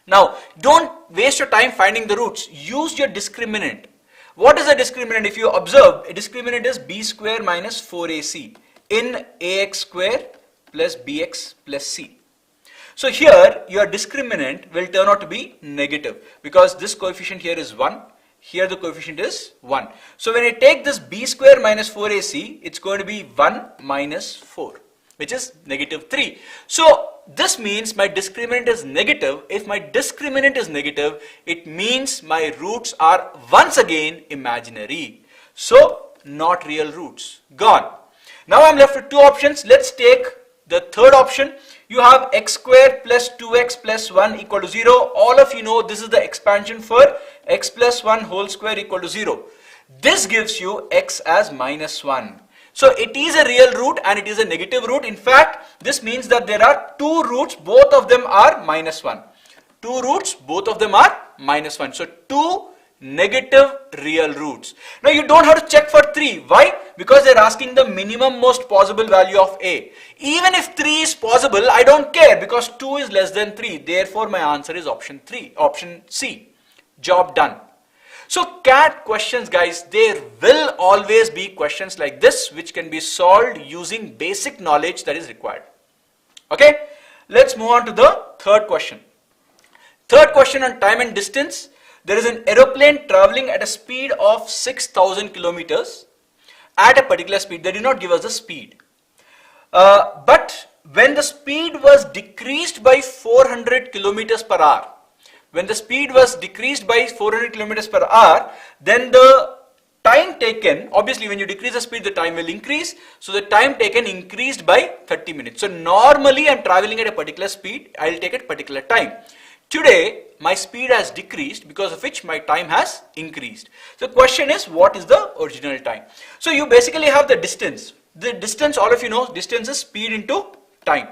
Now, don't waste your time finding the roots. Use your discriminant. What is a discriminant? If you observe, a discriminant is b square minus 4ac in ax square plus bx plus c. So here your discriminant will turn out to be negative because this coefficient here is 1. Here the coefficient is 1. So when I take this b square minus 4ac, it's going to be 1 minus 4, which is negative 3. So this means my discriminant is negative. If my discriminant is negative, it means my roots are once again imaginary. So not real roots. Gone. Now I'm left with two options. Let's take the third option. You have x squared plus 2x plus 1 equal to 0. All of you know this is the expansion for x plus 1 whole square equal to 0. This gives you x as minus 1. So it is a real root and it is a negative root. In fact, this means that there are two roots, both of them are minus 1. Two roots, both of them are minus 1. So two negative real roots. Now you don't have to check for 3. Why? Because they're asking the minimum most possible value of a. Even if 3 is possible, I don't care because 2 is less than 3. Therefore, my answer is option C. Job done. So CAT questions, guys, there will always be questions like this which can be solved using basic knowledge that is required. Okay, let's move on to the third question. Third question on time and distance. There is an aeroplane traveling at a speed of 6,000 kilometers at a particular speed. They did not give us the speed. But when the speed was decreased by 400 kilometers per hour, when the speed was decreased by 400 kilometers per hour, then the time taken, obviously when you decrease the speed, the time will increase. So the time taken increased by 30 minutes. So normally I'm traveling at a particular speed, I'll take a particular time. Today, my speed has decreased because of which my time has increased. So the question is, what is the original time? So you basically have the distance. The distance, all of you know, distance is speed into time.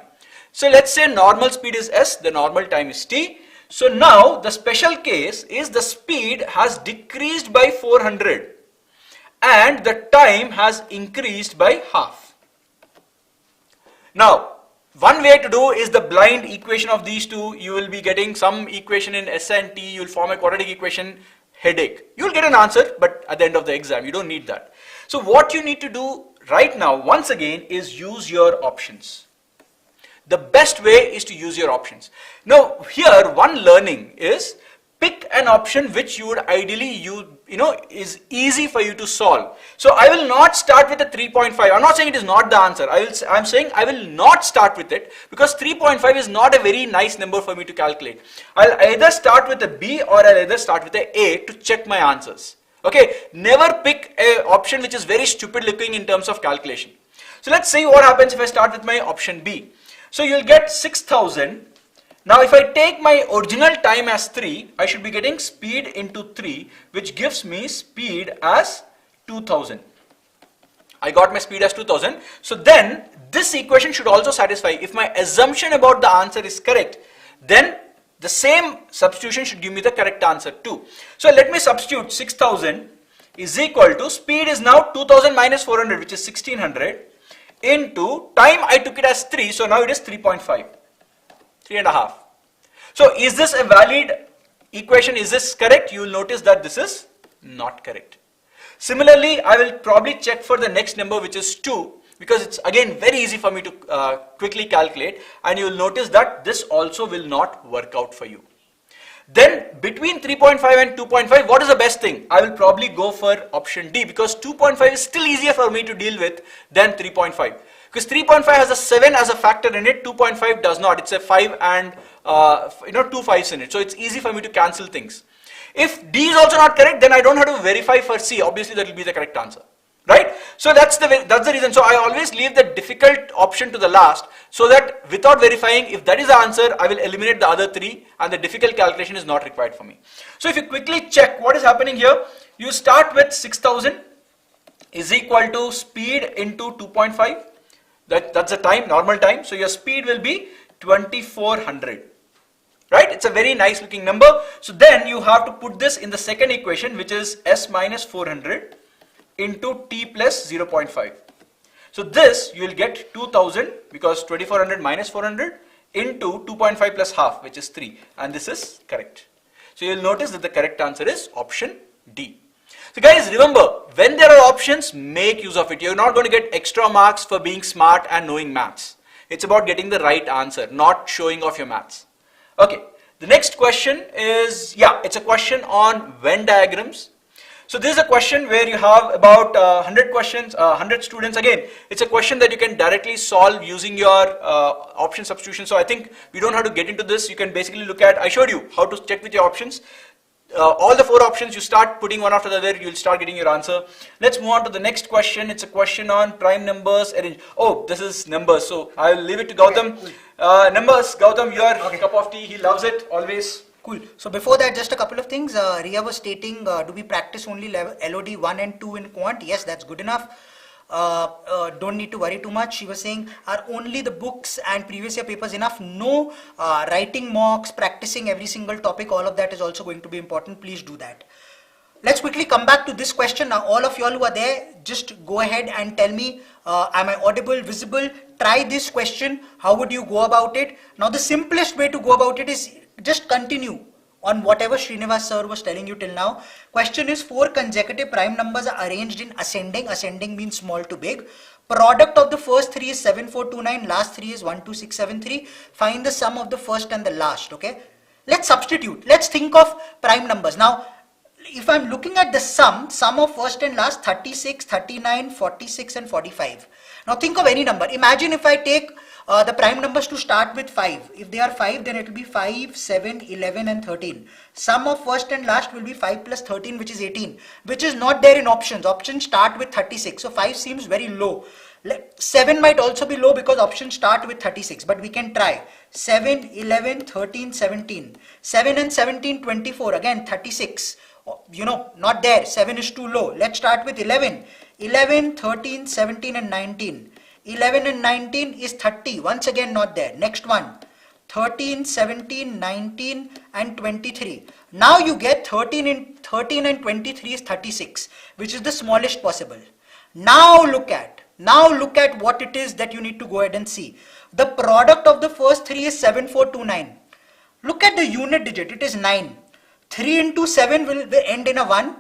So let's say normal speed is s, the normal time is t. So now the special case is the speed has decreased by 400 and the time has increased by half. Now, one way to do is the blind equation of these two. You will be getting some equation in S and T, you will form a quadratic equation, headache. You will get an answer, but at the end of the exam, you don't need that. So what you need to do right now, once again, is use your options. The best way is to use your options. Now here, one learning is pick an option which you would ideally is easy for you to solve. So I will not start with a 3.5. I'm not saying it is not the answer. I'm saying I will not start with it because 3.5 is not a very nice number for me to calculate. I'll either start with a B or I'll either start with a to check my answers. Okay, never pick an option which is very stupid looking in terms of calculation. So let's see what happens if I start with my option B. So you'll get 6,000. Now if I take my original time as 3, I should be getting speed into 3, which gives me speed as 2000. I got my speed as 2000. So then this equation should also satisfy. If my assumption about the answer is correct, then the same substitution should give me the correct answer too. So let me substitute 6000 is equal to speed is now 2000 minus 400, which is 1600, into time I took it as 3. So now it is 3.5. 3.5. So is this a valid equation? Is this correct? You will notice that this is not correct. Similarly, I will probably check for the next number, which is 2, because it's again very easy for me to quickly calculate, and you will notice that this also will not work out for you. Then between 3.5 and 2.5, what is the best thing? I will probably go for option D because 2.5 is still easier for me to deal with than 3.5. Because 3.5 has a 7 as a factor in it, 2.5 does not. It's a 5 and 2 5s in it. So it's easy for me to cancel things. If D is also not correct, then I don't have to verify for C. Obviously, that will be the correct answer, right? So that's the reason. So I always leave the difficult option to the last, so that without verifying, if that is the answer, I will eliminate the other 3, and the difficult calculation is not required for me. So if you quickly check what is happening here, you start with 6,000 is equal to speed into 2.5. That's the time, normal time. So your speed will be 2400, right? It's a very nice looking number. So then you have to put this in the second equation, which is s minus 400 into t plus 0.5. So this you will get 2000 because 2400 minus 400 into 2.5 plus half, which is 3, and this is correct. So you will notice that the correct answer is option D. So guys, remember, when there are options, make use of it. You're not going to get extra marks for being smart and knowing maths. It's about getting the right answer, not showing off your maths. Okay, the next question is, it's a question on Venn diagrams. So this is a question where you have about 100 questions, 100 students. Again, it's a question that you can directly solve using your option substitution. So I think we don't have to get into this. You can basically look at, I showed you how to check with your options. All the 4 options, you start putting one after the other, you'll start getting your answer. Let's move on to the next question. It's a question on prime numbers. Oh, this is numbers. So I'll leave it to Gautam. Numbers, Gautam, your cup of tea. He loves it always. Cool. So before that, just a couple of things. Ria was stating, do we practice only LOD 1 and 2 in quant? Yes, that's good enough. Don't need to worry too much. She was saying, are only the books and previous year papers enough? No, writing mocks, practicing every single topic, all of that is also going to be important. Please do that. Let's quickly come back to this question. Now, all of you all who are there, just go ahead and tell me, am I audible, visible? Try this question. How would you go about it? Now, the simplest way to go about it is just continue on whatever Srinivas sir was telling you till now. Question is, 4 consecutive prime numbers are arranged in ascending. Ascending means small to big. Product of the first 3 is 7429. Last 3 is 12673. Find the sum of the first and the last. Okay. Let's substitute. Let's think of prime numbers. Now, if I'm looking at the sum of first and last, 36, 39, 46 and 45. Now think of any number. Imagine if I take the prime numbers to start with 5. If they are 5, then it will be 5, 7, 11 and 13. Sum of first and last will be 5 plus 13, which is 18, which is not there in options. Options start with 36. So 5 seems very low. 7 might also be low because options start with 36, but we can try. 7, 11, 13, 17. 7 and 17, 24. Again, 36. You know, not there. 7 is too low. Let's start with 11. 11, 13, 17 and 19. 11 and 19 is 30. Once again, not there. Next one. 13, 17, 19 and 23. Now you get 13 and 23 is 36, which is the smallest possible. Now look at what it is that you need to go ahead and see. The product of the first 3 is 7429. Look at the unit digit. It is 9. 3 into 7 will end in a 1.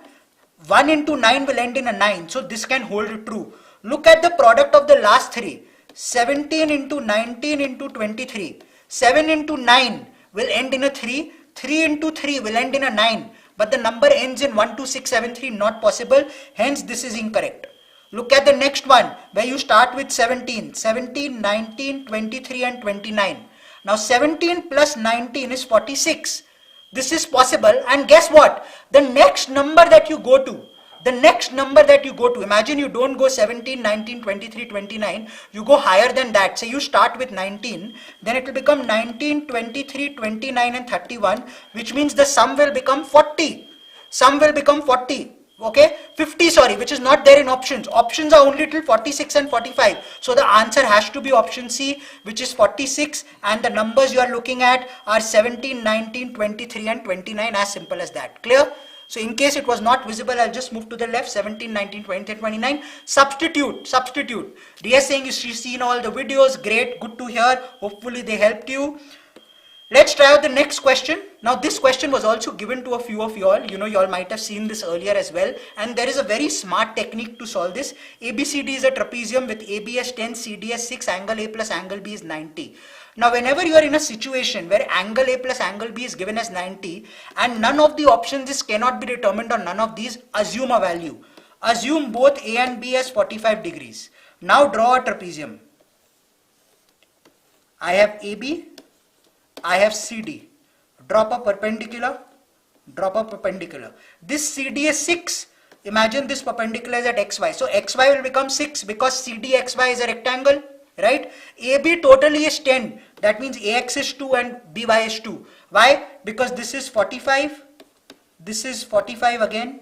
1 into 9 will end in a 9. So this can hold true. Look at the product of the last 3. 17 into 19 into 23. 7 into 9 will end in a 3. 3 into 3 will end in a 9. But the number ends in 12673. Not possible. Hence this is incorrect. Look at the next one where you start with 17. 17, 19, 23 and 29. Now 17 plus 19 is 46. This is possible, and guess what? The next number that you go to, imagine you don't go 17, 19, 23, 29, you go higher than that. Say you start with 19, then it will become 19, 23, 29 and 31, which means the sum will become 40. Sum will become 40. Okay, 50, sorry, which is not there in options. Options are only till 46 and 45. So the answer has to be option C, which is 46, and the numbers you are looking at are 17, 19, 23 and 29, as simple as that. Clear? So in case it was not visible, I'll just move to the left. 17, 19, 20 and 29. Substitute. Ria saying she's seen all the videos. Great, good to hear. Hopefully they helped you. Let's try out the next question. Now this question was also given to a few of you all. You know, you all might have seen this earlier as well. And there is a very smart technique to solve this. ABCD is a trapezium with AB as 10, CD as 6, angle A plus angle B is 90. Now whenever you are in a situation where angle A plus angle B is given as 90 and none of the options cannot be determined on none of these, assume a value. Assume both A and B as 45 degrees. Now draw a trapezium. I have AB. I have CD. Drop a perpendicular. This CD is 6. Imagine this perpendicular is at XY. So XY will become 6 because CDXY is a rectangle, right? AB totally is 10. That means AX is 2 and BY is 2. Why? Because this is 45. This is 45 again.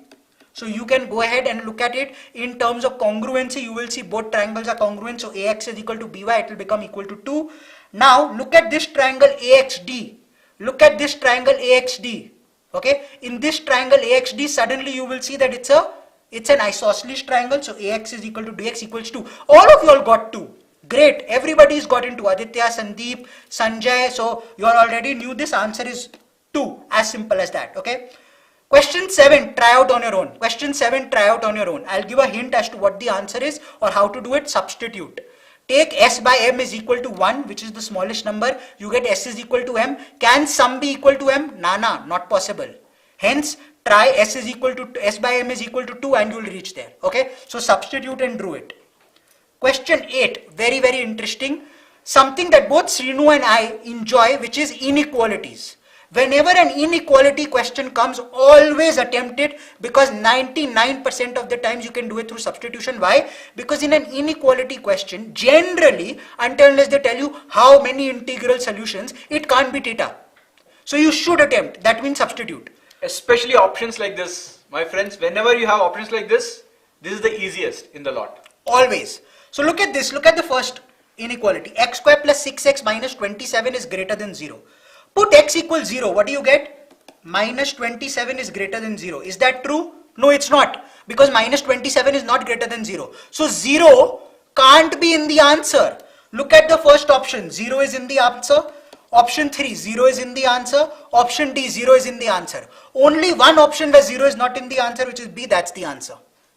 So you can go ahead and look at it in terms of congruency. You will see both triangles are congruent. So AX is equal to BY. It will become equal to 2. Now look at this triangle AXD. Look at this triangle AXD. Okay. In this triangle AXD, suddenly you will see that it's an isosceles triangle. So AX is equal to DX equals 2. All of you all got 2. Great. Everybody's got into Aditya, Sandeep, Sanjay. So you all already knew this answer is 2. As simple as that. Okay. Question 7, try out on your own. I'll give a hint as to what the answer is or how to do it. Substitute. Take S by M is equal to 1, which is the smallest number. You get S is equal to M. Can sum be equal to M? Nah, not possible. Hence, try S by M is equal to 2 and you will reach there. Okay, so substitute and do it. Question 8, very, very interesting. Something that both Srinu and I enjoy, which is inequalities. Whenever an inequality question comes, always attempt it, because 99% of the times you can do it through substitution. Why? Because in an inequality question, generally, unless they tell you how many integral solutions, it can't be theta. So you should attempt. That means substitute. Especially options like this, my friends. Whenever you have options like this is the easiest in the lot. Always. So look at this. Look at the first inequality. X square plus 6x minus 27 is greater than 0. Put x equals 0. What do you get? Minus 27 is greater than 0. Is that true? No, it's not. Because minus 27 is not greater than 0. So 0 can't be in the answer. Look at the first option. 0 is in the answer. Option 3, 0 is in the answer. Option D, 0 is in the answer. Only one option where 0 is not in the answer, which is B. That's the answer.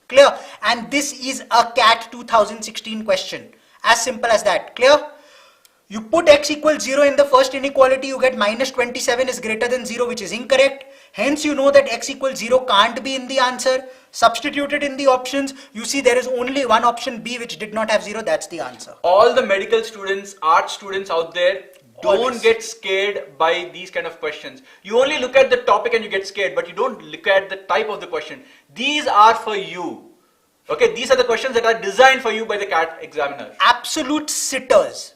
Clear? And this is a CAT 2016 question. As simple as that. Clear? You put x equals 0 in the first inequality, you get minus 27 is greater than 0, which is incorrect. Hence, you know that x equals 0 can't be in the answer. Substitute it in the options. You see there is only one option B which did not have 0. That's the answer. All the medical students, art students out there, don't get scared by these kind of questions. You only look at the topic and you get scared, but you don't look at the type of the question. These are for you. Okay, these are the questions that are designed for you by the CAT examiner. Absolute sitters.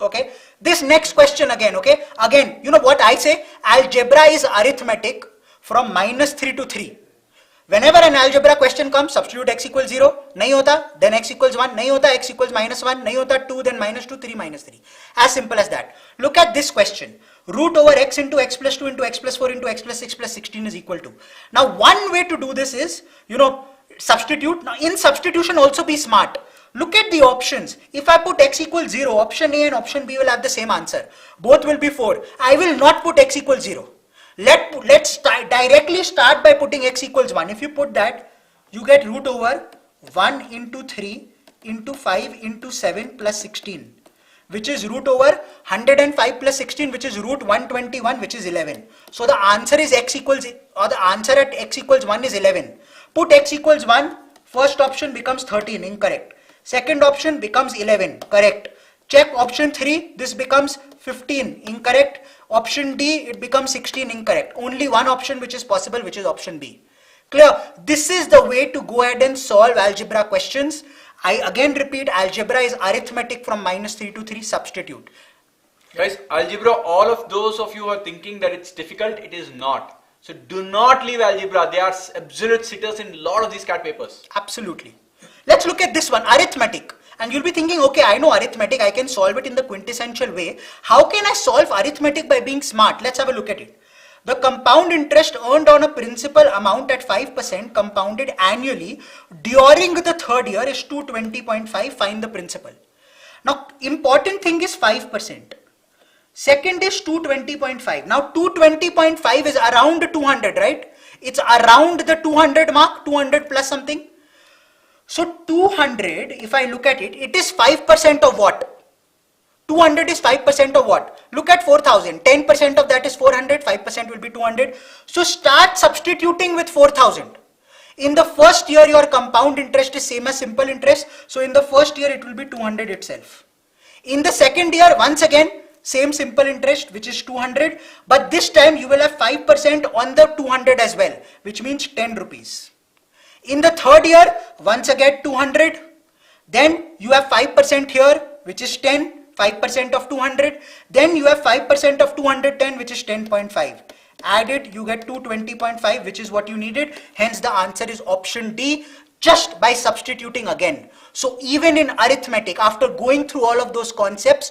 Okay, this next question again, okay, again, you know what I say, algebra is arithmetic from -3 to 3. Whenever an algebra question comes, substitute x equals 0, nahi hota, then x equals 1, nahi hota, x equals -1, nahi hota, 2, then -2, 3, -3. As simple as that. Look at this question. Root over x into x plus 2 into x plus 4 into x plus 6 plus 16 is equal to. Now, one way to do this is, you know, substitute. Now, in substitution also be smart. Look at the options. If I put x equals 0, option A and option B will have the same answer. Both will be 4. I will not put x equals 0. Let's directly start by putting x equals 1. If you put that, you get root over 1 into 3 into 5 into 7 plus 16, which is root over 105 plus 16, which is root 121, which is 11. So the answer is x equals, or the answer at x equals 1 is 11. Put x equals 1, first option becomes 13, incorrect. Second option becomes 11, correct. Check option 3, this becomes 15, incorrect. Option D, it becomes 16, incorrect. Only one option which is possible, which is option B. Clear? This is the way to go ahead and solve algebra questions. I again repeat, algebra is arithmetic from -3 to 3, substitute. Guys, algebra, all of those of you who are thinking that it's difficult, it is not. So do not leave algebra. They are absolute sitters in a lot of these CAT papers. Absolutely. Let's look at this one, arithmetic. And you'll be thinking, okay, I know arithmetic, I can solve it in the quintessential way. How can I solve arithmetic by being smart? Let's have a look at it. The compound interest earned on a principal amount at 5% compounded annually during the third year is 220.5. Find the principal. Now, important thing is 5%. Second is 220.5. Now, 220.5 is around 200, right? It's around the 200 mark, 200 plus something. So 200, if I look at it, it is 5% of what? 200 is 5% of what? Look at 4,000. 10% of that is 400. 5% will be 200. So start substituting with 4,000. In the first year, your compound interest is same as simple interest. So in the first year, it will be 200 itself. In the second year, once again, same simple interest, which is 200. But this time, you will have 5% on the 200 as well, which means 10 rupees. In the third year, once again 200, then you have 5% here, which is 10, 5% of 200, then you have 5% of 210, which is 10.5. Added, you get 220.5, which is what you needed. Hence, the answer is option D, just by substituting again. So even in arithmetic, after going through all of those concepts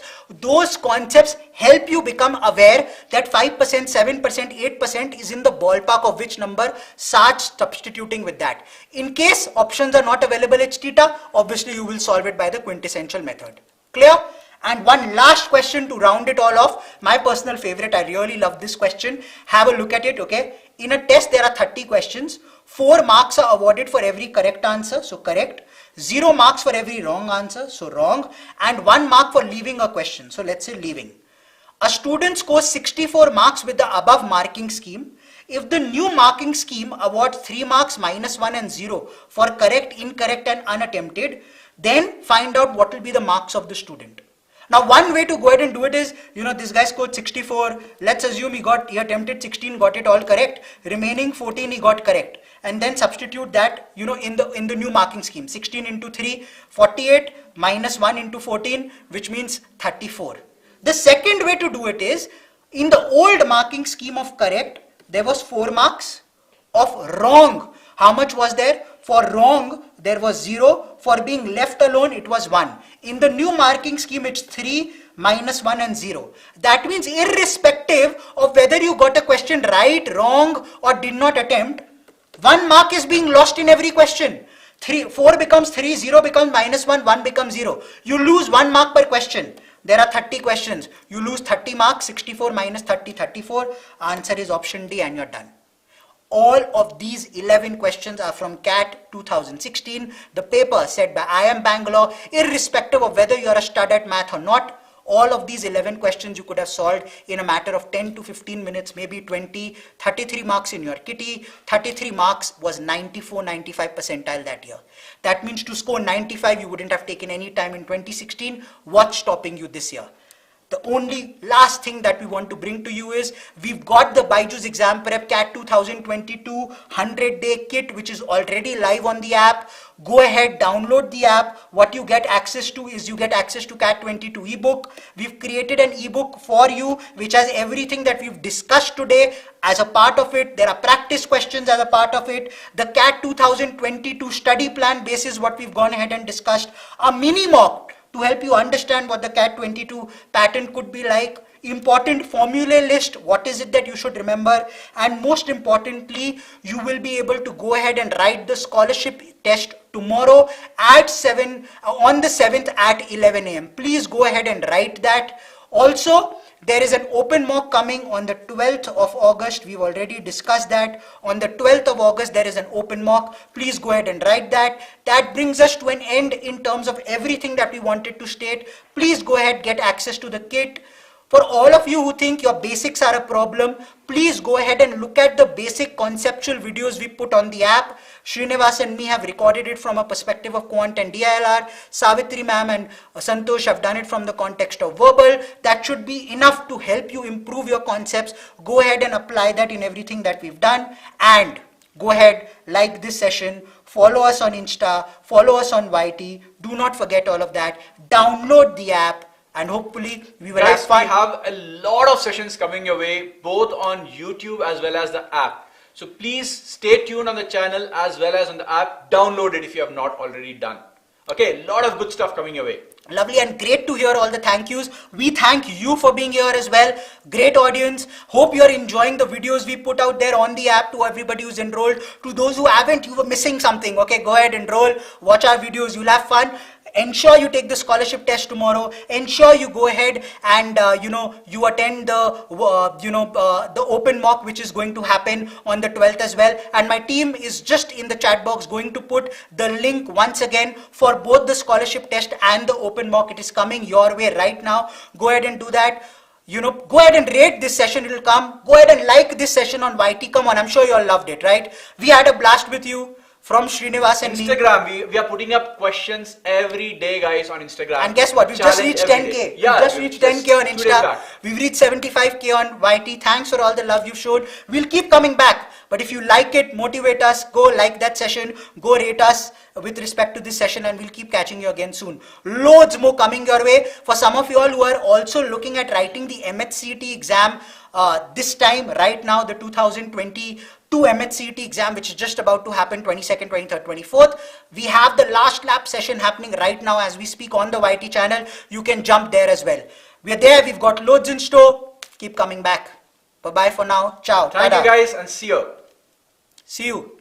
help you become aware that 5%, 7%, 8% is in the ballpark of which number. Start substituting with that. In case options are not available, it's theta, obviously you will solve it by the quintessential method. Clear? And one last question to round it all off, my personal favorite, I really love this question. Have a look at it, okay? In a test, there are 30 questions. 4 marks are awarded for every correct answer, so correct. 0 marks for every wrong answer, so wrong. And 1 mark for leaving a question, so let's say leaving. A student scores 64 marks with the above marking scheme. If the new marking scheme awards 3 marks, -1 and 0 for correct, incorrect and unattempted, then find out what will be the marks of the student. Now, one way to go ahead and do it is, this guy scored 64. Let's assume he attempted 16, got it all correct. Remaining 14 he got correct. And then substitute that, in the new marking scheme. 16 into 3, 48, -1 into 14, which means 34. The second way to do it is, in the old marking scheme of correct, there was 4 marks. Of wrong, how much was there? For wrong, there was 0. For being left alone, it was 1. In the new marking scheme, it's 3, -1 and 0. That means irrespective of whether you got a question right, wrong or did not attempt, 1 mark is being lost in every question. 4 becomes 3, 0 becomes -1, 1 becomes 0. You lose 1 mark per question. There are 30 questions. You lose 30 marks, 64 minus 30, 34. Answer is option D and you're done. All of these 11 questions are from CAT 2016, the paper set by IIM Bangalore, irrespective of whether you're a stud at math or not. All of these 11 questions you could have solved in a matter of 10 to 15 minutes, maybe 20, 33 marks in your kitty. 33 marks was 94, 95 percentile that year. That means to score 95, you wouldn't have taken any time in 2016. What's stopping you this year? The only last thing that we want to bring to you is we've got the BYJU'S Exam Prep CAT 2022 100-day kit, which is already live on the app. Go ahead, download the app. What you get access to is you get access to CAT 22 ebook. We've created an ebook for you which has everything that we've discussed today as a part of it. There are practice questions as a part of it. The CAT 2022 study plan basis what we've gone ahead and discussed. A mini mock to help you understand what the CAT 22 pattern could be like. Important formulae list, what is it that you should remember, and most importantly, you will be able to go ahead and write the scholarship test tomorrow at 7, on the 7th at 11 AM. Please go ahead and write that. Also, there is an open mock coming on the 12th of August. We've already discussed that. On the 12th of August, there is an open mock. Please go ahead and write that. That brings us to an end in terms of everything that we wanted to state. Please go ahead, get access to the kit. For all of you who think your basics are a problem, please go ahead and look at the basic conceptual videos we put on the app. Srinivas and me have recorded it from a perspective of quant and DILR. Savitri ma'am and Santosh have done it from the context of verbal. That should be enough to help you improve your concepts. Go ahead and apply that in everything that we've done. And go ahead, like this session, follow us on Insta, follow us on YT. Do not forget all of that. Download the app. And hopefully we will have fun. We have a lot of sessions coming your way, both on YouTube as well as the app. So please stay tuned on the channel as well as on the app. Download it if you have not already done. Okay, a lot of good stuff coming your way. Lovely and great to hear all the thank yous. We thank you for being here as well. Great audience. Hope you're enjoying the videos we put out there on the app. To everybody who's enrolled, to those who haven't, you were missing something. Okay, go ahead, enroll, watch our videos, you'll have fun. Ensure you take the scholarship test tomorrow. Ensure you go ahead and you attend the open mock which is going to happen on the 12th as well. And my team is just in the chat box going to put the link once again for both the scholarship test and the open mock. It is coming your way right now. Go ahead and do that. Go ahead and rate this session. It will come. Go ahead and like this session on YT. Come on, I'm sure you all loved it, right? We had a blast with you. From Srinivas and Instagram, we are putting up questions every day, guys, on Instagram. And guess what? We've just reached 10K. Yeah, we've just reached 10K on Insta. We've reached 75K on YT. Thanks for all the love you've showed. We'll keep coming back. But if you like it, motivate us, go like that session, go rate us with respect to this session, and we'll keep catching you again soon. Loads more coming your way. For some of you all who are also looking at writing the MHCET exam this time, right now, the 2022 MHCET exam, which is just about to happen 22nd, 23rd, 24th. We have the last lap session happening right now as we speak on the YT channel. You can jump there as well. We're there. We've got loads in store. Keep coming back. Bye-bye for now. Ciao. Thank you guys and see you. See you.